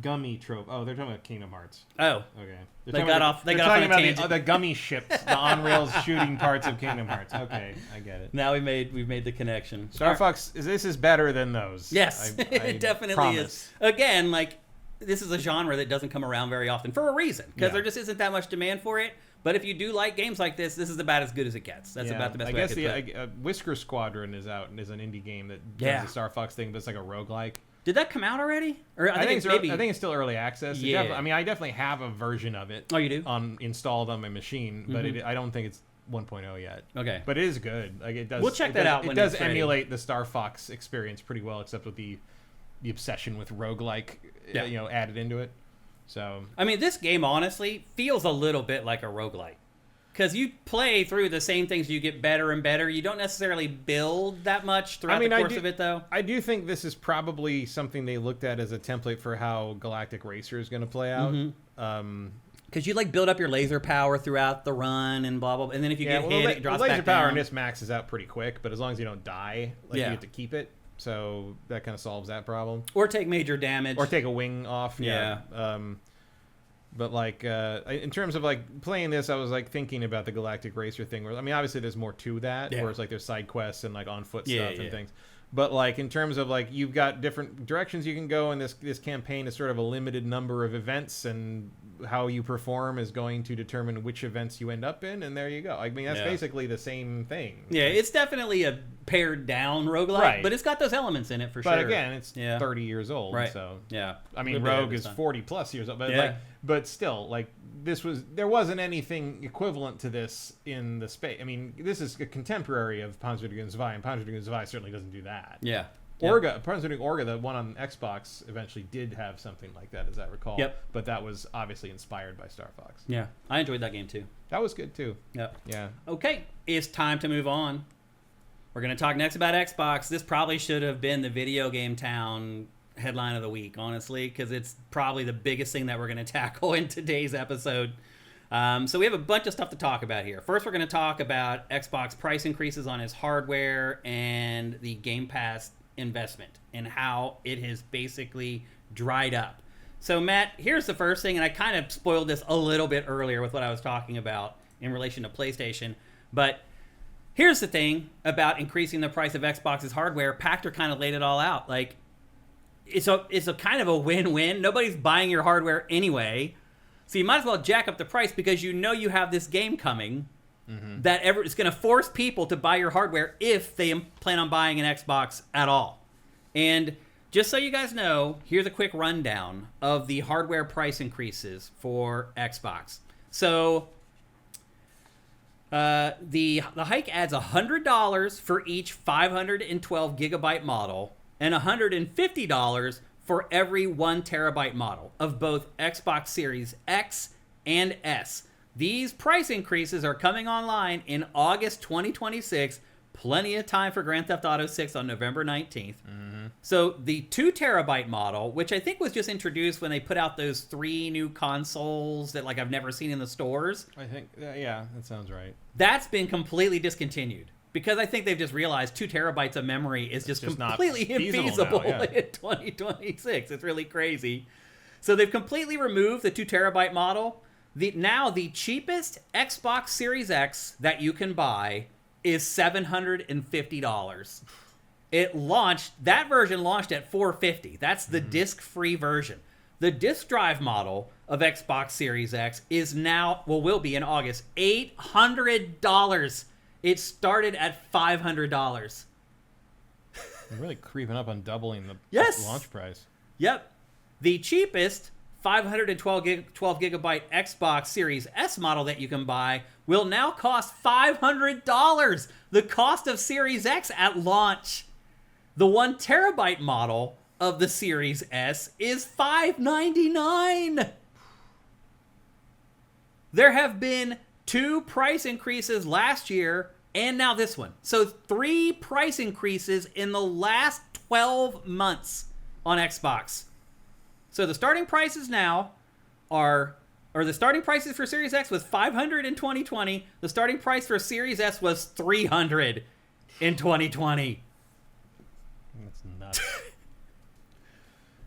Speaker 2: Gummy trope. Oh, they're talking about Kingdom Hearts.
Speaker 1: Oh,
Speaker 2: okay.
Speaker 1: They got off on a tangent.
Speaker 2: The gummy ships, the on rails shooting parts of Kingdom Hearts. Okay, I get it.
Speaker 1: Now we've made the connection.
Speaker 2: Star Fox. This is better than those.
Speaker 1: Yes,
Speaker 2: I
Speaker 1: it definitely
Speaker 2: promise.
Speaker 1: is. Again, like this is a genre that doesn't come around very often for a reason because there just isn't that much demand for it. But if you do like games like this is about as good as it gets. That's about the best way I could put it.
Speaker 2: Whisker Squadron is out and is an indie game that does the Star Fox thing, but it's like a roguelike.
Speaker 1: Did that come out already? Or I think
Speaker 2: it's still early access.
Speaker 1: Yeah.
Speaker 2: I definitely have a version of it.
Speaker 1: Oh, you do?
Speaker 2: Installed on my machine, but I don't think it's 1.0 yet.
Speaker 1: Okay.
Speaker 2: But it is good. Like it does.
Speaker 1: We'll check that out.
Speaker 2: It does emulate the Star Fox experience pretty well, except with the obsession with roguelike, added into it. So
Speaker 1: I mean, this game honestly feels a little bit like a roguelike. Because you play through the same things, you get better and better. You don't necessarily build that much throughout the course of it, though.
Speaker 2: I do think this is probably something they looked at as a template for how Galactic Racer is going to play out.
Speaker 1: Because you build up your laser power throughout the run and blah blah, blah. And then if you get hit, it drops back down.
Speaker 2: Laser power in this maxes out pretty quick, but as long as you don't die, you get to keep it. So that kind of solves that problem.
Speaker 1: Or take major damage.
Speaker 2: Or take a wing off. Yeah. But in terms of playing this, I was thinking about the Galactic Racer thing. Where obviously there's more to that. Where it's there's side quests and on foot stuff and things. But in terms of you've got different directions you can go, and this campaign is sort of a limited number of events, and how you perform is going to determine which events you end up in. And there you go. That's basically the same thing.
Speaker 1: Yeah, it's definitely a pared down roguelike, but it's got those elements in it for sure.
Speaker 2: But again, it's 30 years old,
Speaker 1: right?
Speaker 2: So
Speaker 1: yeah,
Speaker 2: Rogue is 40 plus years old, but but still, there wasn't anything equivalent to this in the space. This is a contemporary of Panzer Dragoon Zwei, and Panzer Dragoon Zwei certainly doesn't do that.
Speaker 1: Yeah.
Speaker 2: Panzer Dragoon Orga, the one on Xbox, eventually did have something like that, as I recall.
Speaker 1: Yep.
Speaker 2: But that was obviously inspired by Star Fox.
Speaker 1: Yeah, I enjoyed that game too.
Speaker 2: That was good too.
Speaker 1: Yep.
Speaker 2: Yeah.
Speaker 1: Okay, it's time to move on. We're going to talk next about Xbox. This probably should have been the VideoGame.Town headline of the week, honestly, because it's probably the biggest thing that we're going to tackle in today's episode. So we have a bunch of stuff to talk about here. First, we're going to talk about Xbox price increases on its hardware and the Game Pass investment and how it has basically dried up. So, Matt, here's the first thing, and I kind of spoiled this a little bit earlier with what I was talking about in relation to PlayStation, but here's the thing about increasing the price of Xbox's hardware. Pactor kind of laid it all out. It's a kind of a win-win. Nobody's buying your hardware anyway, so you might as well jack up the price because you know you have this game coming that it's going to force people to buy your hardware if they plan on buying an Xbox at all. And just so you guys know, here's a quick rundown of the hardware price increases for Xbox. So the hike adds $100 for each 512 gigabyte model and $150 for every 1 terabyte model of both Xbox Series X and S. These price increases are coming online in August 2026. Plenty of time for Grand Theft Auto 6 on November 19th. So the 2 terabyte model, which I think was just introduced when they put out those 3 new consoles that I've never seen in the stores.
Speaker 2: I think, that sounds right.
Speaker 1: That's been completely discontinued. Because I think they've just realized 2 terabytes of memory is just completely infeasible in 2026. It's really crazy. So they've completely removed the 2 terabyte model. Now the cheapest Xbox Series X that you can buy is $750. That version launched at $450. That's the disc-free version. The disc drive model of Xbox Series X is now, will be in August, $800. It started at $500.
Speaker 2: You're really creeping up on doubling the launch price.
Speaker 1: Yep. The cheapest 512 gigabyte Xbox Series S model that you can buy will now cost $500. The cost of Series X at launch. The 1 terabyte model of the Series S is $599. There have been 2 price increases last year, and now this one. So 3 price increases in the last 12 months on Xbox. So the starting prices now are, or the starting prices for Series X was $500 in 2020. The starting price for Series S was $300 in 2020.
Speaker 2: That's nuts.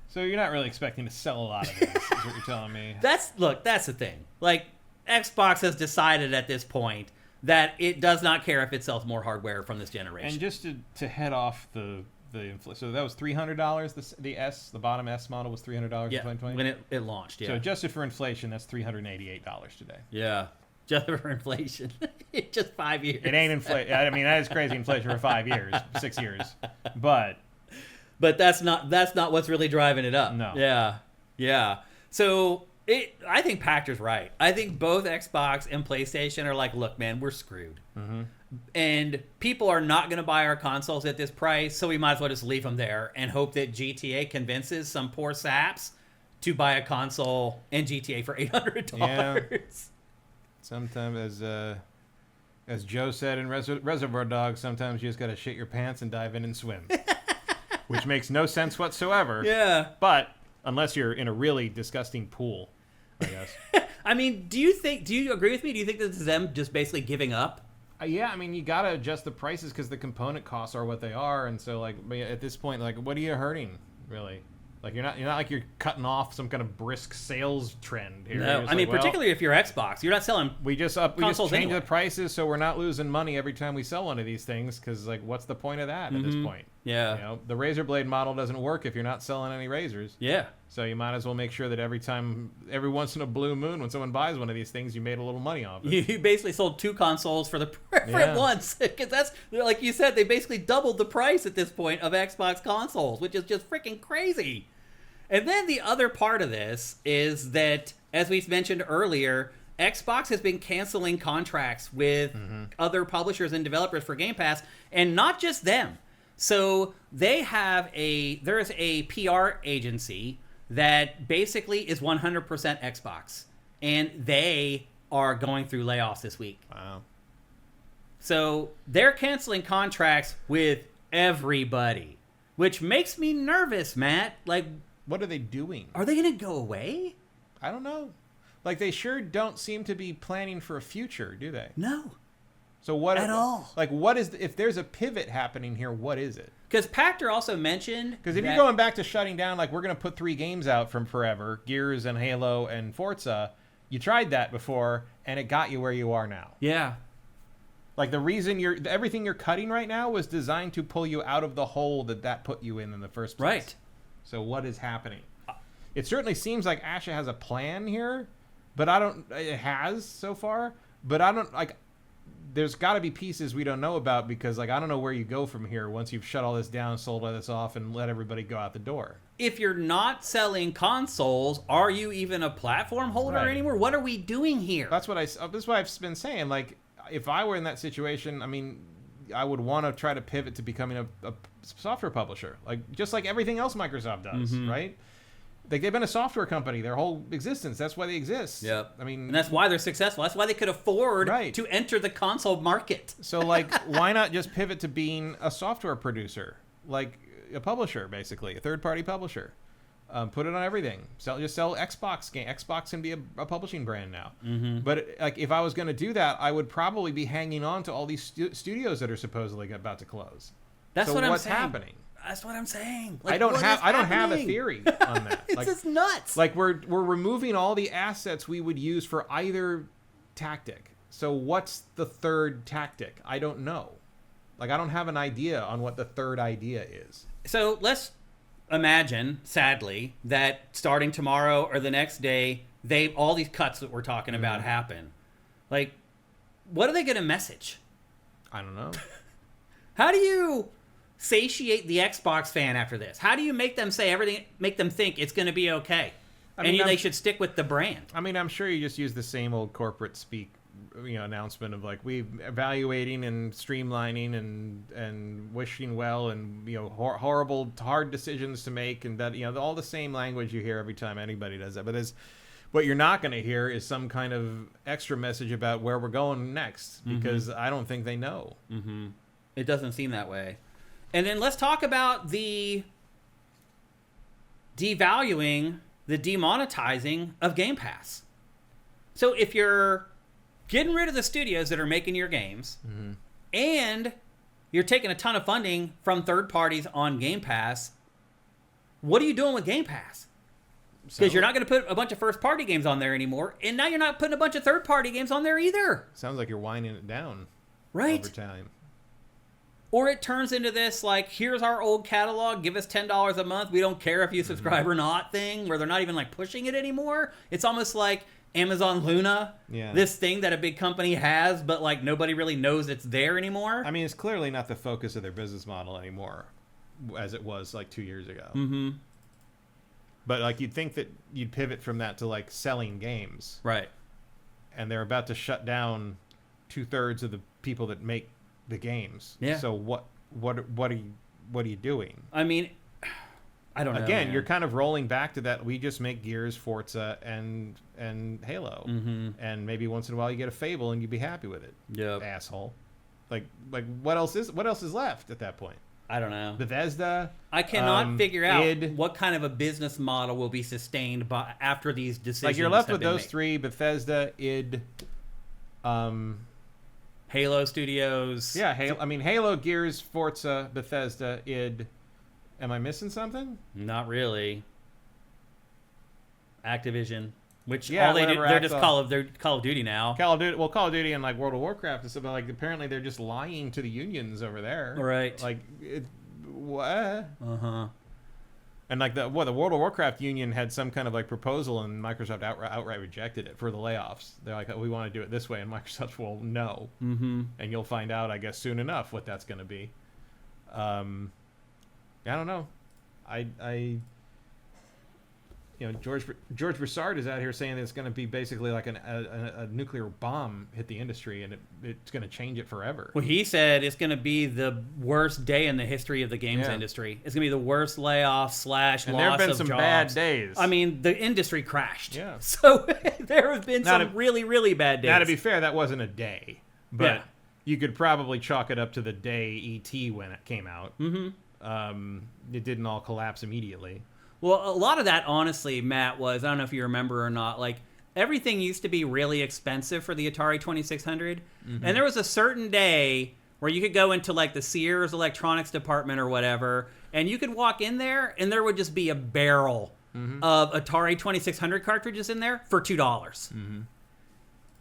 Speaker 2: So you're not really expecting to sell a lot of these, is what you're telling me.
Speaker 1: That's the thing. Like, Xbox has decided at this point that it does not care if it sells more hardware from this generation.
Speaker 2: And just to head off the so that was $300. The bottom S model was $300 in 2020.
Speaker 1: When it launched. Yeah.
Speaker 2: So adjusted for inflation, that's $388 today.
Speaker 1: Yeah, just for inflation. It's just 5 years.
Speaker 2: It ain't inflation. I mean, that is crazy inflation for 5 years, 6 years. But
Speaker 1: that's not what's really driving it up.
Speaker 2: No.
Speaker 1: Yeah. So I think Pactor's right. I think both Xbox and PlayStation are like, look, man, we're screwed. Mm-hmm. And people are not going to buy our consoles at this price, so we might as well just leave them there and hope that GTA convinces some poor saps to buy a console and GTA for $800.
Speaker 2: Yeah. Sometimes, as Joe said in Reservoir Dogs, sometimes you just got to shit your pants and dive in and swim. Which makes no sense whatsoever.
Speaker 1: Yeah.
Speaker 2: But unless you're in a really disgusting pool, I guess.
Speaker 1: I mean, do you agree with me? Do you think this is them just basically giving up?
Speaker 2: Yeah, I mean, you got to adjust the prices because the component costs are what they are. And so, like, at this point, like, what are you hurting, really? Like, you're not like you're cutting off some kind of brisk sales trend here.
Speaker 1: No, I mean, particularly if you're Xbox, you're not selling.
Speaker 2: We just change the prices so we're not losing money every time we sell one of these things. Because, like, what's the point of that at this point?
Speaker 1: Yeah,
Speaker 2: you know, the razor blade model doesn't work if you're not selling any razors.
Speaker 1: Yeah.
Speaker 2: So you might as well make sure that every once in a blue moon, when someone buys one of these things, you made a little money off it.
Speaker 1: You basically sold 2 consoles for once. Because that's, like you said, they basically doubled the price at this point of Xbox consoles, which is just freaking crazy. And then the other part of this is that, as we mentioned earlier, Xbox has been canceling contracts with other publishers and developers for Game Pass, and not just them. So there is a PR agency that basically is 100% Xbox, and they are going through layoffs this week.
Speaker 2: Wow.
Speaker 1: So they're canceling contracts with everybody, which makes me nervous, Matt. Like,
Speaker 2: what are they doing?
Speaker 1: Are they going to go away?
Speaker 2: I don't know. Like, they sure don't seem to be planning for a future, do they?
Speaker 1: No.
Speaker 2: So what
Speaker 1: at all?
Speaker 2: Like, what is if there's a pivot happening here? What is it?
Speaker 1: Because Pactor also mentioned
Speaker 2: because if you're going back to shutting down, like, we're going to put 3 games out from forever, Gears and Halo and Forza. You tried that before, and it got you where you are now.
Speaker 1: Yeah.
Speaker 2: Like, the reason everything you're cutting right now was designed to pull you out of the hole that put you in the first place.
Speaker 1: Right.
Speaker 2: So what is happening? It certainly seems like Asha has a plan here, but it has so far, but I don't, like, there's got to be pieces we don't know about because, like, I don't know where you go from here once you've shut all this down, sold all this off, and let everybody go out the door.
Speaker 1: If you're not selling consoles, are you even a platform holder anymore? What are we doing here?
Speaker 2: That's what I've been saying. Like, if I were in that situation, I mean, I would want to try to pivot to becoming a software publisher, like just like everything else Microsoft does, right? Like, they've been a software company their whole existence. That's why they exist.
Speaker 1: Yep.
Speaker 2: I mean,
Speaker 1: and that's why they're successful. That's why they could afford to enter the console market.
Speaker 2: So, like, why not just pivot to being a software producer, like a publisher, basically, a third-party publisher? Put it on everything. Just sell Xbox game. Xbox can be a publishing brand now. But, like, if I was going to do that, I would probably be hanging on to all these studios that are supposedly about to close.
Speaker 1: That's what I'm saying.
Speaker 2: What's happening?
Speaker 1: That's what I'm saying. Like,
Speaker 2: I don't have a theory on that.
Speaker 1: It's just nuts.
Speaker 2: Like, we're removing all the assets we would use for either tactic. So what's the third tactic? I don't know. Like, I don't have an idea on what the third idea is.
Speaker 1: So let's imagine, sadly, that starting tomorrow or the next day, all these cuts that we're talking about happen. Like, what are they going to message?
Speaker 2: I don't know.
Speaker 1: How do you satiate the Xbox fan after this? How do you make them say everything, make them think it's going to be okay? They should stick with the brand. I mean,
Speaker 2: I'm sure you just use the same old corporate speak, announcement of, like, we're evaluating and streamlining and wishing well and, horrible, hard decisions to make, and that, all the same language you hear every time anybody does that. But what you're not going to hear is some kind of extra message about where we're going next, because I don't think they know.
Speaker 1: It doesn't seem that way. And then let's talk about the devaluing the demonetizing of Game Pass. So if you're getting rid of the studios that are making your games, and you're taking a ton of funding from third parties on Game Pass, what are you doing with Game Pass? Because you're not going to put a bunch of first-party games on there anymore, and now you're not putting a bunch of third-party games on there either.
Speaker 2: Sounds like you're winding it down
Speaker 1: over
Speaker 2: time.
Speaker 1: Or it turns into this, like, here's our old catalog, give us $10 a month, we don't care if you subscribe or not thing, where they're not even, like, pushing it anymore. It's almost like Amazon Luna, this thing that a big company has, but, like, nobody really knows it's there anymore.
Speaker 2: I mean, it's clearly not the focus of their business model anymore, as it was, like, 2 years ago. But, like, you'd think that you'd pivot from that to, like, selling games.
Speaker 1: Right.
Speaker 2: And they're about to shut down 2/3 of the people that make the games.
Speaker 1: Yeah.
Speaker 2: So what are you doing?
Speaker 1: I mean, I don't know.
Speaker 2: Again,
Speaker 1: man.
Speaker 2: you're kind of rolling back to that. We just make Gears, Forza, and Halo, and maybe once in a while you get a Fable and you'd be happy with it.
Speaker 1: Yep.
Speaker 2: Asshole. Like what else is left at that point?
Speaker 1: I don't know.
Speaker 2: Bethesda.
Speaker 1: I cannot figure out
Speaker 2: id.
Speaker 1: what kind of a business model will be sustained by after these decisions.
Speaker 2: Like you're left
Speaker 1: have
Speaker 2: with
Speaker 1: been
Speaker 2: those
Speaker 1: made.
Speaker 2: three: Bethesda, id,
Speaker 1: Halo Studios.
Speaker 2: Yeah, Halo. I mean, Halo, Gears, Forza, Bethesda, id. Am I missing something?
Speaker 1: Not really. Activision, which
Speaker 2: Yeah,
Speaker 1: all they do,
Speaker 2: whatever,
Speaker 1: they're just
Speaker 2: Activision.
Speaker 1: Call of Duty now.
Speaker 2: Call of Duty and like World of Warcraft and stuff. But like apparently they're just lying to the unions over there.
Speaker 1: Right.
Speaker 2: Like what?
Speaker 1: Uh-huh.
Speaker 2: And like the World of Warcraft union had some kind of like proposal, and Microsoft outright rejected it for the layoffs. They're like, oh, we want to do it this way, and Microsoft, well, no. And you'll find out, I guess, soon enough what that's going to be. I don't know. George Broussard is out here saying that it's going to be basically like a nuclear bomb hit the industry, and it's going to change it forever.
Speaker 1: Well, he said it's going to be the worst day in the history of the games industry. It's going to be the worst layoff / loss of jobs.
Speaker 2: And there have been some bad days.
Speaker 1: I mean, the industry crashed.
Speaker 2: Yeah.
Speaker 1: So there have been some really, really bad days.
Speaker 2: Now, to be fair, that wasn't a day, but you could probably chalk it up to the day E.T. when it came out. It didn't all collapse immediately.
Speaker 1: Well, a lot of that, honestly, Matt, was, I don't know if you remember or not, like, everything used to be really expensive for the Atari 2600. And there was a certain day where you could go into, like, the Sears electronics department or whatever, and you could walk in there, and there would just be a barrel of Atari 2600 cartridges in there for $2.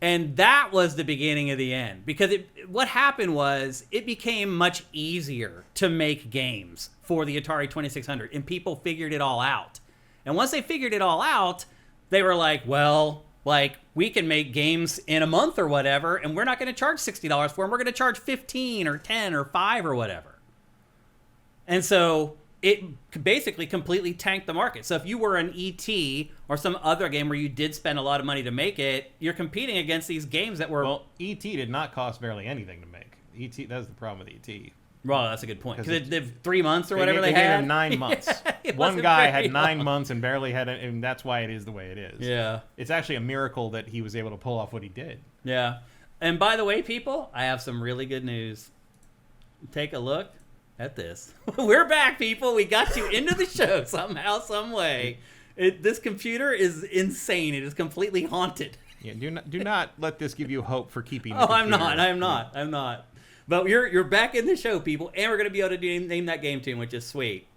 Speaker 1: And that was the beginning of the end. Because what happened was, it became much easier to make games for the Atari 2600, and people figured it all out. And once they figured it all out, they were like, well, like, we can make games in a month or whatever, and we're not going to charge $60 for them. We're going to charge $15 or $10 or $5 or whatever. And so it basically completely tanked the market. So if you were an E.T. or some other game where you did spend a lot of money to make it, you're competing against these games that were...
Speaker 2: Well, E.T. did not cost barely anything to make. E.T. That's the problem with E.T.
Speaker 1: Well, that's a good point. Because they 3 months or whatever
Speaker 2: they
Speaker 1: had.
Speaker 2: gave him 9 months. One guy had 9 months and barely had it, and that's why it is the way it is.
Speaker 1: Yeah.
Speaker 2: It's actually a miracle that he was able to pull off what he did.
Speaker 1: Yeah. And by the way, people, I have some really good news. Take a look at this. We're back, people. We got you into the show somehow, some way. This computer is insane. It is completely haunted.
Speaker 2: Yeah. Do not let this give you hope for keeping.
Speaker 1: Oh, I'm not. But you're back in the show, people, and we're going to be able to name that game tune, which is sweet.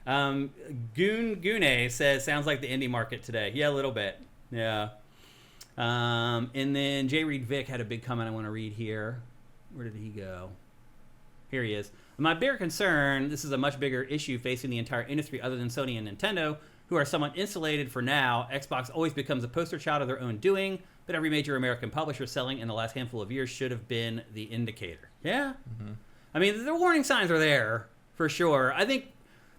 Speaker 1: Gune says, sounds like the indie market today. Yeah, a little bit. Yeah. And then J. Reed Vick had a big comment I want to read here. Where did he go? Here he is. My bigger concern, this is a much bigger issue facing the entire industry other than Sony and Nintendo, who are somewhat insulated for now. Xbox always becomes a poster child of their own doing, but every major American publisher selling in the last handful of years should have been the indicator. Yeah? I mean, the warning signs are there, for sure. I think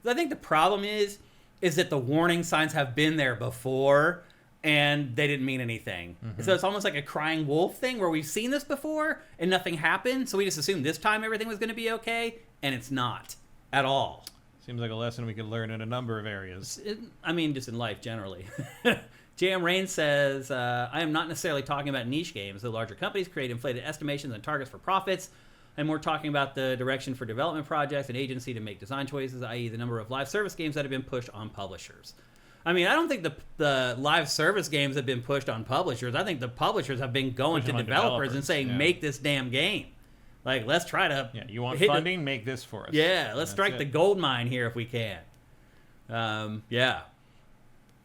Speaker 1: the problem is that the warning signs have been there before, and they didn't mean anything. So it's almost like a crying wolf thing, where we've seen this before, and nothing happened, so we just assumed this time everything was going to be okay, and it's not at all.
Speaker 2: Seems like a lesson we could learn in a number of areas.
Speaker 1: I mean, just in life, generally. J.M. Rain says, I am not necessarily talking about niche games. The larger companies create inflated estimations and targets for profits. I'm more talking about the direction for development projects and agency to make design choices, i.e. the number of live service games that have been pushed on publishers. I mean, I don't think the live service games have been pushed on publishers. I think the publishers have been going to developers and saying, make this damn game. Like, let's try to...
Speaker 2: Yeah, you want funding? Make this for us.
Speaker 1: Yeah, let's strike the gold mine here if we can. Yeah.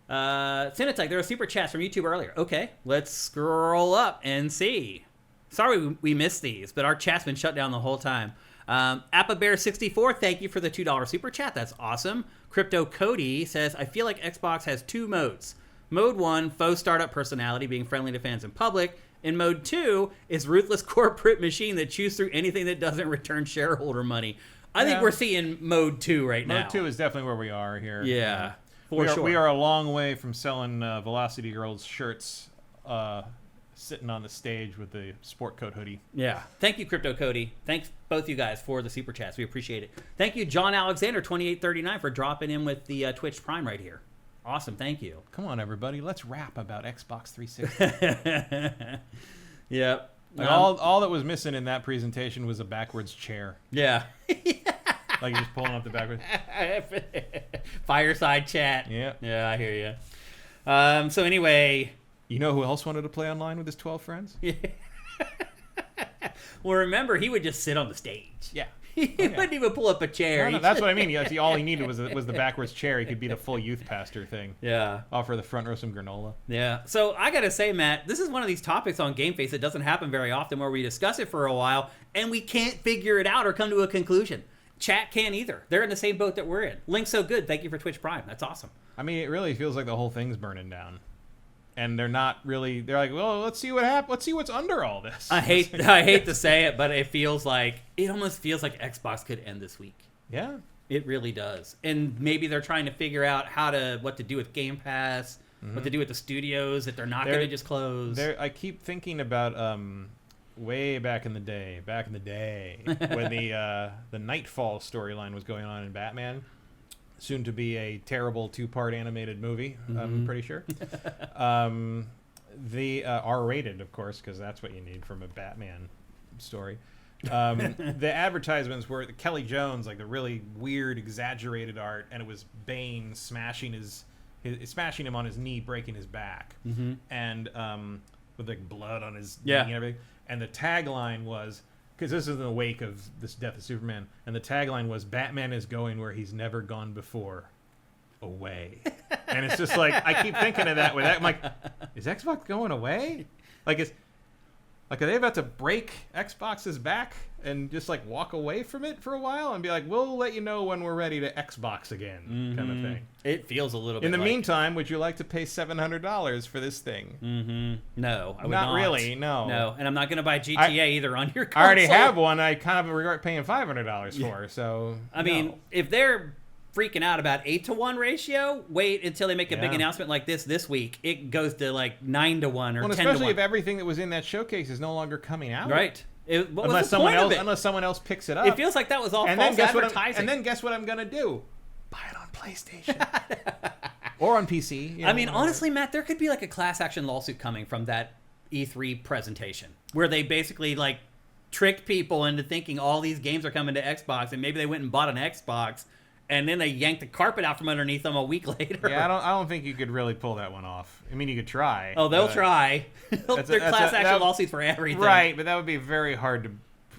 Speaker 1: Cinetech, there were super chats from YouTube earlier. Okay, let's scroll up and see. Sorry we missed these, but our chat's been shut down the whole time. AppaBear64, thank you for the $2 super chat. That's awesome. Crypto Cody says, I feel like Xbox has 2 modes. Mode 1, faux startup personality, being friendly to fans in public. And mode 2 is ruthless corporate machine that chews through anything that doesn't return shareholder money. I think we're seeing mode 2 right now.
Speaker 2: Mode 2 is definitely where we are here.
Speaker 1: Yeah,
Speaker 2: sure. We are a long way from selling Velocity Girls shirts sitting on the stage with the sport coat hoodie.
Speaker 1: Yeah. Thank you, Crypto Cody. Thanks, both you guys, for the super chats. We appreciate it. Thank you, John Alexander, 2839, for dropping in with the Twitch Prime right here. Awesome. Thank you.
Speaker 2: Come on, everybody. Let's rap about Xbox 360.
Speaker 1: Yep.
Speaker 2: Like all that was missing in that presentation was a backwards chair.
Speaker 1: Yeah.
Speaker 2: Like you're just pulling up the backwards.
Speaker 1: Fireside chat.
Speaker 2: Yeah.
Speaker 1: Yeah, I hear you. So anyway...
Speaker 2: You know who else wanted to play online with his 12 friends?
Speaker 1: Yeah. Well, remember, he would just sit on the stage.
Speaker 2: Yeah.
Speaker 1: He wouldn't even pull up a chair.
Speaker 2: No, that's what I mean. All he needed was the backwards chair. He could be the full youth pastor thing.
Speaker 1: Yeah.
Speaker 2: Offer the front row some granola.
Speaker 1: Yeah. So I got to say, Matt, this is one of these topics on GameFace that doesn't happen very often, where we discuss it for a while and we can't figure it out or come to a conclusion. Chat can't either. They're in the same boat that we're in. Link's so good. Thank you for Twitch Prime. That's awesome.
Speaker 2: I mean, it really feels like the whole thing's burning down. And they're not really. They're like, well, let's see what happens. Let's see what's under all this.
Speaker 1: I hate to say it, but it almost feels like Xbox could end this week.
Speaker 2: Yeah,
Speaker 1: it really does. And maybe they're trying to figure out what to do with Game Pass, what to do with the studios that they're not going to just close.
Speaker 2: I keep thinking about way back in the day, when the Nightfall storyline was going on in Batman. Soon to be a terrible 2-part animated movie, I'm pretty sure. The R-rated, of course, because that's what you need from a Batman story. The advertisements were Kelly Jones, like the really weird, exaggerated art, and it was Bane smashing him on his knee, breaking his back, and with like blood on his knee and everything. And the tagline was, because this is in the wake of this Death of Superman, and the tagline was, Batman is going where he's never gone before, away. And it's just like, I keep thinking of that with that. I'm like, is Xbox going away? Are they about to break Xbox's back and just like walk away from it for a while and be like, we'll let you know when we're ready to Xbox again, kind of thing.
Speaker 1: It feels a little bit.
Speaker 2: In the meantime, would you like to pay $700 for this thing?
Speaker 1: No, I would
Speaker 2: not really. No,
Speaker 1: and I'm not going to buy GTA either on your console.
Speaker 2: I already have one. I kind of regret paying $500 for. So
Speaker 1: I mean, if they're freaking out about 8-to-1 ratio, wait until they make a big announcement like this week. It goes to like 9-to-1 or 10-to-1.
Speaker 2: Especially if everything that was in that showcase is no longer coming out.
Speaker 1: Right.
Speaker 2: Unless someone else picks it up.
Speaker 1: It feels like that was all false advertising.
Speaker 2: And then guess what I'm going to do? Buy it on PlayStation. Or on PC.
Speaker 1: I mean, honestly, Matt, there could be like a class action lawsuit coming from that E3 presentation where they basically like tricked people into thinking all these games are coming to Xbox, and maybe they went and bought an Xbox, and then they yanked the carpet out from underneath them a week later.
Speaker 2: Yeah, I don't think you could really pull that one off. I mean, you could try.
Speaker 1: Oh, they'll try. They're class action lawsuits for everything.
Speaker 2: Right, but that would be very hard to...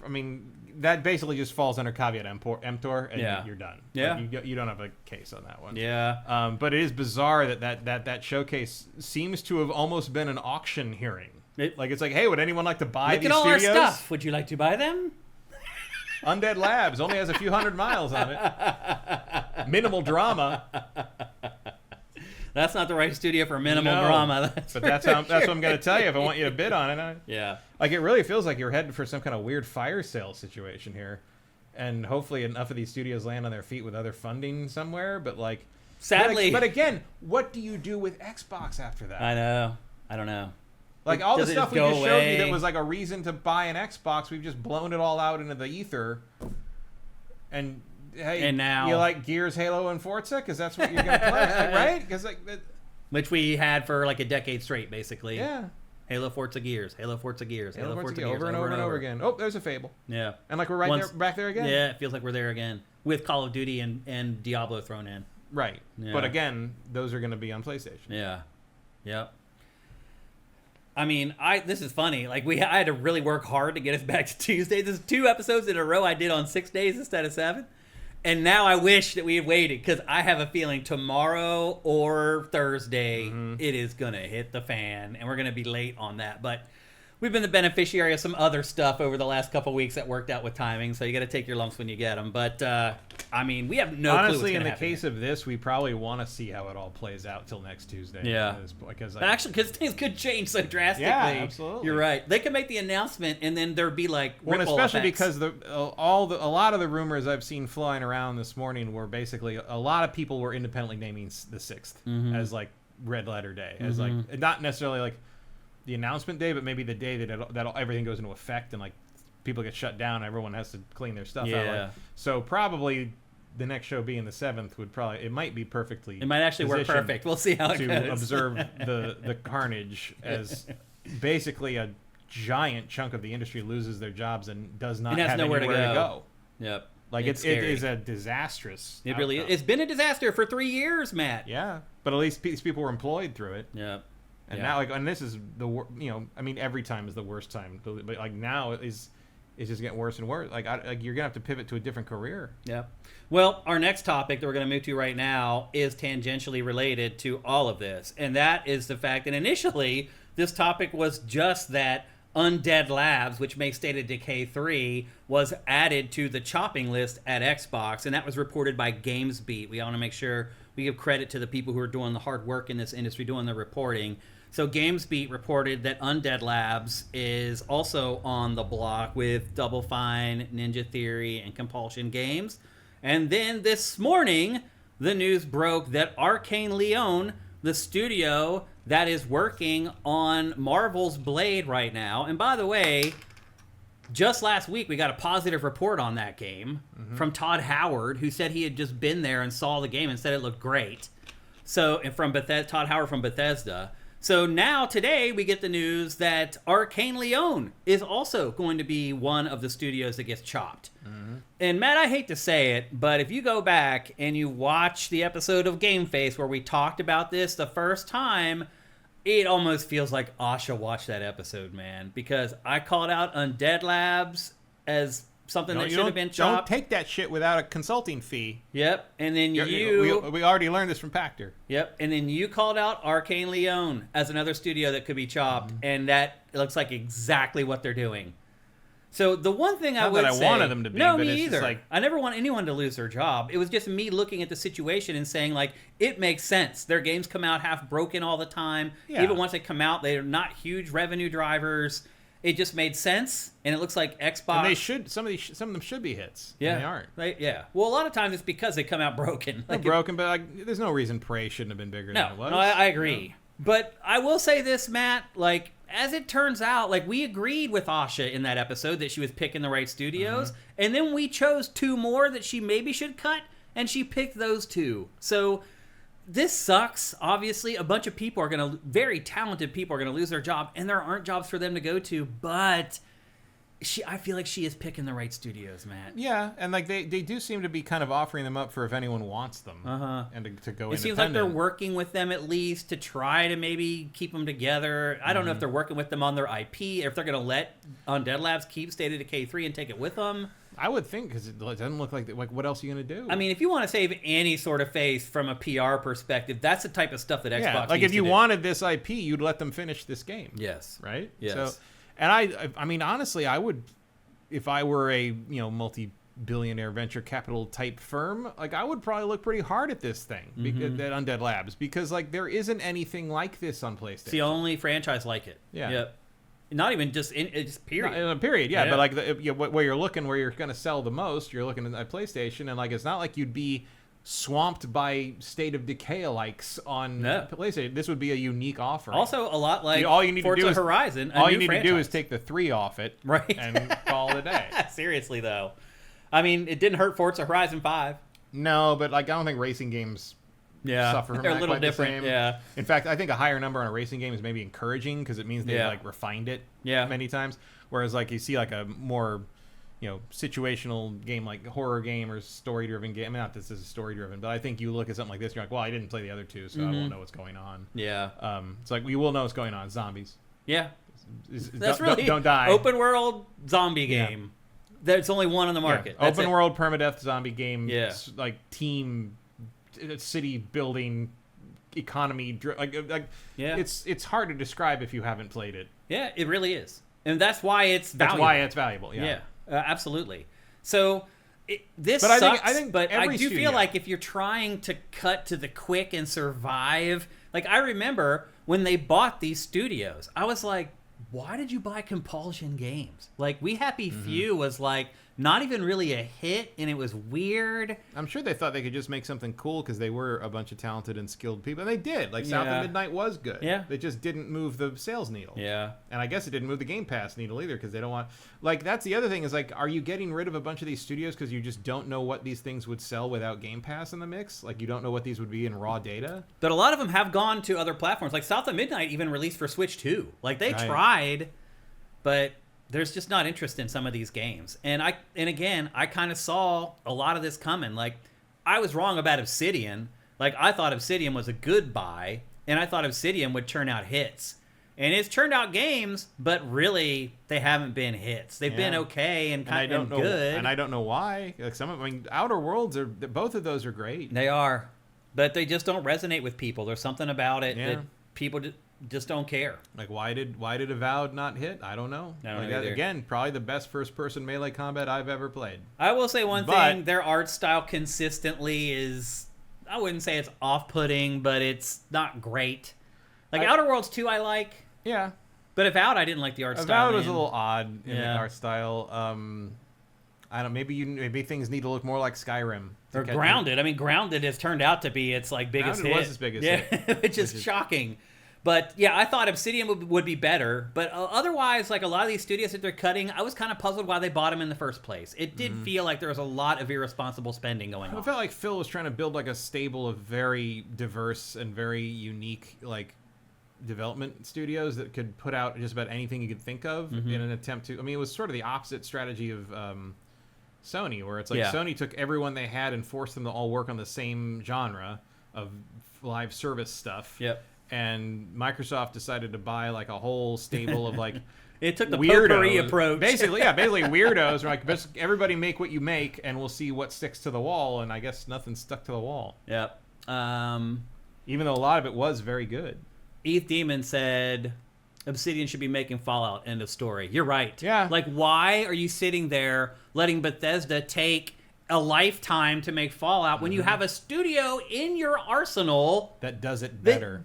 Speaker 2: I mean, that basically just falls under caveat emptor, and you're done.
Speaker 1: Yeah.
Speaker 2: Like, you don't have a case on that one.
Speaker 1: Yeah.
Speaker 2: But it is bizarre that showcase seems to have almost been an auction hearing. It's like, hey, would anyone like to buy these studios?
Speaker 1: Look at all our stuff. Would you like to buy them?
Speaker 2: Undead Labs only has a few hundred miles on it. Minimal drama.
Speaker 1: That's not the right studio for minimal drama.
Speaker 2: That's what I'm going to tell you if I want you to bid on it.
Speaker 1: Yeah.
Speaker 2: Like, it really feels like you're headed for some kind of weird fire sale situation here. And hopefully enough of these studios land on their feet with other funding somewhere. But, like...
Speaker 1: Sadly...
Speaker 2: But again, what do you do with Xbox after that?
Speaker 1: I know. I don't know.
Speaker 2: Like, all the stuff we just showed you that was like a reason to buy an Xbox, we've just blown it all out into the ether. And hey,
Speaker 1: and now
Speaker 2: you like Gears, Halo, and Forza because that's what you're gonna play, right? Because
Speaker 1: which we had for like a decade straight, basically.
Speaker 2: Yeah.
Speaker 1: Halo, Forza, Gears. Halo, Forza, Gears. Halo, Forza, Gears.
Speaker 2: Over and over again. Oh, there's a Fable.
Speaker 1: Yeah.
Speaker 2: And like we're back there again.
Speaker 1: Yeah, it feels like we're there again with Call of Duty and Diablo thrown in.
Speaker 2: Right.
Speaker 1: Yeah.
Speaker 2: But again, those are going to be on PlayStation.
Speaker 1: Yeah. Yep. I mean, this is funny. Like I had to really work hard to get us back to Tuesday. This is 2 episodes in a row I did on 6 days instead of 7. And now I wish that we had waited, because I have a feeling tomorrow or Thursday it is going to hit the fan, and we're going to be late on that. But we've been the beneficiary of some other stuff over the last couple weeks that worked out with timing, so you got to take your lumps when you get them. But, I mean, we have no clue what's
Speaker 2: honestly,
Speaker 1: gonna
Speaker 2: in the
Speaker 1: happen
Speaker 2: case
Speaker 1: here.
Speaker 2: of this, we probably want to see how it all plays out till next Tuesday.
Speaker 1: Yeah.
Speaker 2: Because
Speaker 1: Actually, because things could change so drastically.
Speaker 2: Yeah, absolutely.
Speaker 1: You're right. They could make the announcement, and then there'd be like
Speaker 2: well,
Speaker 1: ripple
Speaker 2: especially
Speaker 1: effects.
Speaker 2: because a lot of the rumors I've seen flying around this morning were basically a lot of people were independently naming the 6th as like red letter day, as like not necessarily like the announcement day, but maybe the day that everything goes into effect and like people get shut down, everyone has to clean their stuff out. Like, so probably the next show being the 7th it might be perfectly.
Speaker 1: It might actually work perfect. We'll see how it goes.
Speaker 2: To observe the carnage as basically a giant chunk of the industry loses their jobs and does not have
Speaker 1: nowhere
Speaker 2: anywhere to go.
Speaker 1: Yep.
Speaker 2: Like it is a disastrous.
Speaker 1: It really is. It's been a disaster for 3 years, Matt.
Speaker 2: Yeah, but at least these people were employed through it.
Speaker 1: Yep.
Speaker 2: And now, and this is I mean, every time is the worst time, but like now it's just getting worse and worse. Like you're gonna have to pivot to a different career.
Speaker 1: Yep. Well, our next topic that we're going to move to right now is tangentially related to all of this, and that is the fact that initially this topic was just that Undead Labs, which makes State of Decay 3, was added to the chopping list at Xbox, and that was reported by GamesBeat. We want to make sure we give credit to the people who are doing the hard work in this industry, doing the reporting. So GamesBeat reported that Undead Labs is also on the block with Double Fine, Ninja Theory, and Compulsion Games. And then this morning, the news broke that Arkane Lyon, the studio that is working on Marvel's Blade right now, and by the way, just last week we got a positive report on that game from Todd Howard, who said he had just been there and saw the game and said it looked great. So, and from Todd Howard from Bethesda. So now today we get the news that Arkane Lyon is also going to be one of the studios that gets chopped. And Matt, I hate to say it, but if you go back and you watch the episode of GameFace where we talked about this the first time, it almost feels like Asha watched that episode, man, because I called out Undead Labs as something that should have been chopped.
Speaker 2: Don't take that shit without a consulting fee.
Speaker 1: Yep, and then
Speaker 2: we already learned this from Pactor.
Speaker 1: Yep, and then you called out Arkane Lyon as another studio that could be chopped, and that looks like exactly what they're doing. So the one thing I would say...
Speaker 2: Not that I wanted them to be,
Speaker 1: no,
Speaker 2: but
Speaker 1: me
Speaker 2: it's
Speaker 1: either.
Speaker 2: just like...
Speaker 1: I never want anyone to lose their job. It was just me looking at the situation and saying, like, it makes sense. Their games come out half broken all the time.
Speaker 2: Yeah.
Speaker 1: Even once they come out, they're not huge revenue drivers. It just made sense, and it looks like Xbox...
Speaker 2: And they should... Some of them should be hits.
Speaker 1: Yeah.
Speaker 2: And they aren't.
Speaker 1: Yeah. Well, a lot of times it's because they come out broken.
Speaker 2: They're broken, but like, there's no reason Prey shouldn't have been bigger than it was.
Speaker 1: No, I agree. But I will say this, Matt, like... As it turns out, like, we agreed with Asha in that episode that she was picking the right studios, and then we chose 2 more that she maybe should cut, and she picked those 2. So this sucks. Obviously, a bunch of people are going to, very talented people are going to lose their job, and there aren't jobs for them to go to, but I feel like she is picking the right studios, Matt.
Speaker 2: Yeah, and like they do seem to be kind of offering them up for if anyone wants them, and to go.
Speaker 1: It seems like they're working with them at least to try to maybe keep them together. I don't know if they're working with them on their IP, if they're going to let Undead Labs keep State of Decay 3 and take it with them.
Speaker 2: I would think, because it doesn't look like what else are you going to do?
Speaker 1: I mean, if you want to save any sort of face from a PR perspective, that's the type of stuff that Xbox
Speaker 2: like
Speaker 1: needs
Speaker 2: if you
Speaker 1: to do.
Speaker 2: wanted this IP, you'd let them finish this game.
Speaker 1: Yes.
Speaker 2: Right?
Speaker 1: Yes.
Speaker 2: So, and I mean, honestly, I would, if I were a multi-billionaire venture capital type firm, like I would probably look pretty hard at this thing, at Undead Labs, because like there isn't anything like this on PlayStation.
Speaker 1: It's the only franchise like it.
Speaker 2: Yeah.
Speaker 1: Yep. Not even just just period.
Speaker 2: Period, yeah. But like where you're looking, where you're going to sell the most, you're looking at PlayStation, and like it's not like you'd be swamped by State of Decay likes on PlayStation. This would be a unique offer.
Speaker 1: Also, a lot like
Speaker 2: all you need
Speaker 1: Forza
Speaker 2: to do is,
Speaker 1: Horizon.
Speaker 2: All you need to do is take the 3 off it,
Speaker 1: right,
Speaker 2: and call it a day.
Speaker 1: Seriously, though, I mean, it didn't hurt Forza Horizon 5.
Speaker 2: No, but like I don't think racing games suffer from
Speaker 1: they're
Speaker 2: that
Speaker 1: a little
Speaker 2: quite
Speaker 1: different.
Speaker 2: The same.
Speaker 1: Yeah.
Speaker 2: In fact, I think a higher number on a racing game is maybe encouraging because it means they've like refined it many times. Whereas like you see like a more situational game like horror game or story-driven game. I mean, not this is story-driven, but I think you look at something like this, you're like, well, I didn't play the other two, so I won't know what's going on.
Speaker 1: Yeah.
Speaker 2: It's like we will know what's going on. Zombies.
Speaker 1: Yeah. That's really
Speaker 2: don't die.
Speaker 1: Open world zombie game. There's only one on the market.
Speaker 2: Yeah. Open world permadeath zombie game.
Speaker 1: Yeah.
Speaker 2: Like team, city building, economy. It's hard to describe if you haven't played it.
Speaker 1: Yeah, it really is, and that's why it's valuable.
Speaker 2: That's why it's valuable. Yeah.
Speaker 1: Absolutely. So this
Speaker 2: but
Speaker 1: sucks,
Speaker 2: I think
Speaker 1: but I do
Speaker 2: studio,
Speaker 1: feel like if you're trying to cut to the quick and survive, like I remember when they bought these studios, I was like, why did you buy Compulsion Games? Like, We Happy Few was like not even really a hit, and it was weird.
Speaker 2: I'm sure they thought they could just make something cool because they were a bunch of talented and skilled people, and they did. Like, South of Midnight was good.
Speaker 1: Yeah.
Speaker 2: They just didn't move the sales needle.
Speaker 1: Yeah.
Speaker 2: And I guess it didn't move the Game Pass needle either because they don't want... Like, that's the other thing is, like, are you getting rid of a bunch of these studios because you just don't know what these things would sell without Game Pass in the mix? Like, you don't know what these would be in raw data?
Speaker 1: But a lot of them have gone to other platforms. Like, South of Midnight even released for Switch 2. Like, they tried, but... there's just not interest in some of these games. And again, I kind of saw a lot of this coming. Like, I was wrong about Obsidian. Like, I thought Obsidian was a good buy, and I thought Obsidian would turn out hits. And it's turned out games, but really, they haven't been hits. They've been okay and kind of good.
Speaker 2: And I don't know why. Like Outer Worlds, both of those are great.
Speaker 1: They are. But they just don't resonate with people. There's something about it that people just don't care.
Speaker 2: Like, why did Avowed not hit? I don't know. Again, probably the best first-person melee combat I've ever played.
Speaker 1: I will say one thing: their art style consistently is, I wouldn't say it's off-putting, but it's not great. Like Outer Worlds 2, I like.
Speaker 2: Yeah.
Speaker 1: But Avowed, I didn't like the art style.
Speaker 2: Avowed was a little odd in the art style. I don't. Maybe things need to look more like Skyrim.
Speaker 1: Or Grounded. I mean, Grounded has turned out to be its like biggest hit.
Speaker 2: Grounded was its biggest hit,
Speaker 1: which is shocking. But yeah, I thought Obsidian would be better. But otherwise, like a lot of these studios that they're cutting, I was kind of puzzled why they bought them in the first place. It did feel like there was a lot of irresponsible spending going on.
Speaker 2: I felt like Phil was trying to build like a stable of very diverse and very unique like development studios that could put out just about anything you could think of in an attempt to. I mean, it was sort of the opposite strategy of Sony, where it's like Sony took everyone they had and forced them to all work on the same genre of live service stuff.
Speaker 1: Yep.
Speaker 2: And Microsoft decided to buy like a whole stable of like
Speaker 1: it took the potpourri approach.
Speaker 2: Basically weirdos. Like, everybody make what you make, and we'll see what sticks to the wall. And I guess nothing stuck to the wall.
Speaker 1: Yep.
Speaker 2: Even though a lot of it was very good.
Speaker 1: Eth Demon said Obsidian should be making Fallout. End of story. You're right.
Speaker 2: Yeah.
Speaker 1: Like, why are you sitting there letting Bethesda take a lifetime to make Fallout when you have a studio in your arsenal
Speaker 2: that does it better?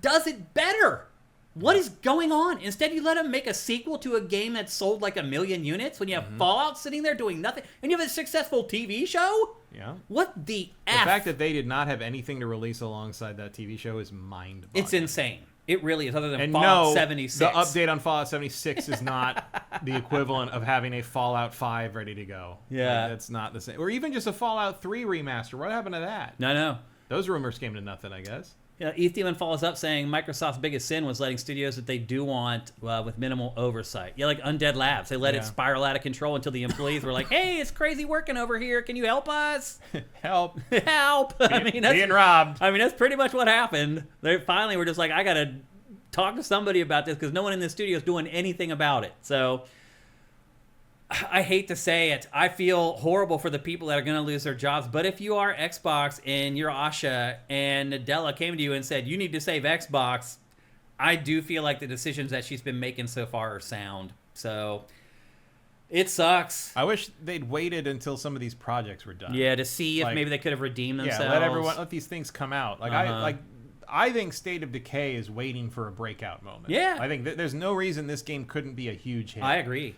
Speaker 1: What is going on? Instead, you let them make a sequel to a game that sold like 1 million units when you have Fallout sitting there doing nothing, and you have a successful TV show?
Speaker 2: Yeah.
Speaker 1: What the F?
Speaker 2: The fact that they did not have anything to release alongside that TV show is mind-boggling.
Speaker 1: It's insane. It really is, other than Fallout 76.
Speaker 2: The update on Fallout 76 is not the equivalent of having a Fallout 5 ready to go.
Speaker 1: Yeah.
Speaker 2: Like, that's not the same. Or even just a Fallout 3 remaster. What happened to that?
Speaker 1: No.
Speaker 2: Those rumors came to nothing, I guess.
Speaker 1: Yeah, Eth Demon follows up saying Microsoft's biggest sin was letting studios that they do want with minimal oversight. Yeah, like Undead Labs. They let it spiral out of control until the employees were like, hey, it's crazy working over here. Can you help us?
Speaker 2: Help.
Speaker 1: Help.
Speaker 2: Being robbed.
Speaker 1: I mean, that's pretty much what happened. They finally were just like, I got to talk to somebody about this because no one in the studio is doing anything about it. So I hate to say it. I feel horrible for the people that are going to lose their jobs. But if you are Xbox and you're Asha and Nadella came to you and said, you need to save Xbox, I do feel like the decisions that she's been making so far are sound. So it sucks.
Speaker 2: I wish they'd waited until some of these projects were done.
Speaker 1: Yeah, to see if maybe they could have redeemed themselves.
Speaker 2: Yeah, let these things come out. Like I think State of Decay is waiting for a breakout moment.
Speaker 1: Yeah.
Speaker 2: I think there's no reason this game couldn't be a huge hit.
Speaker 1: I agree.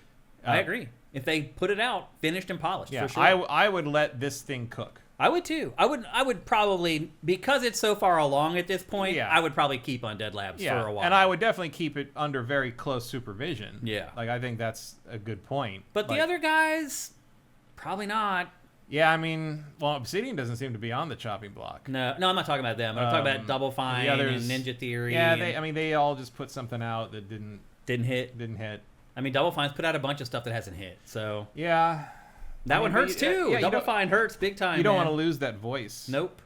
Speaker 1: If they put it out, finished and polished, for sure.
Speaker 2: I would let this thing cook.
Speaker 1: I would too. I would probably, because it's so far along at this point, I would probably keep Undead Labs for a while.
Speaker 2: And I would definitely keep it under very close supervision.
Speaker 1: Yeah.
Speaker 2: Like, I think that's a good point.
Speaker 1: But the other guys, probably not.
Speaker 2: Yeah, I mean, Obsidian doesn't seem to be on the chopping block.
Speaker 1: No, I'm not talking about them. I'm talking about Double Fine and Ninja Theory.
Speaker 2: Yeah, they all just put something out that didn't
Speaker 1: hit.
Speaker 2: Didn't hit.
Speaker 1: I mean, Double Fine's put out a bunch of stuff that hasn't hit. So
Speaker 2: yeah,
Speaker 1: That one hurts too.
Speaker 2: Yeah,
Speaker 1: Double Fine hurts big time.
Speaker 2: You don't
Speaker 1: man.
Speaker 2: want to lose that voice.
Speaker 1: Nope.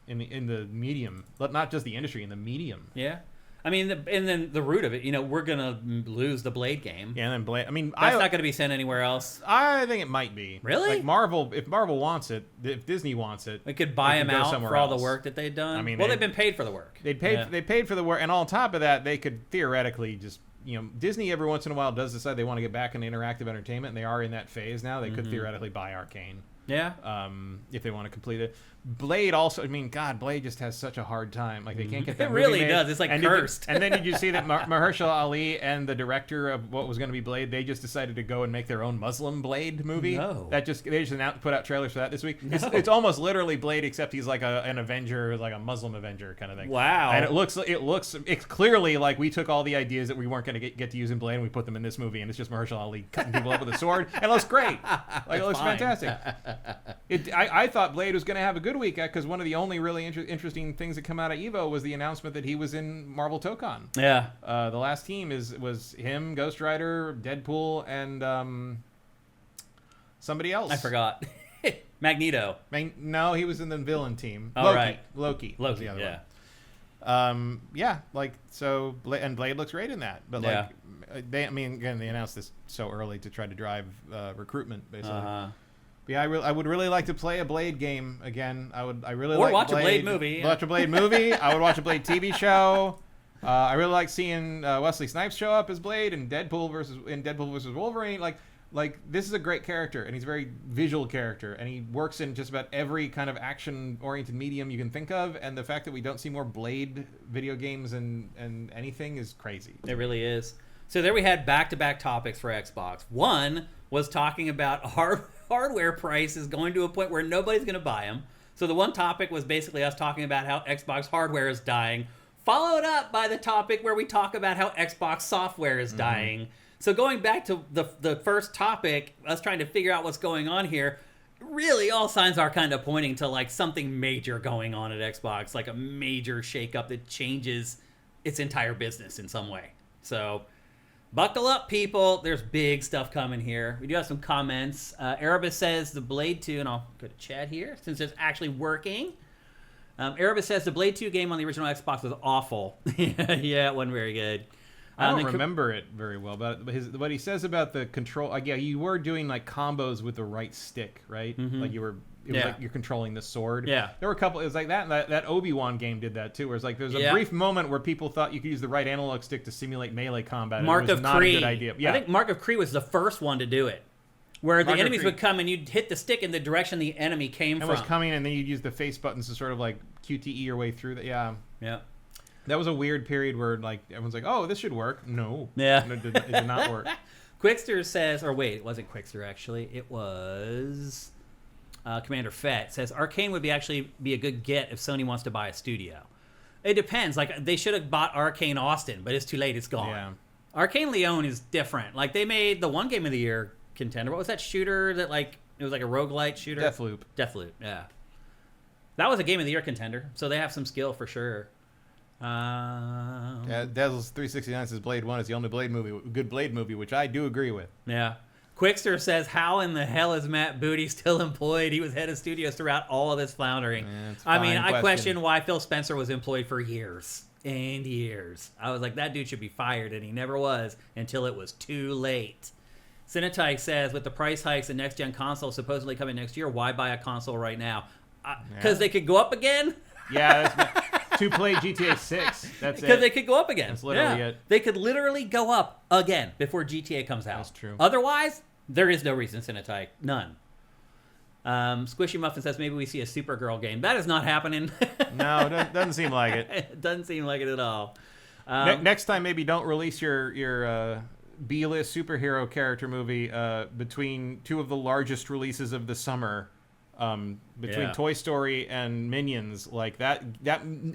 Speaker 2: In the medium, but not just the industry, in the medium.
Speaker 1: Yeah. I mean, and then the root of it, we're gonna lose the Blade game.
Speaker 2: Yeah, and then Blade. I mean,
Speaker 1: that's not going to be sent anywhere else.
Speaker 2: I think it might be.
Speaker 1: Really?
Speaker 2: Like Marvel, if Marvel wants it, if Disney wants it,
Speaker 1: we could buy them out for all the work that they've done.
Speaker 2: I mean,
Speaker 1: they've been paid for the work.
Speaker 2: They paid for the work, and on top of that, they could theoretically just. Disney every once in a while does decide they want to get back into interactive entertainment, and they are in that phase now. They could theoretically buy Arkane.
Speaker 1: Yeah.
Speaker 2: If they want to complete it. Blade also, I mean, God, Blade just has such a hard time. Like, they can't get that movie
Speaker 1: really
Speaker 2: made.
Speaker 1: does. It's like cursed.
Speaker 2: And then did you see that Mahershala Ali and the director of what was going to be Blade, they just decided to go and make their own Muslim Blade movie?
Speaker 1: No.
Speaker 2: They just put out trailers for that this week.
Speaker 1: No.
Speaker 2: It's almost literally Blade, except he's like an Avenger, like a Muslim Avenger kind of thing.
Speaker 1: Wow.
Speaker 2: And it's clearly like we took all the ideas that we weren't going to get to use in Blade and we put them in this movie, and it's just Mahershala Ali cutting people up with a sword, and it looks great. Like, it looks fantastic. I thought Blade was going to have a good week because one of the only really interesting things that come out of Evo was the announcement that he was in Marvel Tokon.
Speaker 1: Yeah.
Speaker 2: The last team was him, Ghost Rider, Deadpool, and somebody else.
Speaker 1: I forgot. Magneto.
Speaker 2: No, he was in the villain team.
Speaker 1: Oh,
Speaker 2: Loki.
Speaker 1: right.
Speaker 2: Loki. Was the other
Speaker 1: yeah.
Speaker 2: one. Yeah, like, so, and Blade looks great in that. But like, they announced this so early to try to drive recruitment, basically. Yeah, I would really like to play a Blade game again. I really like
Speaker 1: watch a Blade movie.
Speaker 2: Watch a Blade movie. I would watch a Blade TV show. I really like seeing Wesley Snipes show up as Blade in Deadpool versus Wolverine. Like this is a great character, and he's a very visual character, and he works in just about every kind of action-oriented medium you can think of. And the fact that we don't see more Blade video games and anything is crazy.
Speaker 1: It really is. So there we had back-to-back topics for Xbox. One was talking about hardware prices going to a point where nobody's going to buy them. So the one topic was basically us talking about how Xbox hardware is dying, followed up by the topic where we talk about how Xbox software is dying. So going back to the first topic, us trying to figure out what's going on here, really all signs are kind of pointing to like something major going on at Xbox, like a major shakeup that changes its entire business in some way. So buckle up, people. There's big stuff coming here. We do have some comments. Erebus says the Blade 2, and I'll go to chat here since it's actually working. Erebus says the Blade 2 game on the original Xbox was awful. Yeah, it wasn't very good.
Speaker 2: I don't remember it very well, but what he says about the control, like, yeah, you were doing like combos with the right stick, right? Like it was like you're controlling the sword.
Speaker 1: Yeah.
Speaker 2: There were a couple, it was like that Obi-Wan game did that too, where it's like there's a brief moment where people thought you could use the right analog stick to simulate melee combat.
Speaker 1: Mark of
Speaker 2: not
Speaker 1: Kree.
Speaker 2: A good idea. Yeah.
Speaker 1: I think Mark of Kree was the first one to do it. Where the enemies would come and you'd hit the stick in the direction the enemy came from.
Speaker 2: It was coming, and then you'd use the face buttons to sort of like QTE your way through that. Yeah.
Speaker 1: Yeah.
Speaker 2: That was a weird period where like everyone's like, "Oh, this should work." No.
Speaker 1: Yeah.
Speaker 2: It did not work.
Speaker 1: Quickster says, or wait, it wasn't Quickster actually. It was Commander Fett says Arkane would actually be a good get if Sony wants to buy a studio. It depends. Like they should have bought Arkane Austin, but it's too late. It's gone.
Speaker 2: Yeah.
Speaker 1: Arkane Lyon is different. Like they made the one game of the year contender. What was that shooter that like it was like a roguelite shooter? Deathloop. Yeah. That was a game of the year contender. So they have some skill for sure.
Speaker 2: Dazzles 369 says Blade 1 is the only good Blade movie, which I do agree with.
Speaker 1: Yeah. Quickster says, how in the hell is Matt Booty still employed? He was head of studios throughout all of this floundering. I question why Phil Spencer was employed for years and years. I was like, that dude should be fired, and he never was until it was too late. Cinetike says, with the price hikes and next-gen consoles supposedly coming next year, why buy a console right now? Because they could go up again?
Speaker 2: Yeah, to play GTA 6. That's it.
Speaker 1: Because they could go up again.
Speaker 2: That's literally it.
Speaker 1: They could literally go up again before GTA comes out.
Speaker 2: That's true.
Speaker 1: Otherwise, there is no reason, Cinetike. None. Squishy Muffin says maybe we see a Supergirl game. That is not happening.
Speaker 2: No, it doesn't seem like it.
Speaker 1: It doesn't seem like it at all.
Speaker 2: Next time, maybe don't release your B-list superhero character movie between two of the largest releases of the summer. Between Toy Story and Minions, like that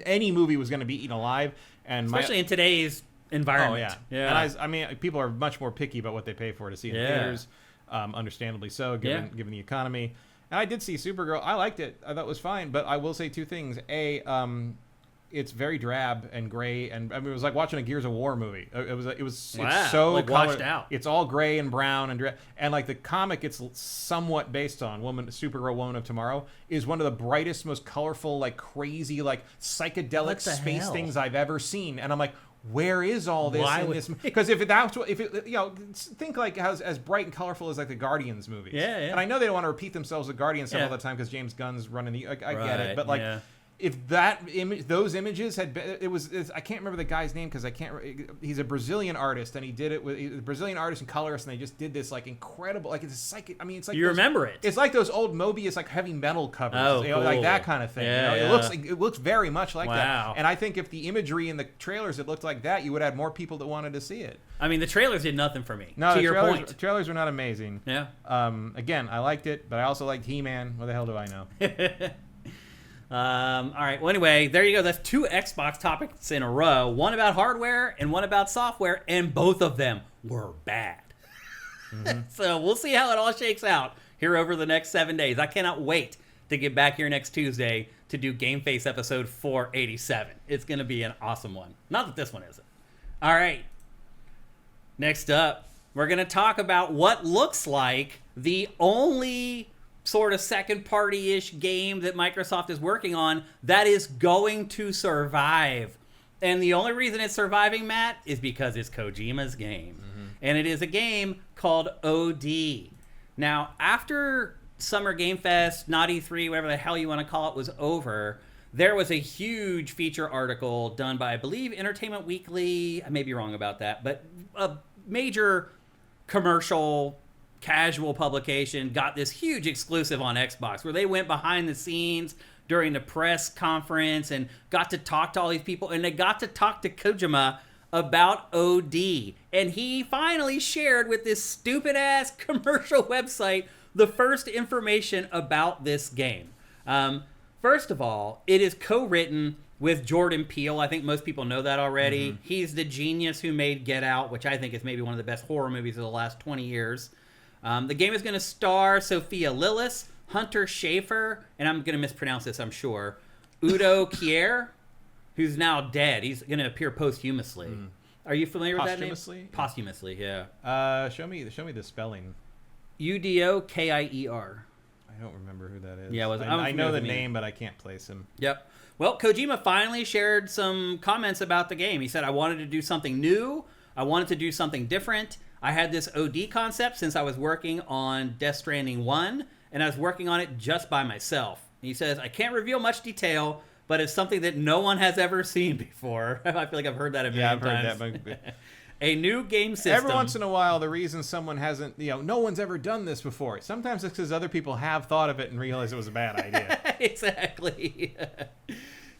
Speaker 2: any movie was going to be eaten alive, and
Speaker 1: especially in today's environment.
Speaker 2: Oh yeah. And I mean, people are much more picky about what they pay for to see in theaters, understandably so, given the economy. And I did see Supergirl. I liked it. I thought it was fine, but I will say two things. A, it's very drab and gray, and I mean, it was like watching a Gears of War movie. It was
Speaker 1: Wow,
Speaker 2: it's so
Speaker 1: like washed out.
Speaker 2: It's all gray and brown and like the comic it's somewhat based on Supergirl Woman of Tomorrow is one of the brightest, most colorful, like crazy, like psychedelic space things I've ever seen, and I'm like, where is all this in this? Because if it you know, think like as bright and colorful as like the Guardians movie.
Speaker 1: Yeah.
Speaker 2: And I know they don't want to repeat themselves with Guardians all the time because James Gunn's running the. I get it, but like.
Speaker 1: Yeah.
Speaker 2: If those images had been, I can't remember the guy's name because he's a Brazilian artist and he did it with a Brazilian artist and colorist and they just did this like incredible, like it's a psychic. I mean, it's like
Speaker 1: remember it.
Speaker 2: It's like those old Mobius like heavy metal covers,
Speaker 1: cool.
Speaker 2: like that kind of thing.
Speaker 1: Yeah,
Speaker 2: It looks very much like that. And I think if the imagery in the trailers had looked like that, you would have more people that wanted to see it.
Speaker 1: I mean, the trailers did nothing for me.
Speaker 2: No,
Speaker 1: to your point,
Speaker 2: the trailers were not amazing.
Speaker 1: Yeah.
Speaker 2: Again, I liked it, but I also liked He-Man. What the hell do I know?
Speaker 1: All right. Well, anyway, there you go. That's 2 Xbox topics in a row. One about hardware and one about software, and both of them were bad. Mm-hmm. So we'll see how it all shakes out here over the next 7 days. I cannot wait to get back here next Tuesday to do GameFace episode 487. It's going to be an awesome one. Not that this one isn't. All right. Next up, we're going to talk about what looks like the only sort of second party-ish game that Microsoft is working on that is going to survive. And the only reason it's surviving, Matt, is because it's Kojima's game. Mm-hmm. And it is a game called OD. Now, after Summer Game Fest, not E3, whatever the hell you want to call it, was over, there was a huge feature article done by, I believe, Entertainment Weekly. I may be wrong about that, but a major commercial casual publication got this huge exclusive on Xbox where they went behind the scenes during the press conference and got to talk to all these people, and they got to talk to Kojima about OD. And he finally shared with this stupid ass commercial website the first information about this game. First of all, it is co-written with Jordan Peele. I think most people know that already. Mm-hmm. He's the genius who made Get Out, which I think is maybe one of the best horror movies of the last 20 years. The game is going to star Sophia Lillis, Hunter Schafer, and I'm going to mispronounce this, I'm sure, Udo Kier, who's now dead. He's going to appear posthumously. Mm. Are you familiar with that name? Posthumously, yeah.
Speaker 2: Show me the spelling.
Speaker 1: Udokier.
Speaker 2: I don't remember who that is.
Speaker 1: Yeah,
Speaker 2: I know the name, but I can't place him.
Speaker 1: Yep. Well, Kojima finally shared some comments about the game. He said, I wanted to do something new. I wanted to do something different. I had this OD concept since I was working on Death Stranding 1, and I was working on it just by myself. He says, I can't reveal much detail, but it's something that no one has ever seen before. I feel like I've heard that a million times. Yeah, I've heard that. A new game system.
Speaker 2: Every once in a while, the reason someone hasn't, no one's ever done this before. Sometimes it's because other people have thought of it and realized it was a bad idea.
Speaker 1: Exactly.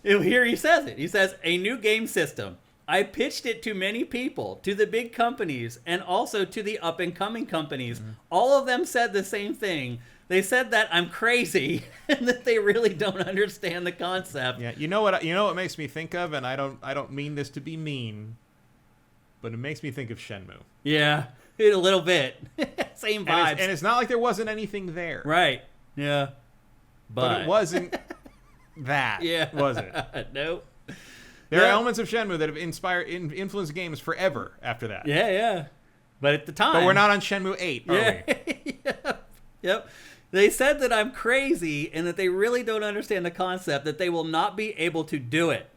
Speaker 1: Here he says it. He says, a new game system. I pitched it to many people, to the big companies, and also to the up-and-coming companies. Mm-hmm. All of them said the same thing. They said that I'm crazy and that they really don't understand the concept.
Speaker 2: Yeah, you know what makes me think of, and I don't mean this to be mean, but it makes me think of Shenmue.
Speaker 1: Yeah, a little bit. Same vibes.
Speaker 2: And it's not like there wasn't anything there.
Speaker 1: Right. Yeah.
Speaker 2: But it wasn't that.
Speaker 1: Yeah.
Speaker 2: Was it?
Speaker 1: Nope.
Speaker 2: There are elements of Shenmue that have influenced games forever after that.
Speaker 1: Yeah. But at the time...
Speaker 2: But we're not on Shenmue 8, are
Speaker 1: we? Yep. They said that I'm crazy and that they really don't understand the concept, that they will not be able to do it.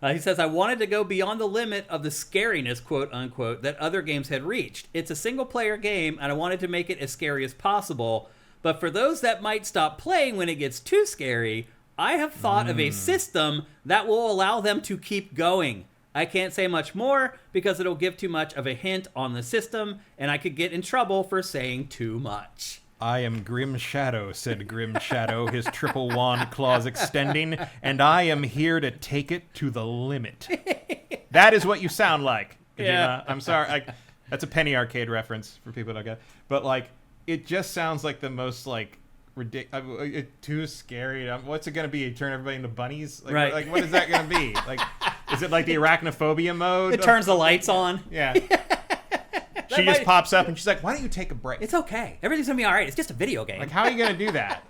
Speaker 1: He says, I wanted to go beyond the limit of the scariness, quote unquote, that other games had reached. It's a single-player game, and I wanted to make it as scary as possible. But for those that might stop playing when it gets too scary... I have thought of a system that will allow them to keep going. I can't say much more because it'll give too much of a hint on the system, and I could get in trouble for saying too much.
Speaker 2: I am Grim Shadow, said Grim Shadow, his triple wand claws extending, and I am here to take it to the limit. That is what you sound like.
Speaker 1: Yeah.
Speaker 2: I'm sorry. That's a Penny Arcade reference for people that don't get it. But, it just sounds like the most, ridiculous. Too scary. What's it gonna be? Turn everybody into bunnies?
Speaker 1: Right.
Speaker 2: What is that gonna be? Is it like the arachnophobia mode?
Speaker 1: It turns the lights on.
Speaker 2: Yeah. She just pops up and she's like, "Why don't you take a break?
Speaker 1: It's okay. Everything's gonna be all right. It's just a video game."
Speaker 2: How are you gonna do that?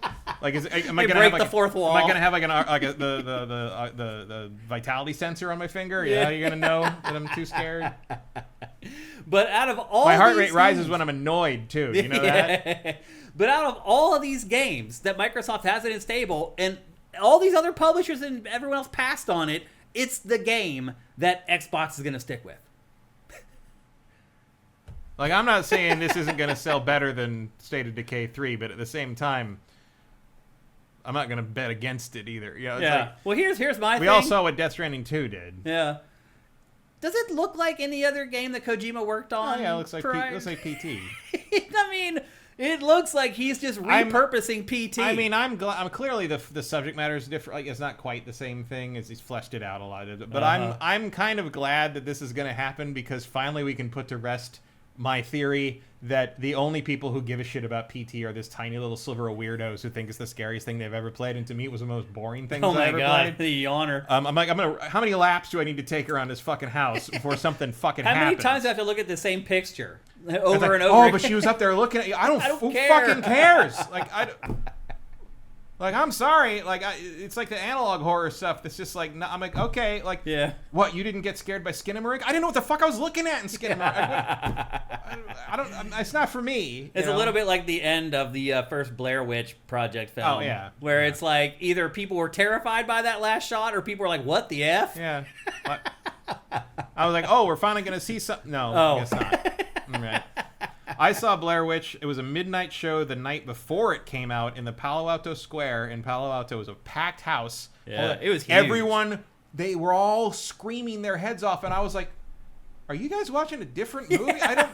Speaker 2: Like, am
Speaker 1: I
Speaker 2: I gonna
Speaker 1: break
Speaker 2: have
Speaker 1: the fourth wall?
Speaker 2: Am I gonna have the vitality sensor on my finger? Yeah, you're gonna know that I'm too scared.
Speaker 1: But out of all
Speaker 2: my heart
Speaker 1: these
Speaker 2: rate rises
Speaker 1: games,
Speaker 2: when I'm annoyed too. You know that?
Speaker 1: But out of all of these games that Microsoft has in its stable, and all these other publishers and everyone else passed on it, it's the game that Xbox is gonna stick with.
Speaker 2: Like, I'm not saying this isn't gonna sell better than State of Decay 3, but at the same time, I'm not gonna bet against it either. You know, it's like,
Speaker 1: well, here's my thing.
Speaker 2: we all saw what Death Stranding 2 did.
Speaker 1: Yeah. Does it look like any other game that Kojima worked on?
Speaker 2: Oh yeah, it looks like PT.
Speaker 1: I mean, it looks like he's just repurposing PT.
Speaker 2: I mean, I'm clearly the subject matter is different. Like, it's not quite the same thing as he's fleshed it out a lot. But I'm kind of glad that this is going to happen, because finally we can put to rest my theory that the only people who give a shit about PT are this tiny little sliver of weirdos who think it's the scariest thing they've ever played, and to me it was the most boring thing I've ever played.
Speaker 1: The yawner.
Speaker 2: I'm like, how many laps do I need to take around this fucking house before something fucking happens?
Speaker 1: How many times do I have to look at the same picture over and over?
Speaker 2: Oh, but she was up there looking at you. Who
Speaker 1: care.
Speaker 2: fucking cares? Like, I'm sorry. Like, it's like the analog horror stuff that's just like, I'm like, okay, like, what, you didn't get scared by Skinamarink? I didn't know what the fuck I was looking at in Skinamarink. I don't, it's not for me.
Speaker 1: It's a little bit like the end of the first Blair Witch Project film.
Speaker 2: Oh, yeah.
Speaker 1: Where it's like, either people were terrified by that last shot, or people were like, what the F?
Speaker 2: Yeah. I was like, oh, we're finally going to see something. No, I guess not. All right. I saw Blair Witch. It was a midnight show the night before it came out in the Palo Alto Square in Palo Alto. It was a packed house.
Speaker 1: Yeah, it was huge.
Speaker 2: Everyone, they were all screaming their heads off, and I was like, are you guys watching a different movie? I don't...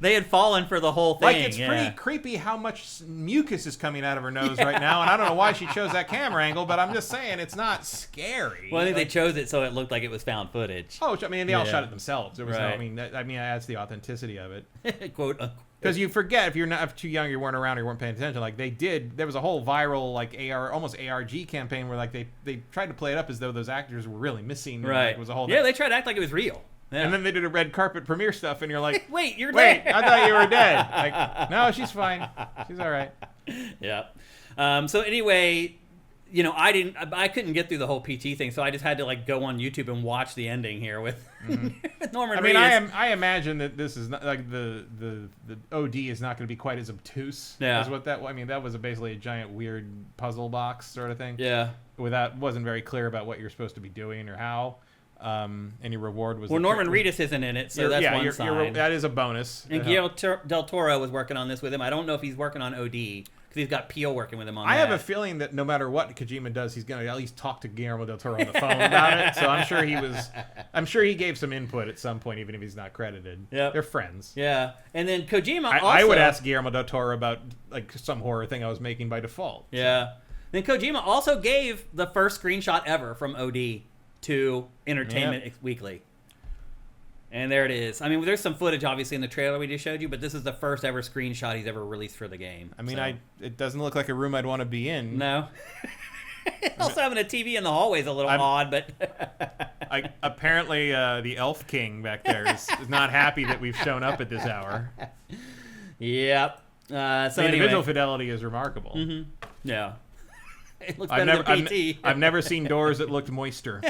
Speaker 1: They had fallen for the whole thing.
Speaker 2: Like, it's pretty creepy how much mucus is coming out of her nose right now, and I don't know why she chose that camera angle, but I'm just saying it's not scary.
Speaker 1: Well, I think they chose it so it looked like it was found footage.
Speaker 2: Oh, I mean, they all shot it themselves. There was no, I mean, that adds the authenticity of it.
Speaker 1: Quote.
Speaker 2: Because you forget, if you're not too young, you weren't around, or you weren't paying attention. Like, there was a whole viral, like, almost ARG campaign where, like, they tried to play it up as though those actors were really missing.
Speaker 1: Right.
Speaker 2: Like, it was a whole
Speaker 1: they tried to act like it was real. Yeah.
Speaker 2: And then they did a red carpet premiere stuff, and you're like,
Speaker 1: wait, you're
Speaker 2: dead.
Speaker 1: dead.
Speaker 2: I thought you were dead. Like, no, she's fine. She's all right.
Speaker 1: Yeah. So anyway, you know, I couldn't get through the whole PT thing, so I just had to like go on YouTube and watch the ending here with, with Norman Reedus.
Speaker 2: I mean, I imagine that this is not like the OD is not going to be quite as obtuse as what that. I mean, that was basically a giant weird puzzle box sort of thing.
Speaker 1: Yeah.
Speaker 2: Without wasn't very clear about what you're supposed to be doing or how. Any reward was...
Speaker 1: Well, Norman Reedus isn't in it, so that's one sign.
Speaker 2: That is a bonus.
Speaker 1: And Guillermo del Toro was working on this with him. I don't know if he's working on OD, because he's got Peele working with him on that.
Speaker 2: I have a feeling that no matter what Kojima does, he's going to at least talk to Guillermo del Toro on the phone about it. So I'm sure he gave some input at some point, even if he's not credited.
Speaker 1: Yeah,
Speaker 2: they're friends.
Speaker 1: Yeah, and then Kojima
Speaker 2: I would ask Guillermo del Toro about like some horror thing I was making by default.
Speaker 1: Yeah. So. Then Kojima also gave the first screenshot ever from OD to Entertainment Weekly. And there it is. I mean, there's some footage, obviously, in the trailer we just showed you, but this is the first ever screenshot he's ever released for the game.
Speaker 2: I mean, it doesn't look like a room I'd want to be in.
Speaker 1: No. Also, having a TV in the hallway is a little odd, but...
Speaker 2: apparently, the Elf King back there is not happy that we've shown up at this hour.
Speaker 1: Yep.
Speaker 2: The individual fidelity is remarkable.
Speaker 1: Mm-hmm. Yeah. It looks better than PT.
Speaker 2: I've never seen doors that looked moister.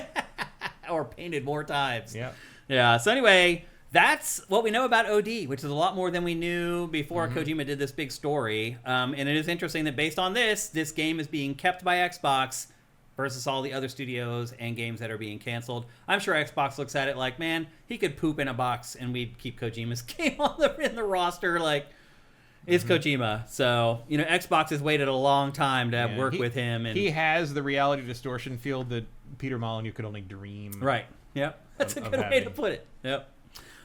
Speaker 1: Or painted more times.
Speaker 2: Yeah.
Speaker 1: Yeah. So anyway, that's what we know about OD, which is a lot more than we knew before Kojima did this big story. And it is interesting that based on this game is being kept by Xbox versus all the other studios and games that are being canceled. I'm sure Xbox looks at it like, man, he could poop in a box and we'd keep Kojima's game in the roster. Like, it's Kojima. So, you know, Xbox has waited a long time to work with him. And
Speaker 2: he has the reality distortion field that Peter Molyneux could only dream.
Speaker 1: Right. Yep. That's a good way to put it. Yep.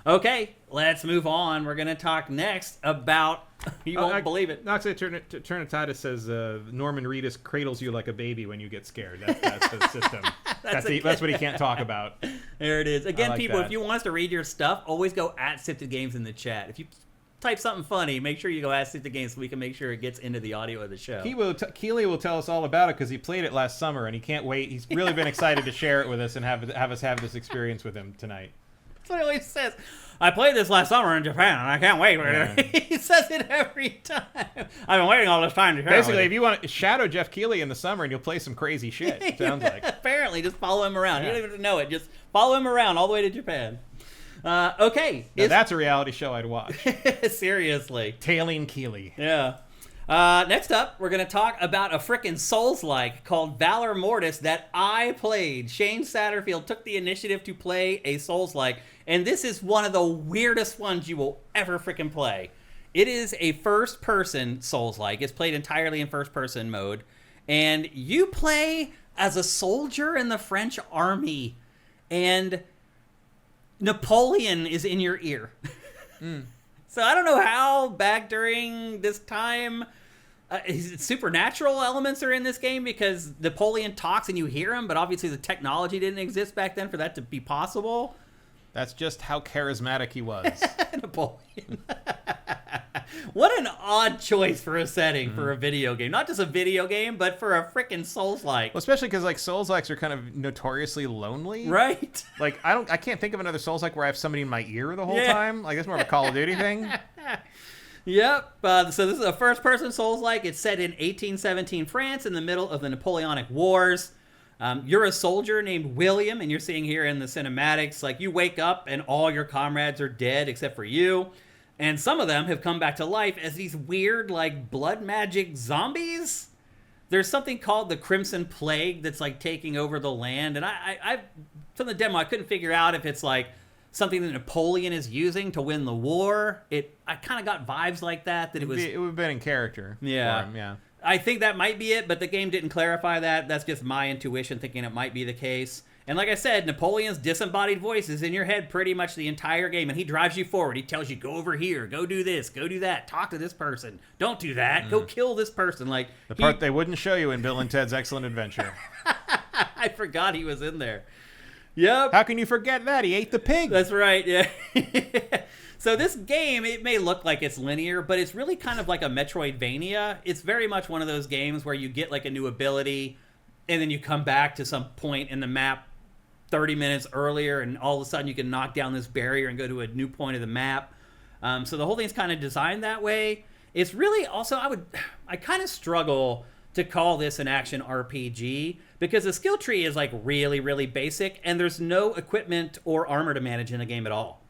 Speaker 1: Okay, let's move on. We're going to talk next about... You won't believe it.
Speaker 2: Actually, Turnitata says Norman Reedus cradles you like a baby when you get scared. That's the system. That's what he can't talk about.
Speaker 1: There it is. Again,
Speaker 2: like
Speaker 1: people,
Speaker 2: that.
Speaker 1: if you want us to read your stuff, always go at SIFTD Games in the chat. If you type something funny, make sure you go ask SIFTD Games so we can make sure it gets into the audio of the show.
Speaker 2: Keeley will tell us all about it because he played it last summer and he can't wait. He's really been excited to share it with us and have us have this experience with him tonight.
Speaker 1: That's what he always says. I played this last summer in Japan, and I can't wait. Yeah. He says it every time. I've been waiting all this time to share.
Speaker 2: Basically, if you want to shadow Jeff Keighley in the summer, and you'll play some crazy shit. It sounds like.
Speaker 1: Apparently, just follow him around. You don't even know it. Just follow him around all the way to Japan. Okay.
Speaker 2: Now that's a reality show I'd watch.
Speaker 1: Seriously.
Speaker 2: Tailing Keighley.
Speaker 1: Yeah. Next up, we're going to talk about a frickin' Souls-like called Valor Mortis that I played. Shane Satterfield took the initiative to play a Souls-like, and this is one of the weirdest ones you will ever frickin' play. It is a first-person Souls-like. It's played entirely in first-person mode, and you play as a soldier in the French army, and Napoleon is in your ear. So I don't know how back during this time supernatural elements are in this game because Napoleon talks and you hear him, but obviously the technology didn't exist back then for that to be possible.
Speaker 2: That's just how charismatic he was.
Speaker 1: Napoleon. What an odd choice for a setting for a video game. Not just a video game, but for a freaking Souls-like.
Speaker 2: Well, especially because like Souls-likes are kind of notoriously lonely.
Speaker 1: Right.
Speaker 2: Like I can't think of another Souls-like where I have somebody in my ear the whole time. Like that's more of a Call of Duty thing.
Speaker 1: Yep. So this is a first-person Souls-like. It's set in 1817 France in the middle of the Napoleonic Wars. You're a soldier named William, and you're seeing here in the cinematics, like you wake up and all your comrades are dead except for you. And some of them have come back to life as these weird, like, blood magic zombies. There's something called the Crimson Plague that's, like, taking over the land. And I from the demo, I couldn't figure out if it's, like, something that Napoleon is using to win the war. I kind of got vibes like that it would
Speaker 2: have been in character.
Speaker 1: Yeah.
Speaker 2: For him, yeah.
Speaker 1: I think that might be it, but the game didn't clarify that. That's just my intuition thinking it might be the case. And like I said, Napoleon's disembodied voice is in your head pretty much the entire game, and he drives you forward. He tells you, go over here, go do this, go do that, talk to this person, don't do that, go kill this person. Like
Speaker 2: the part they wouldn't show you in Bill and Ted's Excellent Adventure.
Speaker 1: I forgot he was in there. Yep.
Speaker 2: How can you forget that? He ate the pig.
Speaker 1: That's right, yeah. So this game, it may look like it's linear, but it's really kind of like a Metroidvania. It's very much one of those games where you get like a new ability, and then you come back to some point in the map 30 minutes earlier, and all of a sudden you can knock down this barrier and go to a new point of the map. So the whole thing's kind of designed that way. It's really also, I kind of struggle to call this an action RPG because the skill tree is like really, really basic, and there's no equipment or armor to manage in the game at all.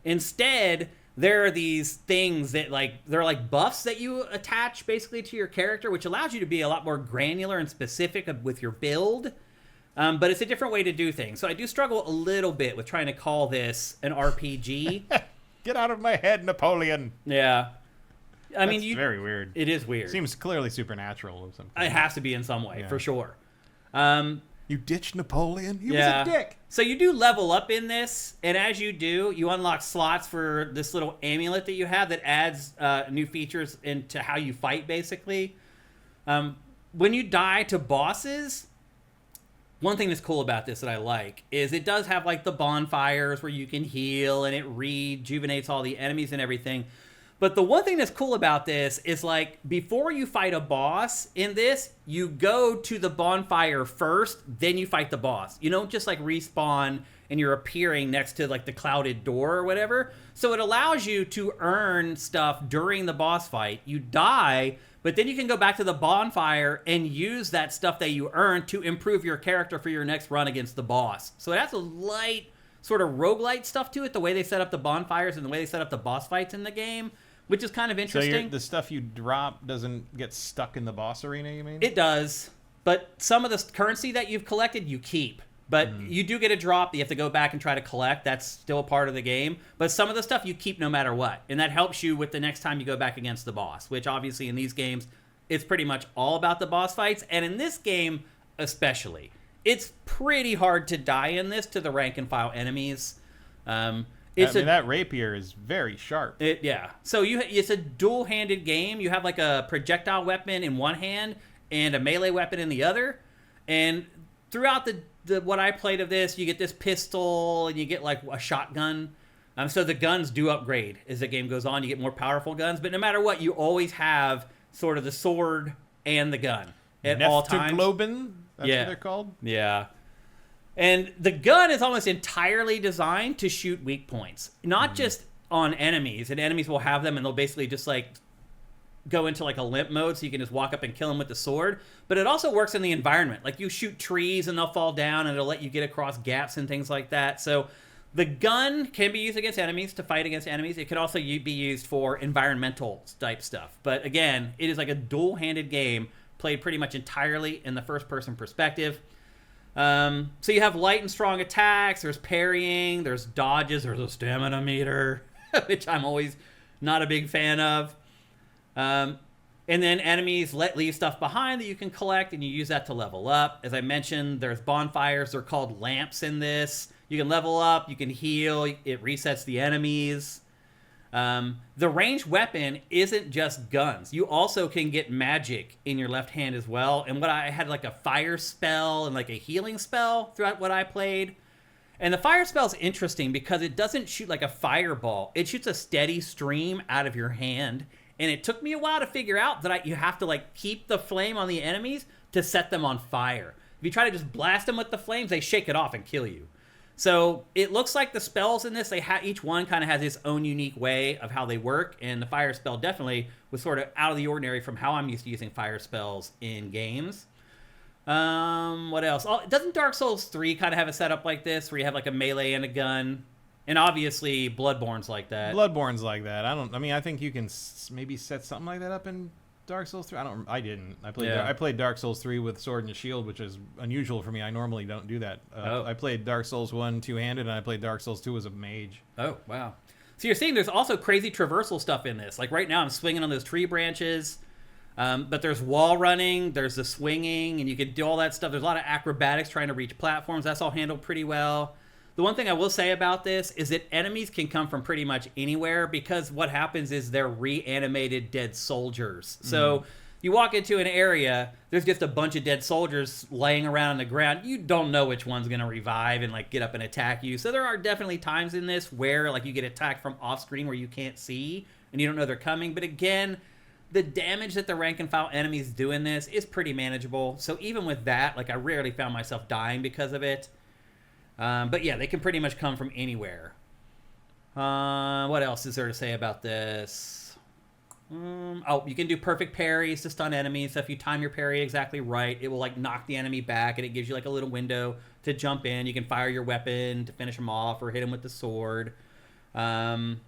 Speaker 1: Instead, there are these things that they're like buffs that you attach basically to your character, which allows you to be a lot more granular and specific with your build. But it's a different way to do things. So I do struggle a little bit with trying to call this an RPG.
Speaker 2: Get out of my head, Napoleon.
Speaker 1: Yeah. I mean,
Speaker 2: it's very weird.
Speaker 1: It is weird.
Speaker 2: Seems clearly supernatural or something.
Speaker 1: It has to be in some way, for sure.
Speaker 2: You ditched Napoleon? He was a dick.
Speaker 1: So you do level up in this, and as you do, you unlock slots for this little amulet that you have that adds new features into how you fight, basically. When you die to bosses, one thing that's cool about this that I like is it does have like the bonfires where you can heal, and it rejuvenates all the enemies and everything. But the one thing that's cool about this is like before you fight a boss in this, you go to the bonfire first, then you fight the boss. You don't just like respawn and you're appearing next to like the clouded door or whatever. So it allows you to earn stuff during the boss fight. You die, but then you can go back to the bonfire and use that stuff that you earned to improve your character for your next run against the boss. So it has a light sort of roguelite stuff to it, the way they set up the bonfires and the way they set up the boss fights in the game, which is kind of interesting.
Speaker 2: So the stuff you drop doesn't get stuck in the boss arena, you mean?
Speaker 1: It does, but some of the currency that you've collected, you keep. But you do get a drop that you have to go back and try to collect. That's still a part of the game. But some of the stuff you keep no matter what. And that helps you with the next time you go back against the boss, which obviously in these games, it's pretty much all about the boss fights. And in this game especially, it's pretty hard to die in this to the rank and file enemies.
Speaker 2: That rapier is very sharp.
Speaker 1: So it's a dual-handed game. You have like a projectile weapon in one hand and a melee weapon in the other. And throughout the what I played of this, you get this pistol and you get like a shotgun. So the guns do upgrade as the game goes on. You get more powerful guns. But no matter what, you always have sort of the sword and the gun at all times.
Speaker 2: Globen, that's what they're called?
Speaker 1: Yeah. And the gun is almost entirely designed to shoot weak points, not just on enemies. And enemies will have them, and they'll basically just like go into like a limp mode, so you can just walk up and kill them with the sword. But it also works in the environment. Like you shoot trees, and they'll fall down, and it'll let you get across gaps and things like that. So the gun can be used against enemies to fight against enemies. It can also be used for environmental type stuff. But again, it is like a dual-handed game played pretty much entirely in the first-person perspective. So you have light and strong attacks, there's parrying, there's dodges, there's a stamina meter, which I'm always not a big fan of. And then enemies leave stuff behind that you can collect, and you use that to level up. As I mentioned, there's bonfires, they're called lamps in this. You can level up, you can heal, it resets the enemies. The ranged weapon isn't just guns. You also can get magic in your left hand as well. And I had like a fire spell and like a healing spell throughout what I played. And the fire spell is interesting because it doesn't shoot like a fireball. It shoots a steady stream out of your hand. And it took me a while to figure out that you have to like keep the flame on the enemies to set them on fire. If you try to just blast them with the flames, they shake it off and kill you. So it looks like the spells in this, each one kind of has its own unique way of how they work. And the fire spell definitely was sort of out of the ordinary from how I'm used to using fire spells in games. What else? Doesn't Dark Souls 3 kind of have a setup like this where you have like a melee and a gun? And obviously Bloodborne's like that.
Speaker 2: Bloodborne's like that. I think you can maybe set something like that up in Dark Souls 3. I didn't. I played Dark Souls 3 with sword and shield, which is unusual for me. I normally don't do that. I played Dark Souls 1 two-handed, and I played Dark Souls 2 as a mage.
Speaker 1: Oh, wow. So you're seeing there's also crazy traversal stuff in this. Like right now I'm swinging on those tree branches, but there's wall running, there's the swinging, and you can do all that stuff. There's a lot of acrobatics trying to reach platforms. That's all handled pretty well. The one thing I will say about this is that enemies can come from pretty much anywhere, because what happens is they're reanimated dead soldiers. So you walk into an area, there's just a bunch of dead soldiers laying around on the ground. You don't know which one's going to revive and like get up and attack you. So there are definitely times in this where like you get attacked from off screen where you can't see and you don't know they're coming. But again, the damage that the rank and file enemies do in this is pretty manageable. So even with that, like I rarely found myself dying because of it. But yeah, they can pretty much come from anywhere. What else is there to say about this? You can do perfect parries to stun enemies. So if you time your parry exactly right, it will like knock the enemy back, and it gives you like a little window to jump in. You can fire your weapon to finish them off or hit them with the sword. What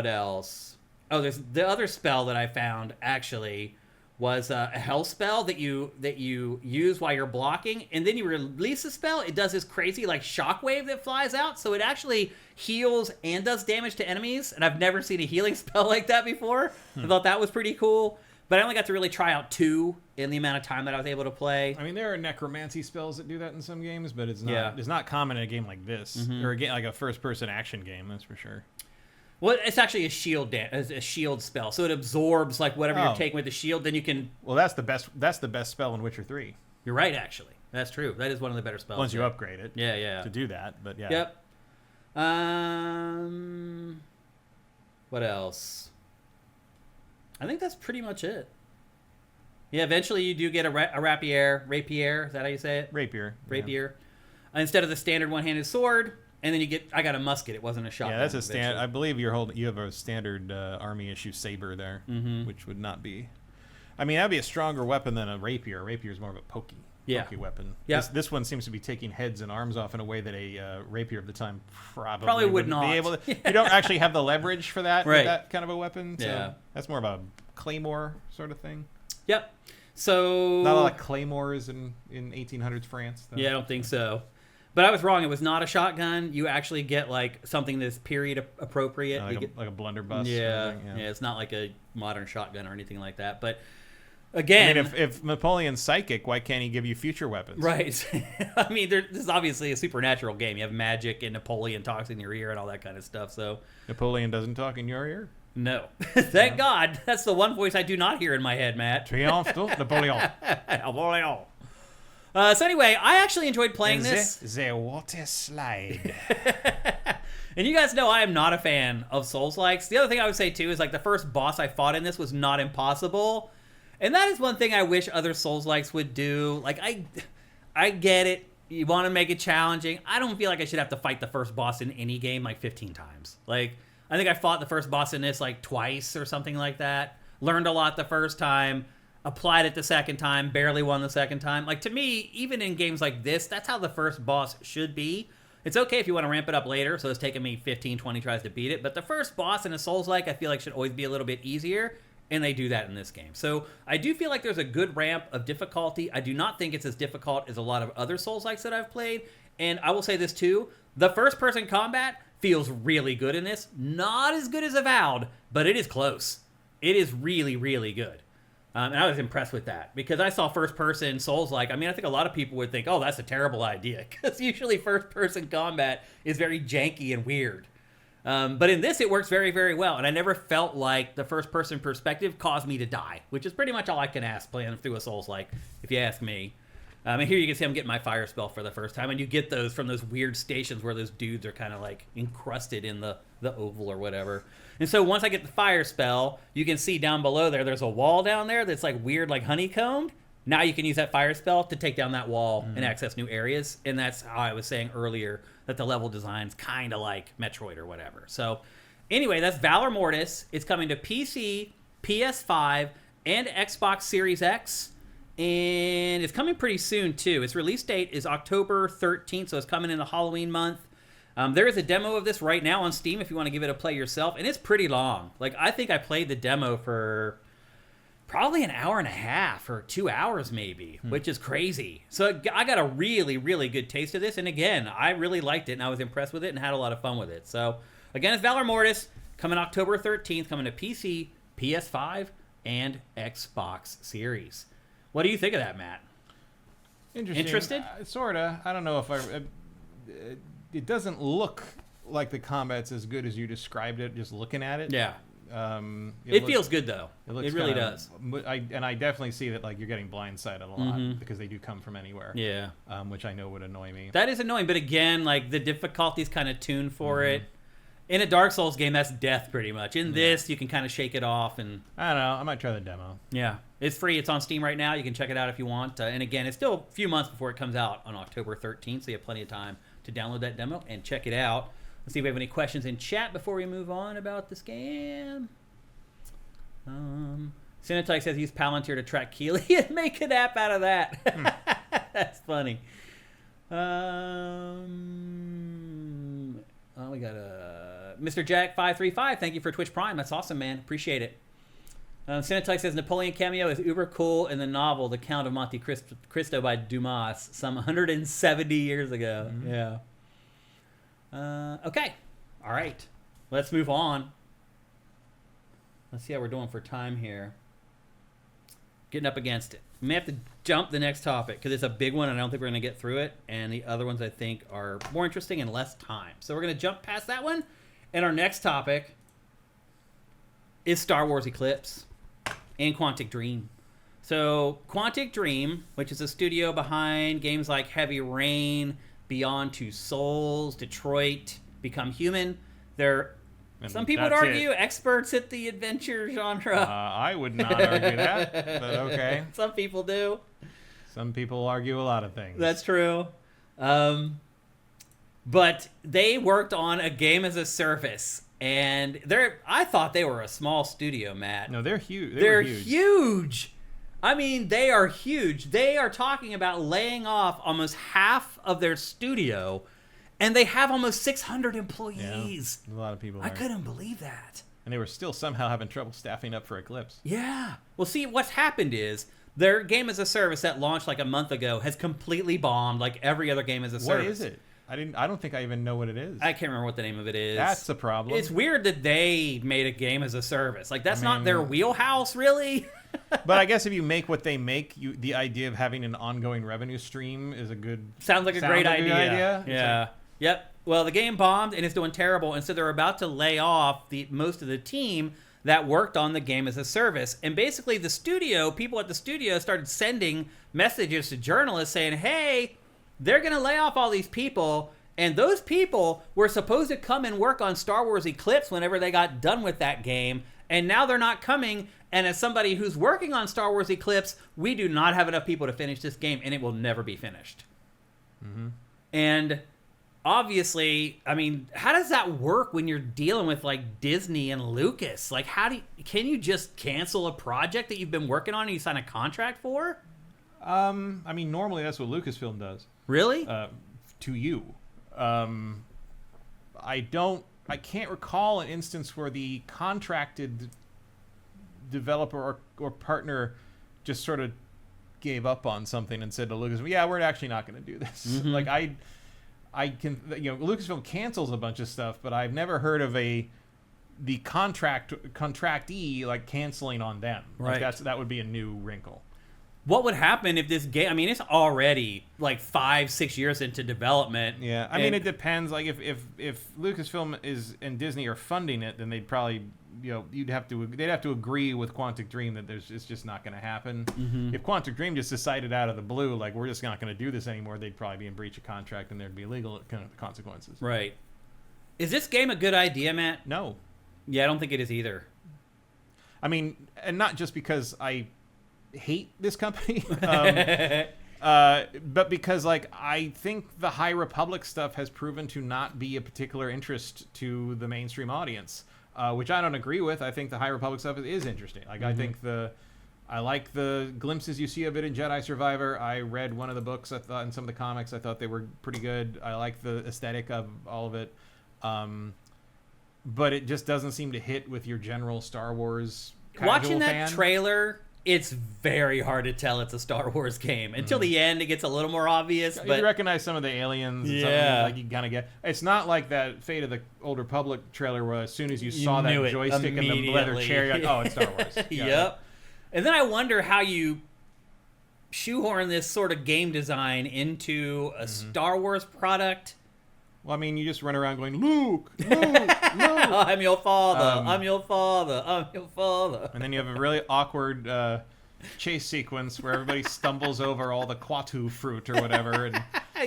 Speaker 1: else? Oh, there's the other spell that I found actually was a health spell that you use while you're blocking, and then you release the spell. It does this crazy like shockwave that flies out, so it actually heals and does damage to enemies. And I've never seen a healing spell like that before. I thought that was pretty cool, but I only got to really try out 2 in the amount of time that I was able to play.
Speaker 2: I mean, there are necromancy spells that do that in some games, but it's not common in a game like this, or a game like a first-person action game. That's for sure.
Speaker 1: Well, it's actually a shield spell, so it absorbs like whatever you're taking with the shield. Then you can.
Speaker 2: Well, that's the best spell in Witcher 3.
Speaker 1: You're right, actually. That's true. That is one of the better spells.
Speaker 2: Once you upgrade it.
Speaker 1: Yeah.
Speaker 2: To do that, but yeah.
Speaker 1: Yep. What else? I think that's pretty much it. Yeah, eventually you do get a rapier. Is that how you say it?
Speaker 2: Rapier.
Speaker 1: Yeah. Instead of the standard one-handed sword. And then I got a musket. It wasn't a shotgun.
Speaker 2: Yeah, that's a standard. I believe you have a standard army issue saber there, which would not be. I mean, that'd be a stronger weapon than a rapier. A rapier is more of a pokey weapon.
Speaker 1: Yeah.
Speaker 2: This one seems to be taking heads and arms off in a way that a rapier of the time
Speaker 1: probably would not
Speaker 2: be able to. You don't actually have the leverage for that.
Speaker 1: Right.
Speaker 2: With that kind of a weapon. So
Speaker 1: yeah.
Speaker 2: That's more of a claymore sort of thing.
Speaker 1: Yep. So
Speaker 2: not a lot of claymores in 1800s France. Though.
Speaker 1: Yeah, I don't think so. But I was wrong. It was not a shotgun. You actually get like something that's period appropriate.
Speaker 2: Like a blunderbuss.
Speaker 1: Yeah, it's not like a modern shotgun or anything like that. But again,
Speaker 2: I mean, if Napoleon's psychic, why can't he give you future weapons?
Speaker 1: Right. I mean, this is obviously a supernatural game. You have magic, and Napoleon talks in your ear and all that kind of stuff. So Napoleon
Speaker 2: doesn't talk in your ear?
Speaker 1: No. Thank God. That's the one voice I do not hear in my head, Matt.
Speaker 2: Triomphe de Napoleon.
Speaker 1: Napoleon. So anyway, I actually enjoyed playing this.
Speaker 2: The water slide.
Speaker 1: And you guys know I am not a fan of Souls-likes. The other thing I would say, too, is like the first boss I fought in this was not impossible. And that is one thing I wish other Souls-likes would do. Like, I get it. You want to make it challenging. I don't feel like I should have to fight the first boss in any game like 15 times. Like, I think I fought the first boss in this like twice or something like that. Learned a lot the first time. Applied it the second time. Barely won the second time. Like, to me, even in games like this, that's how the first boss should be. It's okay if you want to ramp it up later, so it's taking me 15, 20 tries to beat it. But the first boss in a Souls-like, I feel like should always be a little bit easier. And they do that in this game. So I do feel like there's a good ramp of difficulty. I do not think it's as difficult as a lot of other Souls-likes that I've played. And I will say this too. The first-person combat feels really good in this. Not as good as Avowed, but it is close. It is really, really good. And I was impressed with that. Because I saw first-person Souls-like. I mean, I think a lot of people would think, oh, that's a terrible idea. Because usually first-person combat is very janky and weird. But in this, it works very, very well. And I never felt like the first-person perspective caused me to die, which is pretty much all I can ask playing through a Souls-like, if you ask me. And here you can see I'm getting my fire spell for the first time. And you get those from those weird stations where those dudes are kind of like encrusted in the oval or whatever. And so once I get the fire spell, you can see down below there's a wall down there that's like weird, like honeycombed. Now you can use that fire spell to take down that wall and access new areas. And that's how I was saying earlier that the level design's kind of like Metroid or whatever. So anyway, that's Valor Mortis. It's coming to PC, PS5, and Xbox Series X. And it's coming pretty soon, too. Its release date is October 13th, so it's coming in the Halloween month. There is a demo of this right now on Steam if you want to give it a play yourself. And it's pretty long. Like, I think I played the demo for probably an hour and a half or 2 hours maybe, which is crazy. So I got a really, really good taste of this. And again, I really liked it and I was impressed with it and had a lot of fun with it. So again, it's Valor Mortis coming October 13th, coming to PC, PS5, and Xbox Series. What do you think of that, Matt?
Speaker 2: Interesting.
Speaker 1: Interested?
Speaker 2: Sorta. I don't know if it doesn't look like the combat's as good as you described it just looking at it.
Speaker 1: Yeah. It feels good though. It really does.
Speaker 2: I definitely see that like you're getting blindsided a lot because they do come from anywhere.
Speaker 1: Yeah.
Speaker 2: Which I know would annoy me.
Speaker 1: That is annoying, but again, like the difficulty's kind of tuned for it. In a Dark Souls game, that's death pretty much. In this, you can kind of shake it off and.
Speaker 2: I don't know. I might try the demo.
Speaker 1: Yeah, it's free. It's on Steam right now. You can check it out if you want. And again, it's still a few months before it comes out on October 13th, so you have plenty of time to download that demo and check it out. Let's see if we have any questions in chat before we move on about this game. Cinetyke says use Palantir to track Keeley and make an app out of that. That's funny. We got Mr. Jack535. Thank you for Twitch Prime. That's awesome, man. Appreciate it. Cinetyke says Napoleon cameo is uber cool in the novel The Count of Monte Cristo by Dumas some 170 years ago. Yeah. Okay. All right. Let's move on. Let's see how we're doing for time here. Getting up against it. We may have to jump the next topic because it's a big one and I don't think we're going to get through it. And the other ones I think are more interesting and less time. So we're going to jump past that one. And our next topic is Star Wars Eclipse and Quantic Dream. So Quantic Dream, which is a studio behind games like Heavy Rain, Beyond Two Souls, Detroit, Become Human. They're some people would argue experts at the adventure genre.
Speaker 2: I would not argue that, but okay.
Speaker 1: Some people do.
Speaker 2: Some people argue a lot of things.
Speaker 1: That's true. But they worked on a game as a service, and I thought they were a small studio, Matt.
Speaker 2: No, they're huge.
Speaker 1: They're huge. I mean, they are huge. They are talking about laying off almost half of their studio. And they have almost 600 employees.
Speaker 2: Yeah, a lot of people.
Speaker 1: I couldn't believe that.
Speaker 2: And they were still somehow having trouble staffing up for Eclipse.
Speaker 1: Yeah. Well, see, what's happened is their game as a service that launched like a month ago has completely bombed like every other game as a service.
Speaker 2: What is it? I don't think I even know what it is.
Speaker 1: I can't remember what the name of it is.
Speaker 2: That's the problem.
Speaker 1: It's weird that they made a game as a service. Like, that's not their wheelhouse, really.
Speaker 2: But I guess if you make what they make, the idea of having an ongoing revenue stream is a good...
Speaker 1: Sounds like a great idea. Yeah. Yep. Well, the game bombed and it's doing terrible, and so they're about to lay off most of the team that worked on the game as a service. And basically, people at the studio started sending messages to journalists saying, "Hey, they're going to lay off all these people, and those people were supposed to come and work on Star Wars Eclipse whenever they got done with that game, and now they're not coming. And as somebody who's working on Star Wars Eclipse, we do not have enough people to finish this game, and it will never be finished." And obviously, I mean, how does that work when you're dealing with like Disney and Lucas? Like, can you just cancel a project that you've been working on and you sign a contract for?
Speaker 2: I mean, normally that's what Lucasfilm does.
Speaker 1: Really?
Speaker 2: To you. I can't recall an instance where the contracted developer or partner just sort of gave up on something and said to Lucasfilm, yeah, we're actually not going to do this. Like I can, Lucasfilm cancels a bunch of stuff, but I've never heard of the contractee like canceling on them.
Speaker 1: Right.
Speaker 2: Like that would be a new wrinkle.
Speaker 1: What would happen if this game, I mean, it's already like 5-6 years into development.
Speaker 2: Yeah, I mean, it depends. Like if Lucasfilm and Disney are funding it, then they'd probably, they'd have to agree with Quantic Dream that it's just not going to happen. If Quantic Dream just decided out of the blue, like, we're just not going to do this anymore, they'd probably be in breach of contract and there'd be legal kind of consequences.
Speaker 1: Right. Is this game a good idea, Matt?
Speaker 2: No.
Speaker 1: Yeah, I don't think it is either.
Speaker 2: I mean, and not just because I hate this company, but because like I think the High Republic stuff has proven to not be a particular interest to the mainstream audience, which I don't agree with. I think the High Republic stuff is interesting. Like I think I like the glimpses you see of it in Jedi Survivor. I read one of the books, I thought, and some of the comics, I thought they were pretty good. I like the aesthetic of all of it, but it just doesn't seem to hit with your general Star Wars casual
Speaker 1: Watching that
Speaker 2: fan.
Speaker 1: Trailer, it's very hard to tell it's a Star Wars game. Until the end, it gets a little more obvious. But
Speaker 2: you recognize some of the aliens. And
Speaker 1: yeah.
Speaker 2: Like you kind of get. It's not like that Fate of the Old Republic trailer where as soon as you saw that joystick in the leather chair, you're like, oh, it's Star Wars.
Speaker 1: Yep. And then I wonder how you shoehorn this sort of game design into a Star Wars product.
Speaker 2: Well, I mean, you just run around going, Luke, Luke, Luke.
Speaker 1: I'm your father. I'm your father. I'm your father.
Speaker 2: And then you have a really awkward chase sequence where everybody stumbles over all the Quatu fruit or whatever and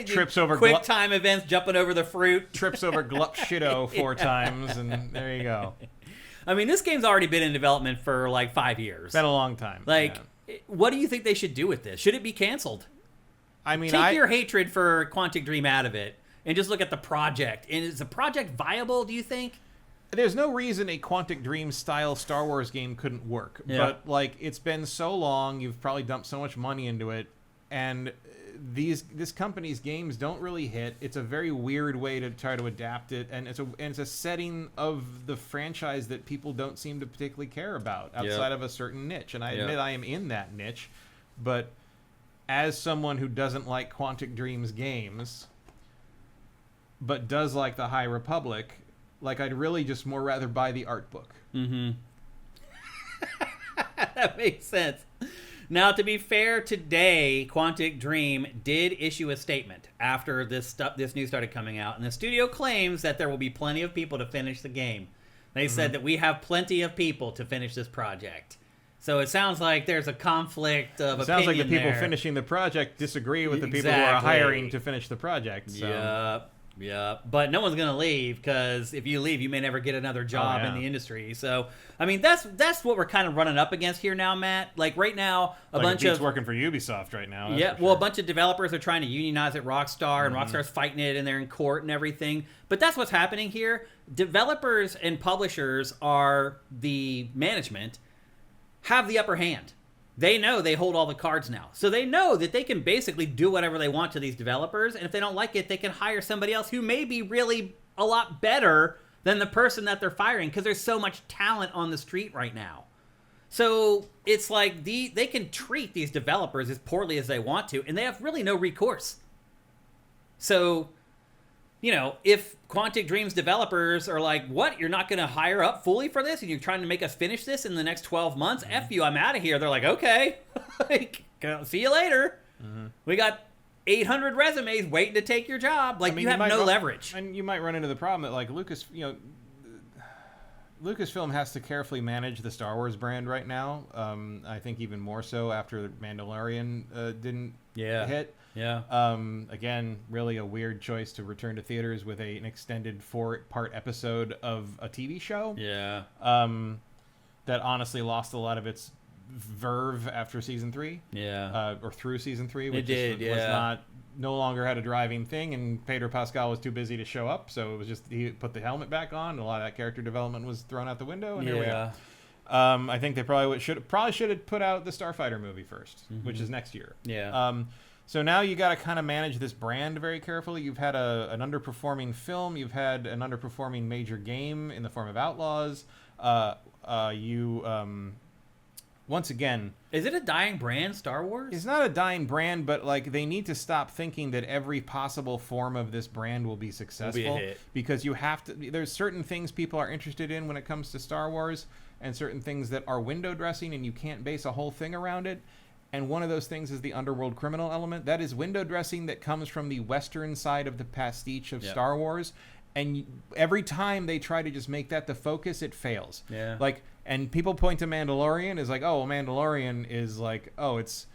Speaker 2: trips over
Speaker 1: quick time events, jumping over the fruit.
Speaker 2: Trips over Glup Shido 4 times, and there you go.
Speaker 1: I mean, this game's already been in development for like 5 years.
Speaker 2: Been a long time.
Speaker 1: Like, what do you think they should do with this? Should it be canceled?
Speaker 2: I mean,
Speaker 1: take your hatred for Quantic Dream out of it and just look at the project. And is the project viable, do you think?
Speaker 2: There's no reason a Quantic Dream style Star Wars game couldn't work.
Speaker 1: Yeah.
Speaker 2: But like, it's been so long, you've probably dumped so much money into it, and this company's games don't really hit. It's a very weird way to try to adapt it, and it's a setting of the franchise that people don't seem to particularly care about outside of a certain niche. And I admit I am in that niche, but as someone who doesn't like Quantic Dream's games but does like the High Republic, like, I'd really just more rather buy the art book.
Speaker 1: That makes sense. Now, to be fair, today Quantic Dream did issue a statement after this news started coming out, and the studio claims that there will be plenty of people to finish the game. They said that we have plenty of people to finish this project. So it sounds like there's a conflict of opinion. It sounds like
Speaker 2: the people
Speaker 1: there.
Speaker 2: Finishing the project disagree with the people who are hiring to finish the project. So.
Speaker 1: Yeah, but no one's gonna leave, because if you leave, you may never get another job in the industry. So, I mean, that's what we're kind of running up against here now, Matt. Like right now, a bunch of
Speaker 2: working for Ubisoft right now.
Speaker 1: Yeah, well, a bunch of developers are trying to unionize at Rockstar, and Rockstar's fighting it, and they're in court and everything. But that's what's happening here. Developers and publishers are the management, have the upper hand. They know they hold all the cards now. So they know that they can basically do whatever they want to these developers, and if they don't like it, they can hire somebody else who may be really a lot better than the person that they're firing, because there's so much talent on the street right now. So it's like they can treat these developers as poorly as they want to, and they have really no recourse. So, if Quantic Dream's developers are like, what, you're not going to hire up fully for this, and you're trying to make us finish this in the next 12 months? F you, I'm out of here. They're like, okay, see you later. We got 800 resumes waiting to take your job. Like, you have no leverage.
Speaker 2: And you might run into the problem that, like, Lucasfilm has to carefully manage the Star Wars brand right now. I think even more so after Mandalorian didn't hit. Yeah. Again, really a weird choice to return to theaters with an extended 4-part episode of a TV show.
Speaker 1: Yeah.
Speaker 2: That honestly lost a lot of its verve after season 3.
Speaker 1: Yeah.
Speaker 2: Or through season 3, which
Speaker 1: was
Speaker 2: no longer had a driving thing, and Pedro Pascal was too busy to show up, so it was just he put the helmet back on, and a lot of that character development was thrown out the window, and here we are. I think they probably should have put out the Starfighter movie first, which is next year.
Speaker 1: Yeah.
Speaker 2: So now you got to kind of manage this brand very carefully. You've had an underperforming film. You've had an underperforming major game in the form of Outlaws. Once again,
Speaker 1: is it a dying brand, Star Wars?
Speaker 2: It's not a dying brand, but like they need to stop thinking that every possible form of this brand will be successful.
Speaker 1: Will be a hit.
Speaker 2: Because you have to. There's certain things people are interested in when it comes to Star Wars, and certain things that are window dressing, and you can't base a whole thing around it. And one of those things is the underworld criminal element. That is window dressing that comes from the Western side of the pastiche of Star Wars. And every time they try to just make that the focus, it fails.
Speaker 1: Yeah.
Speaker 2: Like, and people point to Mandalorian is like, oh, Mandalorian is like, oh, it's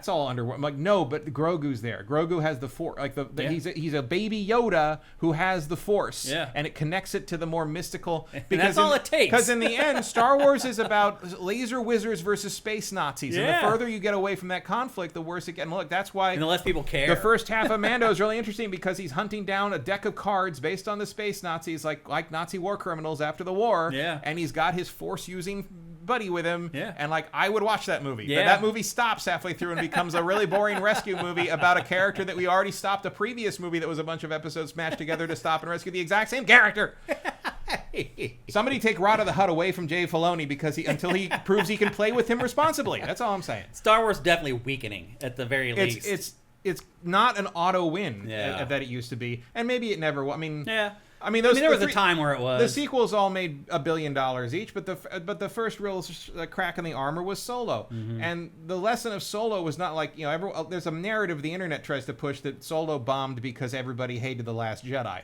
Speaker 2: all underworld. I'm like, no, but Grogu's there. Grogu has the Force. Like he's a baby Yoda who has the Force.
Speaker 1: Yeah.
Speaker 2: And it connects it to the more mystical.
Speaker 1: And that's all it takes.
Speaker 2: Because in the end, Star Wars is about laser wizards versus space Nazis.
Speaker 1: Yeah.
Speaker 2: And the further you get away from that conflict, the worse it gets. And look, that's why.
Speaker 1: And the less people care.
Speaker 2: The first half of Mando is really interesting because he's hunting down a deck of cards based on the space Nazis, like Nazi war criminals after the war.
Speaker 1: Yeah.
Speaker 2: And he's got his Force using buddy with him.
Speaker 1: Yeah.
Speaker 2: And like, I would watch that movie.
Speaker 1: Yeah.
Speaker 2: But that movie stops halfway through and becomes a really boring rescue movie about a character that we already stopped a previous movie that was a bunch of episodes smashed together to stop and rescue the exact same character. Somebody take Rod of the Hutt away from Jay Filoni until he proves he can play with him responsibly. That's all I'm saying.
Speaker 1: Star Wars definitely weakening at the very least.
Speaker 2: It's not an auto win that it used to be, and maybe it never was. I mean, there
Speaker 1: was a time where it was.
Speaker 2: The sequels all made $1 billion each, but the first real crack in the armor was Solo, and the lesson of Solo was not like there's a narrative the internet tries to push that Solo bombed because everybody hated The Last Jedi.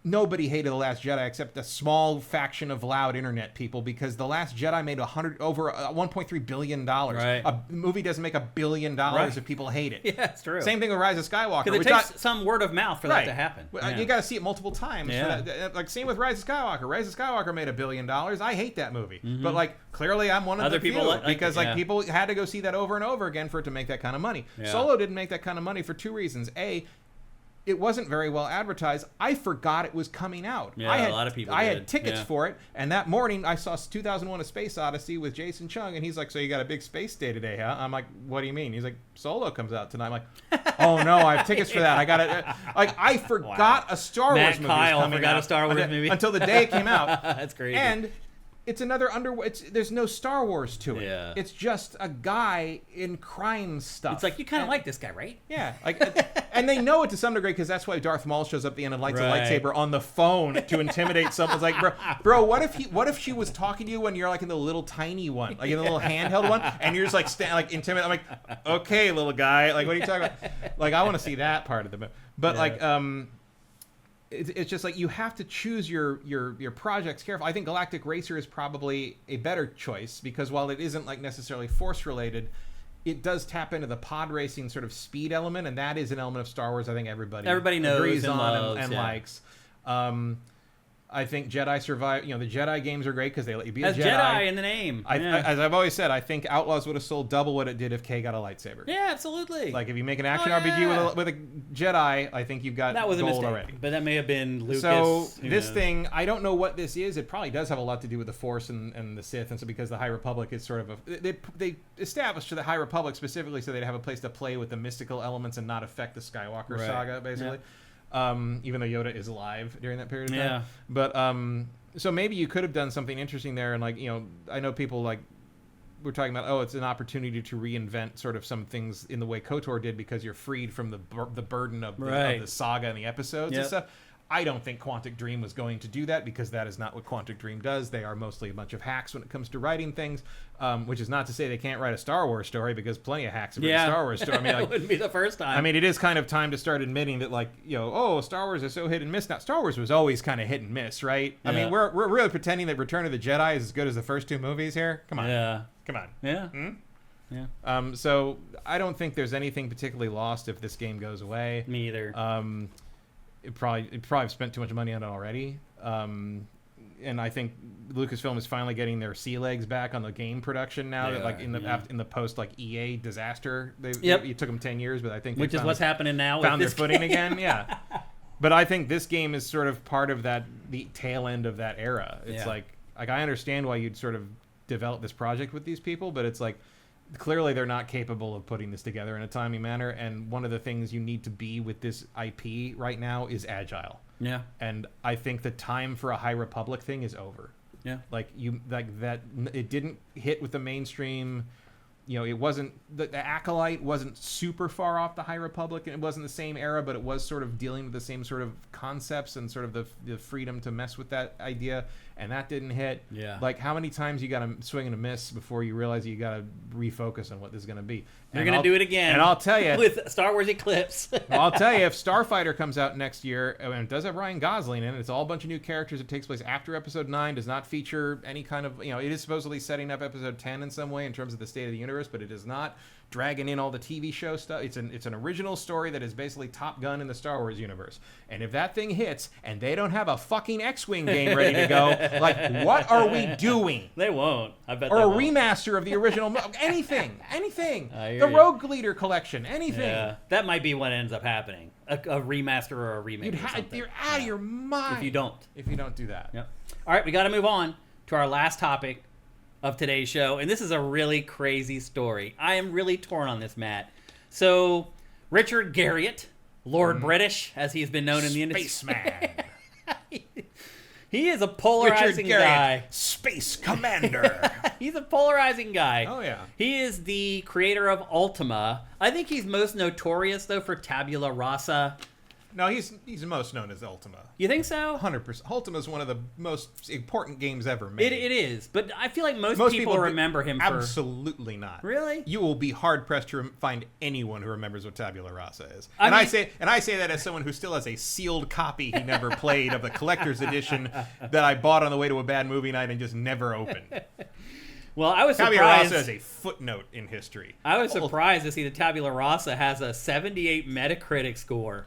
Speaker 2: Nobody hated The Last Jedi except a small faction of loud internet people because The Last Jedi made over $1.3 billion.
Speaker 1: Right.
Speaker 2: A movie doesn't make $1 billion if people hate it.
Speaker 1: Yeah, it's true.
Speaker 2: Same thing with Rise of Skywalker.
Speaker 1: Because it takes some word of mouth for that to happen.
Speaker 2: You got to see it multiple times.
Speaker 1: Yeah.
Speaker 2: For that. Like same with Rise of Skywalker. Rise of Skywalker made $1 billion. I hate that movie, but like clearly I'm one of the people because people had to go see that over and over again for it to make that kind of money.
Speaker 1: Yeah.
Speaker 2: Solo didn't make that kind of money for two reasons. A, it wasn't very well advertised. I forgot it was coming out.
Speaker 1: Yeah, a lot of people
Speaker 2: I
Speaker 1: did.
Speaker 2: had tickets for it, and that morning I saw 2001: A Space Odyssey with Jason Chung, and he's like, "So you got a big space day today, huh?" I'm like, "What do you mean?" He's like, "Solo comes out tonight." I'm like, "Oh no, I have tickets for that. I got it." Like I forgot a Star Wars movie.
Speaker 1: Matt Keil forgot a Star Wars movie
Speaker 2: until the day it came out.
Speaker 1: That's crazy.
Speaker 2: And it's another there's no Star Wars to it.
Speaker 1: Yeah.
Speaker 2: It's just a guy in crime stuff.
Speaker 1: It's like, you kind of like this guy, right?
Speaker 2: Yeah. Like, and they know it to some degree because that's why Darth Maul shows up at the end and lights a lightsaber on the phone to intimidate someone. It's like, bro, what if she was talking to you when you're like in the little tiny one, like in the little handheld one, and you're just like intimidate. I'm like, okay, little guy. Like, what are you talking about? Like, I want to see that part of the movie. But it's just like you have to choose your projects carefully. I think Galactic Racer is probably a better choice because while it isn't like necessarily Force related, it does tap into the pod racing sort of speed element, and that is an element of Star Wars I think everybody
Speaker 1: knows
Speaker 2: agrees
Speaker 1: and
Speaker 2: on
Speaker 1: loves,
Speaker 2: and likes. I think Jedi Survive. The Jedi games are great because they let you be a Jedi.
Speaker 1: Jedi in the name.
Speaker 2: As I've always said, I think Outlaws would have sold double what it did if Kay got a lightsaber.
Speaker 1: Yeah, absolutely.
Speaker 2: Like if you make an action RPG with a Jedi, I think you've got
Speaker 1: that was
Speaker 2: gold
Speaker 1: a mistake,
Speaker 2: already.
Speaker 1: But that may have been Lucas.
Speaker 2: So this thing, I don't know what this is. It probably does have a lot to do with the Force and the Sith, and so because the High Republic is sort of they established the High Republic specifically so they'd have a place to play with the mystical elements and not affect the Skywalker saga, basically. Yeah. Even though Yoda is alive during that period of time.
Speaker 1: Yeah.
Speaker 2: But so maybe you could have done something interesting there, and like I know people like we're talking about it's an opportunity to reinvent sort of some things in the way KOTOR did because you're freed from the burden of the saga and the episodes and stuff. I don't think Quantic Dream was going to do that because that is not what Quantic Dream does. They are mostly a bunch of hacks when it comes to writing things, which is not to say they can't write a Star Wars story because plenty of hacks have written Star Wars story. I mean,
Speaker 1: it wouldn't be the first time.
Speaker 2: I mean, it is kind of time to start admitting that, like, Star Wars is so hit and miss. Now, Star Wars was always kind of hit and miss, right? Yeah. I mean, we're really pretending that Return of the Jedi is as good as the first two movies here. Come on.
Speaker 1: Yeah.
Speaker 2: Come on.
Speaker 1: Yeah.
Speaker 2: Yeah. So I don't think there's anything particularly lost if this game goes away.
Speaker 1: Me either.
Speaker 2: It probably spent too much money on it already. and I think Lucasfilm is finally getting their sea legs back on the game production now. That, like in the post like EA disaster, it took them 10 years, but I think
Speaker 1: which is what's happening now.
Speaker 2: Found
Speaker 1: with
Speaker 2: their footing again. Yeah, but I think this game is sort of part of the tail end of that era. It's like I understand why you'd sort of develop this project with these people, but it's like clearly they're not capable of putting this together in a timely manner. And one of the things you need to be with this IP right now is agile. Yeah. And I think the time for a High Republic thing is over. Yeah. Like that it didn't hit with the mainstream. You know, it wasn't the Acolyte wasn't super far off the High Republic, and it wasn't the same era, but it was sort of dealing with the same sort of concepts and sort of the freedom to mess with that idea, and that didn't hit. Yeah. Like, how many times you got to swing and a miss before you realize you got to refocus on what this is going to be?
Speaker 1: They're going to do it again.
Speaker 2: And I'll tell you,
Speaker 1: with Star Wars Eclipse.
Speaker 2: I'll tell you, if Starfighter comes out next year, and it does have Ryan Gosling in it, it's all a bunch of new characters. It takes place after Episode 9, does not feature any kind of, it is supposedly setting up Episode 10 in some way in terms of the state of the universe, but it is not dragging in all the TV show stuff. It's an original story that is basically Top Gun in the Star Wars universe. And if that thing hits and they don't have a fucking X-Wing game ready to go, like, what are we doing?
Speaker 1: They won't. I bet
Speaker 2: or
Speaker 1: they
Speaker 2: a
Speaker 1: won't.
Speaker 2: Remaster of the original. Anything. The Rogue Leader collection. Anything. Yeah.
Speaker 1: That might be what ends up happening. A remaster or a remake.
Speaker 2: You're out of your mind
Speaker 1: if you don't
Speaker 2: do that.
Speaker 1: Yep. All right, we got to move on to our last topic of today's show, and this is a really crazy story. I am really torn on this, Matt. So, Richard Garriott, Lord British, as he has been known in the industry.
Speaker 2: Spaceman.
Speaker 1: He is a polarizing guy.
Speaker 2: Space Commander.
Speaker 1: He's a polarizing guy.
Speaker 2: Oh, yeah.
Speaker 1: He is the creator of Ultima. I think he's most notorious, though, for Tabula Rasa.
Speaker 2: No, he's most known as Ultima.
Speaker 1: You think so?
Speaker 2: 100%. Ultima is one of the most important games ever made.
Speaker 1: It is, but I feel like most people remember him for...
Speaker 2: Absolutely not.
Speaker 1: Really?
Speaker 2: You will be hard-pressed to find anyone who remembers what Tabula Rasa is. I say that as someone who still has a sealed copy he never played of the collector's edition that I bought on the way to a bad movie night and just never opened.
Speaker 1: Well, I was surprised.
Speaker 2: Tabula Rasa is a footnote in history.
Speaker 1: I was surprised to see that Tabula Rasa has a 78 Metacritic score.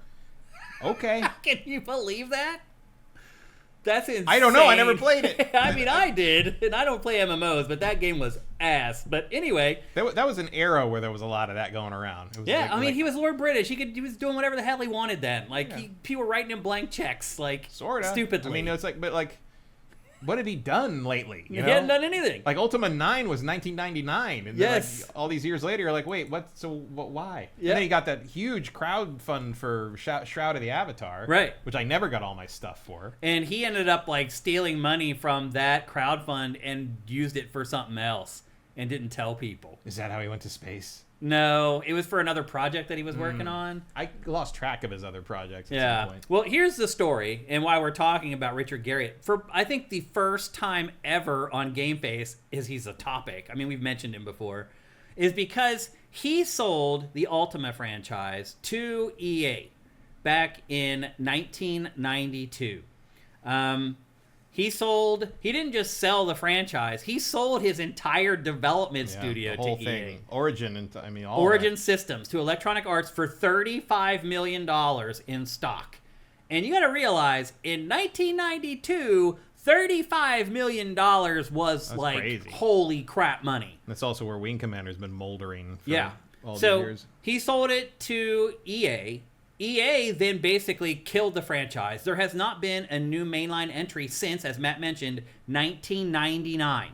Speaker 2: Okay.
Speaker 1: Can you believe that? That's insane.
Speaker 2: I don't know. I never played it.
Speaker 1: I mean, I did, and I don't play MMOs, but that game was ass. But anyway,
Speaker 2: that was an era where there was a lot of that going around. It was
Speaker 1: he was Lord British. He was doing whatever the hell he wanted then. Like people were writing him blank checks, like
Speaker 2: sorta
Speaker 1: stupidly.
Speaker 2: I mean, it's like, but like. What had he done lately?
Speaker 1: He hadn't done anything.
Speaker 2: Like Ultima 9 was 1999, and then, like, all these years later, you're like, wait, what? So why? Yeah. And then he got that huge crowd fund for Shroud of the Avatar,
Speaker 1: right?
Speaker 2: Which I never got all my stuff for.
Speaker 1: And he ended up like stealing money from that crowd fund and used it for something else, and didn't tell people.
Speaker 2: Is that how he went to space?
Speaker 1: No, it was for another project that he was working on.
Speaker 2: I lost track of his other projects at some point.
Speaker 1: Well, here's the story, and why we're talking about Richard Garriott. For, I think, the first time ever on GameFace he's a topic. I mean, we've mentioned him before. Is because he sold the Ultima franchise to EA back in 1992. He didn't just sell the franchise, he sold his entire development studio
Speaker 2: the whole
Speaker 1: to
Speaker 2: thing.
Speaker 1: EA.
Speaker 2: Origin
Speaker 1: Systems to Electronic Arts for $35 million in stock. And you got to realize, in 1992, $35 million was like crazy. Holy crap money.
Speaker 2: That's also where Wing Commander's been moldering for all these years.
Speaker 1: He sold it to EA. EA then basically killed the franchise. There has not been a new mainline entry since, as Matt mentioned, 1999.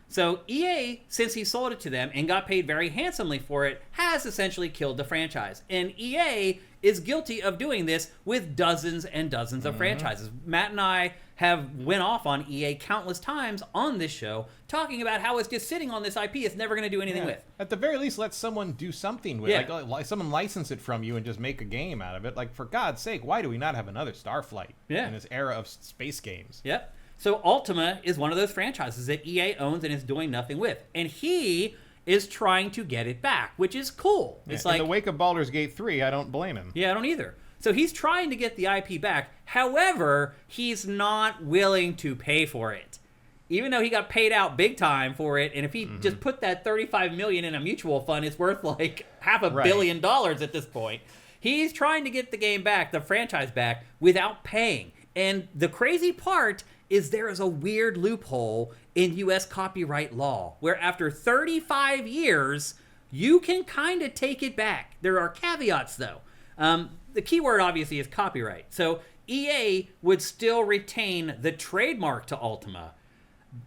Speaker 1: So EA, since he sold it to them and got paid very handsomely for it, has essentially killed the franchise. And EA is guilty of doing this with dozens and dozens of franchises. Matt and I have went off on EA countless times on this show, talking about how it's just sitting on this IP it's never going to do anything with.
Speaker 2: At the very least, let someone do something with it. Like someone license it from you and just make a game out of it. Like, for God's sake, why do we not have another Starflight in this era of space games?
Speaker 1: Yep. So Ultima is one of those franchises that EA owns and is doing nothing with. And he is trying to get it back, which is cool. It's like,
Speaker 2: in the wake of Baldur's Gate 3, I don't blame him.
Speaker 1: Yeah, I don't either. So he's trying to get the IP back. However, he's not willing to pay for it. Even though he got paid out big time for it, and if he just put that $35 million in a mutual fund, it's worth like $500 million at this point. He's trying to get the game back, the franchise back, without paying. And the crazy part is there is a weird loophole in U.S. copyright law where after 35 years, you can kind of take it back. There are caveats, though. The key word, obviously, is copyright. So EA would still retain the trademark to Ultima,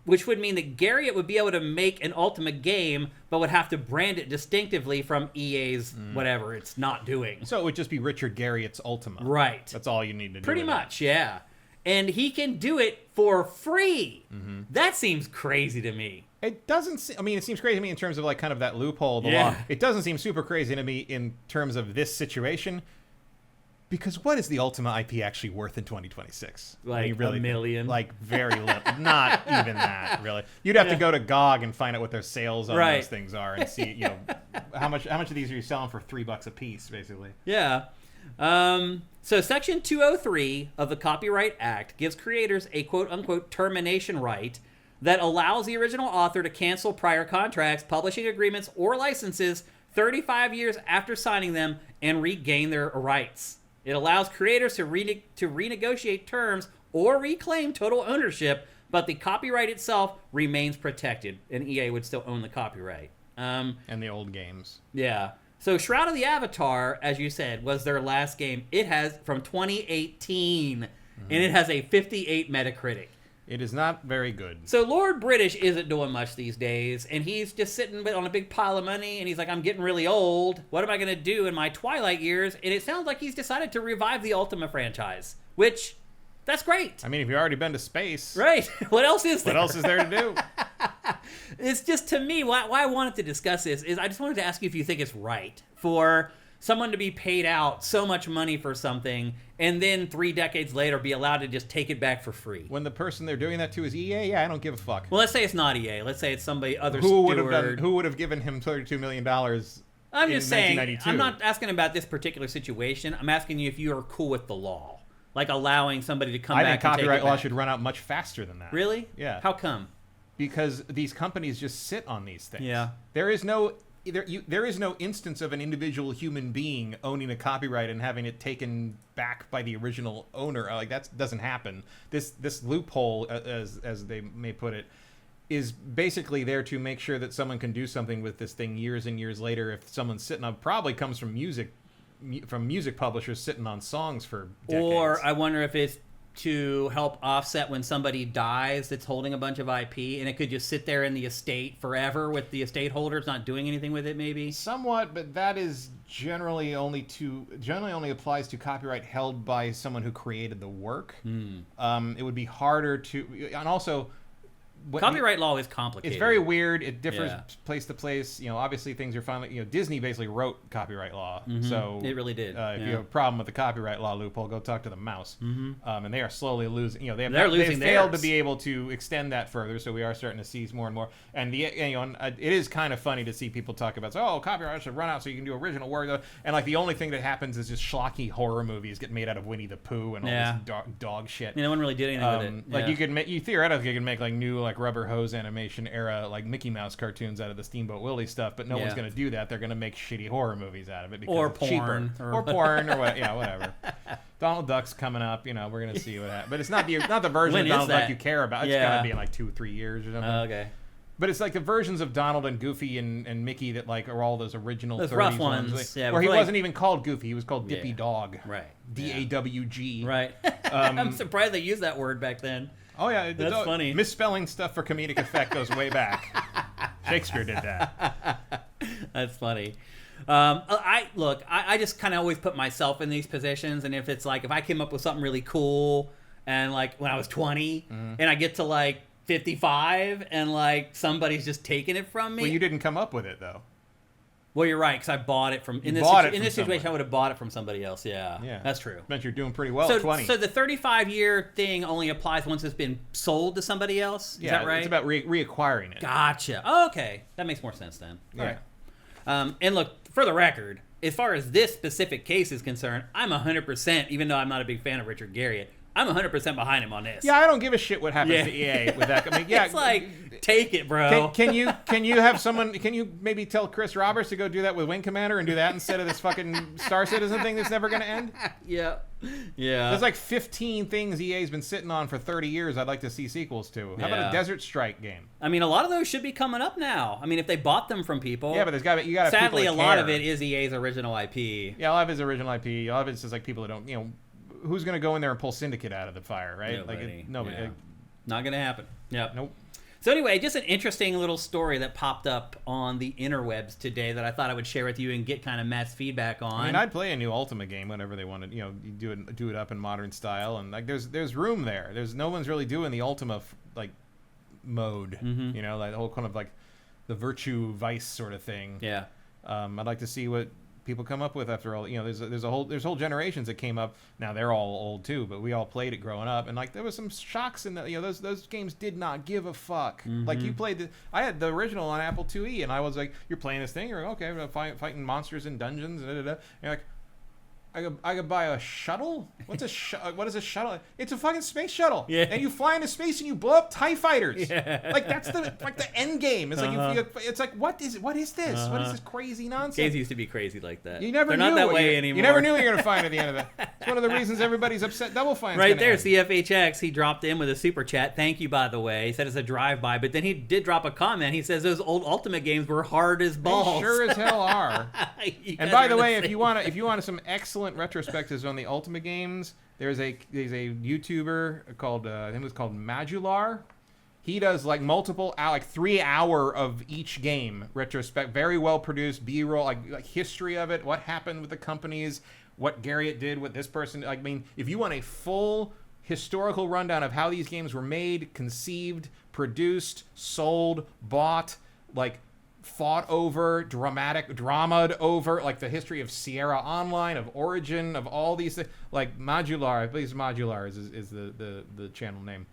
Speaker 1: which would mean that Garriott would be able to make an Ultima game, but would have to brand it distinctively from EA's whatever it's not doing.
Speaker 2: So it would just be Richard Garriott's Ultima.
Speaker 1: Right.
Speaker 2: That's all you need to do.
Speaker 1: Pretty much, yeah. And he can do it for free. That seems crazy to me.
Speaker 2: It doesn't. I mean, it seems crazy to me in terms of like kind of that loophole of the law. It doesn't seem super crazy to me in terms of this situation. Because what is the Ultima IP actually worth in 2026?
Speaker 1: Like $1 million?
Speaker 2: Like very little. Not even that, really. You'd have to go to GOG and find out what their sales on those things are and see, you know, how much of these are you selling for $3 a piece, basically.
Speaker 1: Yeah. So Section 203 of the Copyright Act gives creators a quote-unquote termination right that allows the original author to cancel prior contracts, publishing agreements, or licenses 35 years after signing them and regain their rights. It allows creators to renegotiate terms or reclaim total ownership, but the copyright itself remains protected, and EA would still own the copyright.
Speaker 2: And the old games.
Speaker 1: Yeah. So Shroud of the Avatar, as you said, was their last game. It has from 2018, and it has a 58 Metacritic.
Speaker 2: It is not very good.
Speaker 1: So Lord British isn't doing much these days, and he's just sitting on a big pile of money, and he's like, I'm getting really old. What am I going to do in my twilight years? And it sounds like he's decided to revive the Ultima franchise, which, that's great.
Speaker 2: I mean, if you've already been to space.
Speaker 1: Right. What else is there?
Speaker 2: What else is there to do?
Speaker 1: It's just, to me, why I wanted to discuss this is I just wanted to ask you if you think it's right for someone to be paid out so much money for something and then 3 decades later be allowed to just take it back for free.
Speaker 2: When the person they're doing that to is EA, yeah, I don't give a fuck.
Speaker 1: Well, let's say it's not EA. Let's say it's somebody other
Speaker 2: Who
Speaker 1: steward.
Speaker 2: would have given him $32 million
Speaker 1: I'm just saying,
Speaker 2: 1992?
Speaker 1: I'm not asking about this particular situation. I'm asking you if you are cool with the law. Like allowing somebody to come back and take it back.
Speaker 2: I think copyright law should run out much faster than that.
Speaker 1: Really?
Speaker 2: Yeah.
Speaker 1: How come?
Speaker 2: Because these companies just sit on these things.
Speaker 1: Yeah.
Speaker 2: There is no instance of an individual human being owning a copyright and having it taken back by the original owner. Like, that doesn't happen. This loophole, as they may put it, is basically there to make sure that someone can do something with this thing years and years later. If someone's sitting on, probably comes from music publishers sitting on songs for decades.
Speaker 1: Or I wonder if it's to help offset when somebody dies that's holding a bunch of IP, and it could just sit there in the estate forever with the estate holders not doing anything with it, maybe?
Speaker 2: Somewhat, but that is generally only applies to copyright held by someone who created the work. It would be harder to, and also
Speaker 1: copyright law is complicated.
Speaker 2: It's very weird. It differs place to place. You know, obviously things are finally. Disney basically wrote copyright law, so
Speaker 1: it really did.
Speaker 2: If you have a problem with the copyright law loophole, go talk to the mouse. And they are slowly losing. They've failed to be able to extend that further. So we are starting to see more and more. And it is kind of funny to see people talk about, copyright should run out so you can do original work. And like the only thing that happens is just schlocky horror movies get made out of Winnie the Pooh and all this dog shit.
Speaker 1: No one really did anything with it.
Speaker 2: Like you could theoretically make like new like rubber hose animation era like Mickey Mouse cartoons out of the Steamboat Willie stuff, but no one's going to do that. They're going to make shitty horror movies out of it because it's
Speaker 1: porn,
Speaker 2: cheaper. Or porn or whatever. Donald Duck's coming up. We're going to see what happens. But it's not the version of Donald Duck you care about. It's going to be in like 2 or 3 years or something.
Speaker 1: Okay.
Speaker 2: But it's like the versions of Donald and Goofy and Mickey that like are all those original
Speaker 1: those
Speaker 2: 30s
Speaker 1: rough ones.
Speaker 2: Where he wasn't even called Goofy. He was called Dippy Dog.
Speaker 1: Right.
Speaker 2: DAWG.
Speaker 1: Right. I'm surprised they used that word back then.
Speaker 2: Oh, yeah.
Speaker 1: That's funny.
Speaker 2: Misspelling stuff for comedic effect goes way back. Shakespeare did that.
Speaker 1: That's funny. I just kind of always put myself in these positions, and if I came up with something really cool, and like when I was 20, and I get to like 55, and like somebody's just taking it from me.
Speaker 2: Well, you didn't come up with it, though.
Speaker 1: Well, you're right, because I bought it from... In this situation, I would have bought it from somebody else, yeah. That's true.
Speaker 2: Meant you're doing pretty well at 20.
Speaker 1: So the 35-year thing only applies once it's been sold to somebody else? Is that right?
Speaker 2: It's about reacquiring it.
Speaker 1: Gotcha. Oh, okay. That makes more sense then.
Speaker 2: Yeah.
Speaker 1: All right. And look, for the record, as far as this specific case is concerned, I'm 100%, even though I'm not a big fan of Richard Garriott, I'm 100% behind him on this.
Speaker 2: Yeah, I don't give a shit what happens to EA with that. I mean, yeah,
Speaker 1: it's like, take it, bro.
Speaker 2: Can you have someone? Can you maybe tell Chris Roberts to go do that with Wing Commander and do that instead of this fucking Star Citizen thing that's never going to end?
Speaker 1: Yeah.
Speaker 2: There's like 15 things EA's been sitting on for 30 years. I'd like to see sequels to. How about a Desert Strike game?
Speaker 1: I mean, a lot of those should be coming up now. I mean, if they bought them from people.
Speaker 2: Yeah, but you got to.
Speaker 1: Sadly,
Speaker 2: a
Speaker 1: lot of it is EA's original IP.
Speaker 2: Yeah, a lot of it's original IP. A lot of it's just like people that don't, who's going to go in there and pull Syndicate out of the fire, right?
Speaker 1: Nobody.
Speaker 2: Nobody.
Speaker 1: Yeah. Not going to happen. Yeah.
Speaker 2: Nope.
Speaker 1: So anyway, just an interesting little story that popped up on the interwebs today that I thought I would share with you and get kind of Matt's feedback on.
Speaker 2: I mean, I'd play a new Ultima game whenever they wanted. You do it up in modern style, and like there's room there. There's no one's really doing the Ultima mode.
Speaker 1: Mm-hmm.
Speaker 2: Like the whole kind of like the virtue vice sort of thing.
Speaker 1: Yeah.
Speaker 2: I'd like to see what people come up with after all. There's whole generations that came up. Now they're all old too, but we all played it growing up, and like there was some shocks in the those games did not give a fuck.
Speaker 1: Mm-hmm.
Speaker 2: Like you played I had the original on Apple IIe, and I was like, you're playing this thing, you're like, okay, I'm fighting monsters in dungeons, and you're like, I could buy a shuttle. What is a shuttle? It's a fucking space shuttle.
Speaker 1: Yeah. And
Speaker 2: you fly into space and you blow up TIE fighters.
Speaker 1: Yeah.
Speaker 2: Like that's the end game. It's like it's like what is this? What is this crazy nonsense?
Speaker 1: Games used to be crazy like that.
Speaker 2: You never
Speaker 1: They're
Speaker 2: knew
Speaker 1: not that way anymore.
Speaker 2: You never knew what you were gonna find at the end of it. It's one of the reasons everybody's upset Double Fine's
Speaker 1: right there,
Speaker 2: end.
Speaker 1: CFHX, he dropped in with a super chat. Thank you, by the way. He said it's a drive-by, but then he did drop a comment. He says those old Ultimate games were hard as balls.
Speaker 2: They sure as hell are. And by the way, if you want some excellent retrospectives on the Ultima games, there's a YouTuber called I think it was called Madular. He does like multiple 3 hour of each game retrospect, very well produced B-roll, like history of it, what happened with the companies, what Garriott did with this person. I mean, if you want a full historical rundown of how these games were made, conceived, produced, sold, bought, like fought over, dramaed over, like the history of Sierra Online, of Origin, of all these things, like Madular, I believe Madular is the channel name.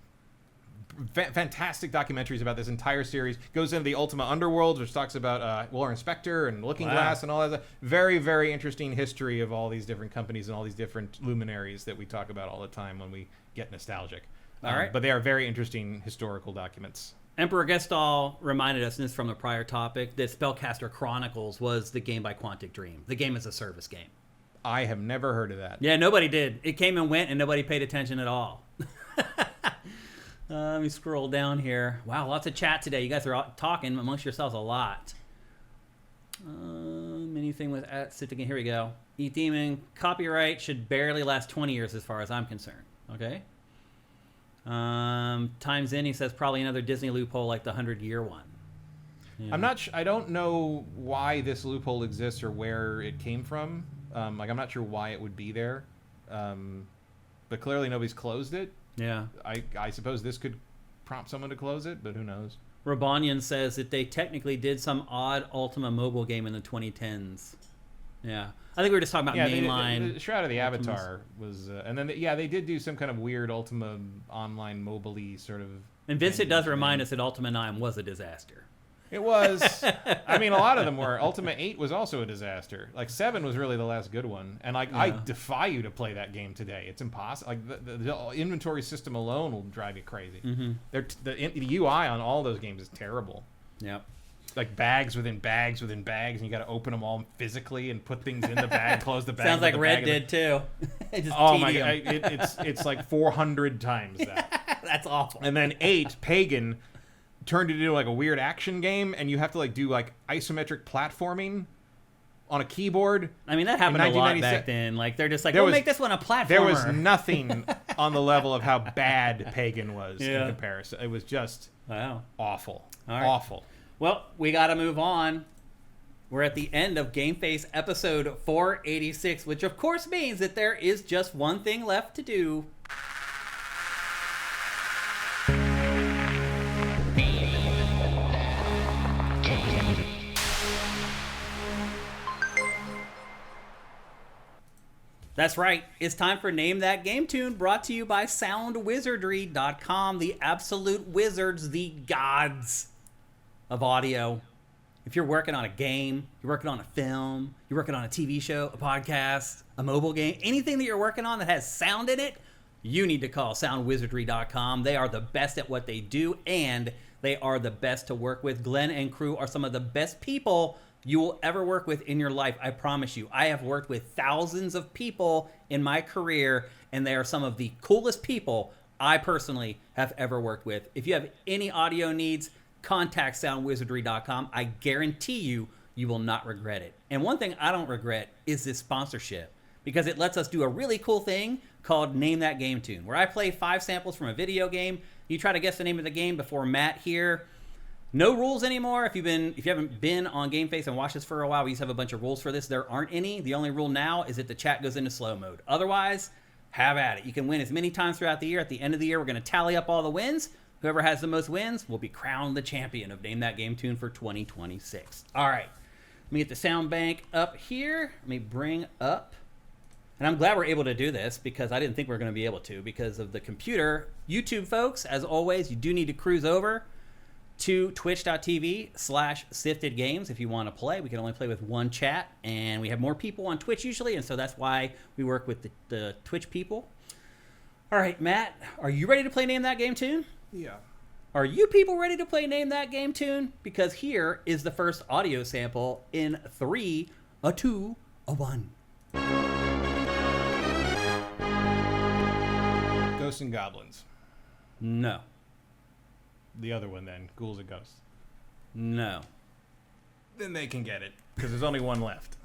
Speaker 2: Fantastic documentaries about this entire series. Goes into the Ultima Underworld, which talks about Warren Spector and Looking Glass and all that stuff. Very, very interesting history of all these different companies and all these different luminaries that we talk about all the time when we get nostalgic.
Speaker 1: All right.
Speaker 2: But they are very interesting historical documents.
Speaker 1: Emperor Gestal reminded us, and this is from the prior topic, that Spellcaster Chronicles was the game by Quantic Dream. The game is a service game.
Speaker 2: I have never heard of that.
Speaker 1: Yeah, nobody did. It came and went, and nobody paid attention at all. Let me scroll down here. Wow, lots of chat today. You guys are talking amongst yourselves a lot. Anything with Here we go. Eat Demon. Copyright should barely last 20 years as far as I'm concerned. Okay. Times in, he says probably another Disney loophole like the 100-year one. Yeah.
Speaker 2: I'm not. I don't know why this loophole exists or where it came from. I'm not sure why it would be there. But clearly nobody's closed it.
Speaker 1: Yeah.
Speaker 2: I suppose this could prompt someone to close it, but who knows?
Speaker 1: Rabonian says that they technically did some odd Ultima mobile game in the 2010s. Yeah. I think we were just talking about mainline.
Speaker 2: The Shroud of the Avatar was... and then, they did do some kind of weird Ultima online mobile-y sort of...
Speaker 1: And Vincent does remind us that Ultima 9 was a disaster.
Speaker 2: It was. I mean, a lot of them were. Ultima 8 was also a disaster. Like 7 was really the last good one. And I defy you to play that game today. It's impossible. Like the inventory system alone will drive you crazy.
Speaker 1: Mm-hmm.
Speaker 2: The UI on all those games is terrible.
Speaker 1: Yep.
Speaker 2: Like bags within bags within bags, and you got to open them all physically and put things in the bag, close the bag.
Speaker 1: Sounds like Red did too.
Speaker 2: Oh my god, it's like 400 times that.
Speaker 1: That's awful.
Speaker 2: And then 8 Pagan turned it into like a weird action game, and you have to like do like isometric platforming on a keyboard.
Speaker 1: I mean, that happened a lot back then. Like they're just like, we'll make this one a platformer.
Speaker 2: There was nothing on the level of how bad Pagan was in comparison. It was just awful. Awful.
Speaker 1: Well, we got to move on. We're at the end of GameFace episode 486, which of course means that there is just one thing left to do. That's right. It's time for Name That Game Tune, brought to you by Soundwizardry.com, the absolute wizards, the gods of audio. If you're working on a game, you're working on a film, you're working on a TV show, a podcast, a mobile game, anything that you're working on that has sound in it, you need to call Soundwizardry.com. They are the best at what they do, and they are the best to work with. Glenn and crew are some of the best people you will ever work with in your life. I promise you. I have worked with thousands of people in my career, and they are some of the coolest people I personally have ever worked with. If you have any audio needs, contact soundwizardry.com. I guarantee you, you will not regret it. And one thing I don't regret is this sponsorship, because it lets us do a really cool thing called Name That Game Tune, where I play 5 samples from a video game. You try to guess the name of the game before Matt here. No rules anymore. If you haven't been on GameFace and watched this for a while, we used to have a bunch of rules for this. There aren't any. The only rule now is that the chat goes into slow mode. Otherwise, have at it. You can win as many times throughout the year. At the end of the year, we're going to tally up all the wins. Whoever has the most wins will be crowned the champion of Name That Game Tune for 2026. All right. Let me get the sound bank up here. Let me bring up. And I'm glad we're able to do this, because I didn't think we were going to be able to because of the computer. YouTube folks, as always, you do need to cruise over to twitch.tv/SiftedGames if you want to play. We can only play with one chat, and we have more people on Twitch usually, and so that's why we work with the Twitch people. All right, Matt, are you ready to play Name That Game Tune?
Speaker 3: Yeah.
Speaker 1: Are you people ready to play Name That Game Tune? Because here is the first audio sample in 3, a 2, a 1.
Speaker 2: Ghosts and Goblins.
Speaker 1: No.
Speaker 2: The other one then, Ghouls and Ghosts.
Speaker 1: No.
Speaker 2: Then they can get it, because there's only one left.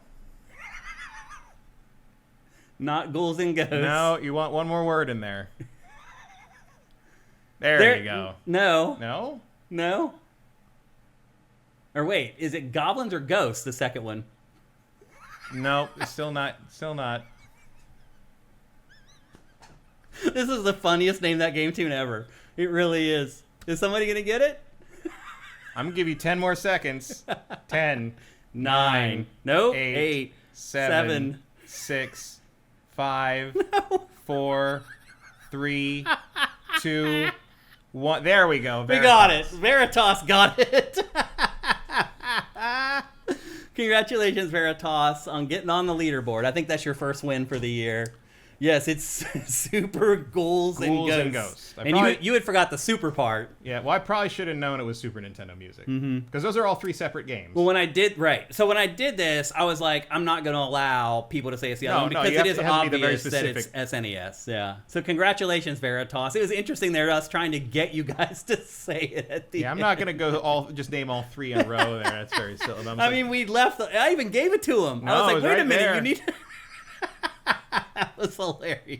Speaker 1: Not Ghouls and Ghosts.
Speaker 2: No, you want one more word in there. There you go.
Speaker 1: No.
Speaker 2: No?
Speaker 1: No? Or wait, is it Goblins or Ghosts, the second one?
Speaker 2: No, it's still not. Still not.
Speaker 1: This is the funniest Name That Game Tune ever. It really is. Is somebody going to get it?
Speaker 2: I'm going to give you 10 more seconds. 10,
Speaker 1: 9. Nope.
Speaker 2: 8, 7, 6, 5, 4, 3, 2, 1. There we go.
Speaker 1: Veritas. We got it. Veritas got it. Congratulations, Veritas, on getting on the leaderboard. I think that's your first win for the year. Yes, it's Super Ghouls and Ghosts. And you had forgot the super part.
Speaker 2: Yeah, well, I probably should have known it was Super Nintendo music. Because those are all 3 separate games.
Speaker 1: Well, when I did this, I was like, I'm not going to allow people to say it's the other one, because it is obvious that it's SNES. Yeah. So congratulations, Veritas. It was interesting there, us trying to get you guys to say it at the end.
Speaker 2: I'm not going to go just name all 3 in a row there. That's very silly.
Speaker 1: We left. I even gave it to him.
Speaker 2: No,
Speaker 1: I was like, wait a minute,
Speaker 2: there.
Speaker 1: you need... That was hilarious.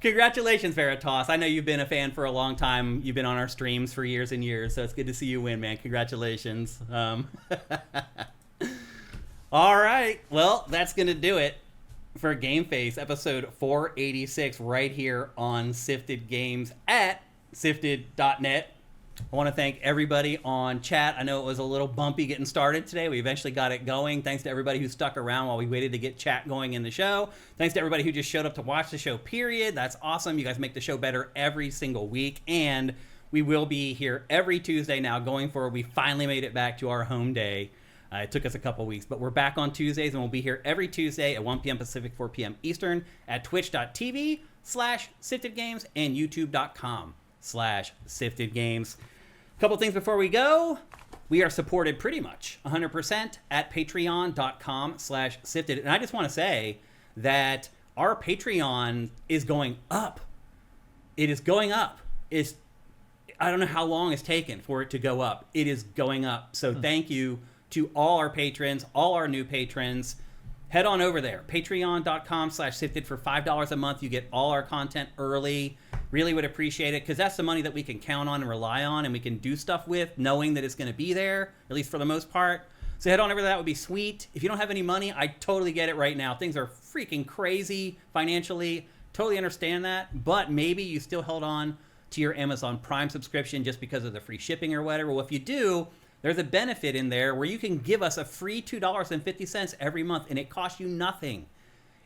Speaker 1: Congratulations, Veritas. I know you've been a fan for a long time. You've been on our streams for years and years, so it's good to see you win, man. Congratulations. All right. Well, that's going to do it for GameFace, episode 486, right here on Sifted Games at sifted.net. I want to thank everybody on chat. I know it was a little bumpy getting started today. We eventually got it going. Thanks to everybody who stuck around while we waited to get chat going in the show. Thanks to everybody who just showed up to watch the show, period. That's awesome. You guys make the show better every single week. And we will be here every Tuesday now going forward. We finally made it back to our home day. It took us a couple weeks, but we're back on Tuesdays, and we'll be here every Tuesday at 1 p.m. Pacific, 4 p.m. Eastern at twitch.tv/SiftedGames and youtube.com/SiftedGames. A couple things before we go. We are supported pretty much 100% at patreon.com/sifted. And I just want to say that our Patreon is going up. It is going up. I don't know how long it's taken for it to go up. It is going up. So thank you to all our patrons, all our new patrons. Head on over there, patreon.com/sifted. For $5 a month, you get all our content early. Really would appreciate it, because that's the money that we can count on and rely on, and we can do stuff with, knowing that it's going to be there, at least for the most part. So head on over there. That would be sweet. If you don't have any money, I totally get it right now. Things are freaking crazy financially. Totally understand that. But maybe you still held on to your Amazon Prime subscription just because of the free shipping or whatever. Well, if you do, there's a benefit in there where you can give us a free $2.50 every month, and it costs you nothing.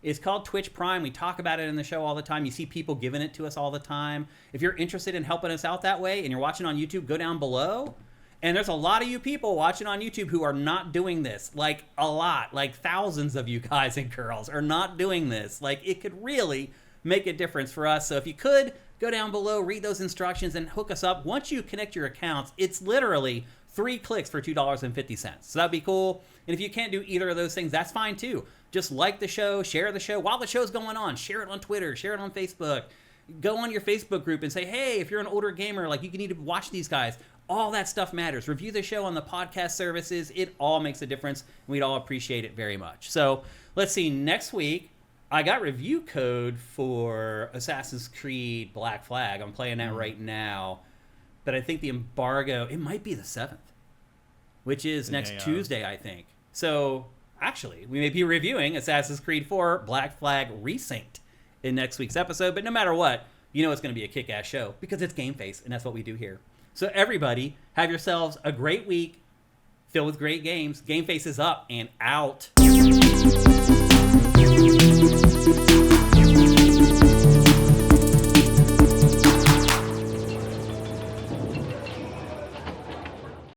Speaker 1: It's called Twitch Prime. We talk about it in the show all the time. You see people giving it to us all the time. If you're interested in helping us out that way and you're watching on YouTube, go down below. And there's a lot of you people watching on YouTube who are not doing this. Like, a lot. Like, thousands of you guys and girls are not doing this. Like, it could really make a difference for us. So if you could, go down below, read those instructions, and hook us up. Once you connect your accounts, it's literally 3 clicks for $2.50. So that'd be cool. And if you can't do either of those things, that's fine too. Just like the show, share the show while the show's going on. Share it on Twitter, share it on Facebook. Go on your Facebook group and say, hey, if you're an older gamer, like, you need to watch these guys. All that stuff matters. Review the show on the podcast services. It all makes a difference. We'd all appreciate it very much. So let's see, next week, I got review code for Assassin's Creed Black Flag. I'm playing that right now. But I think the embargo, it might be the 7th, which is next Tuesday, I think. So actually, we may be reviewing Assassin's Creed 4 Black Flag Resynced in next week's episode. But no matter what, you know it's going to be a kick-ass show because it's GameFace, and that's what we do here. So everybody, have yourselves a great week filled with great games. GameFace is up and out.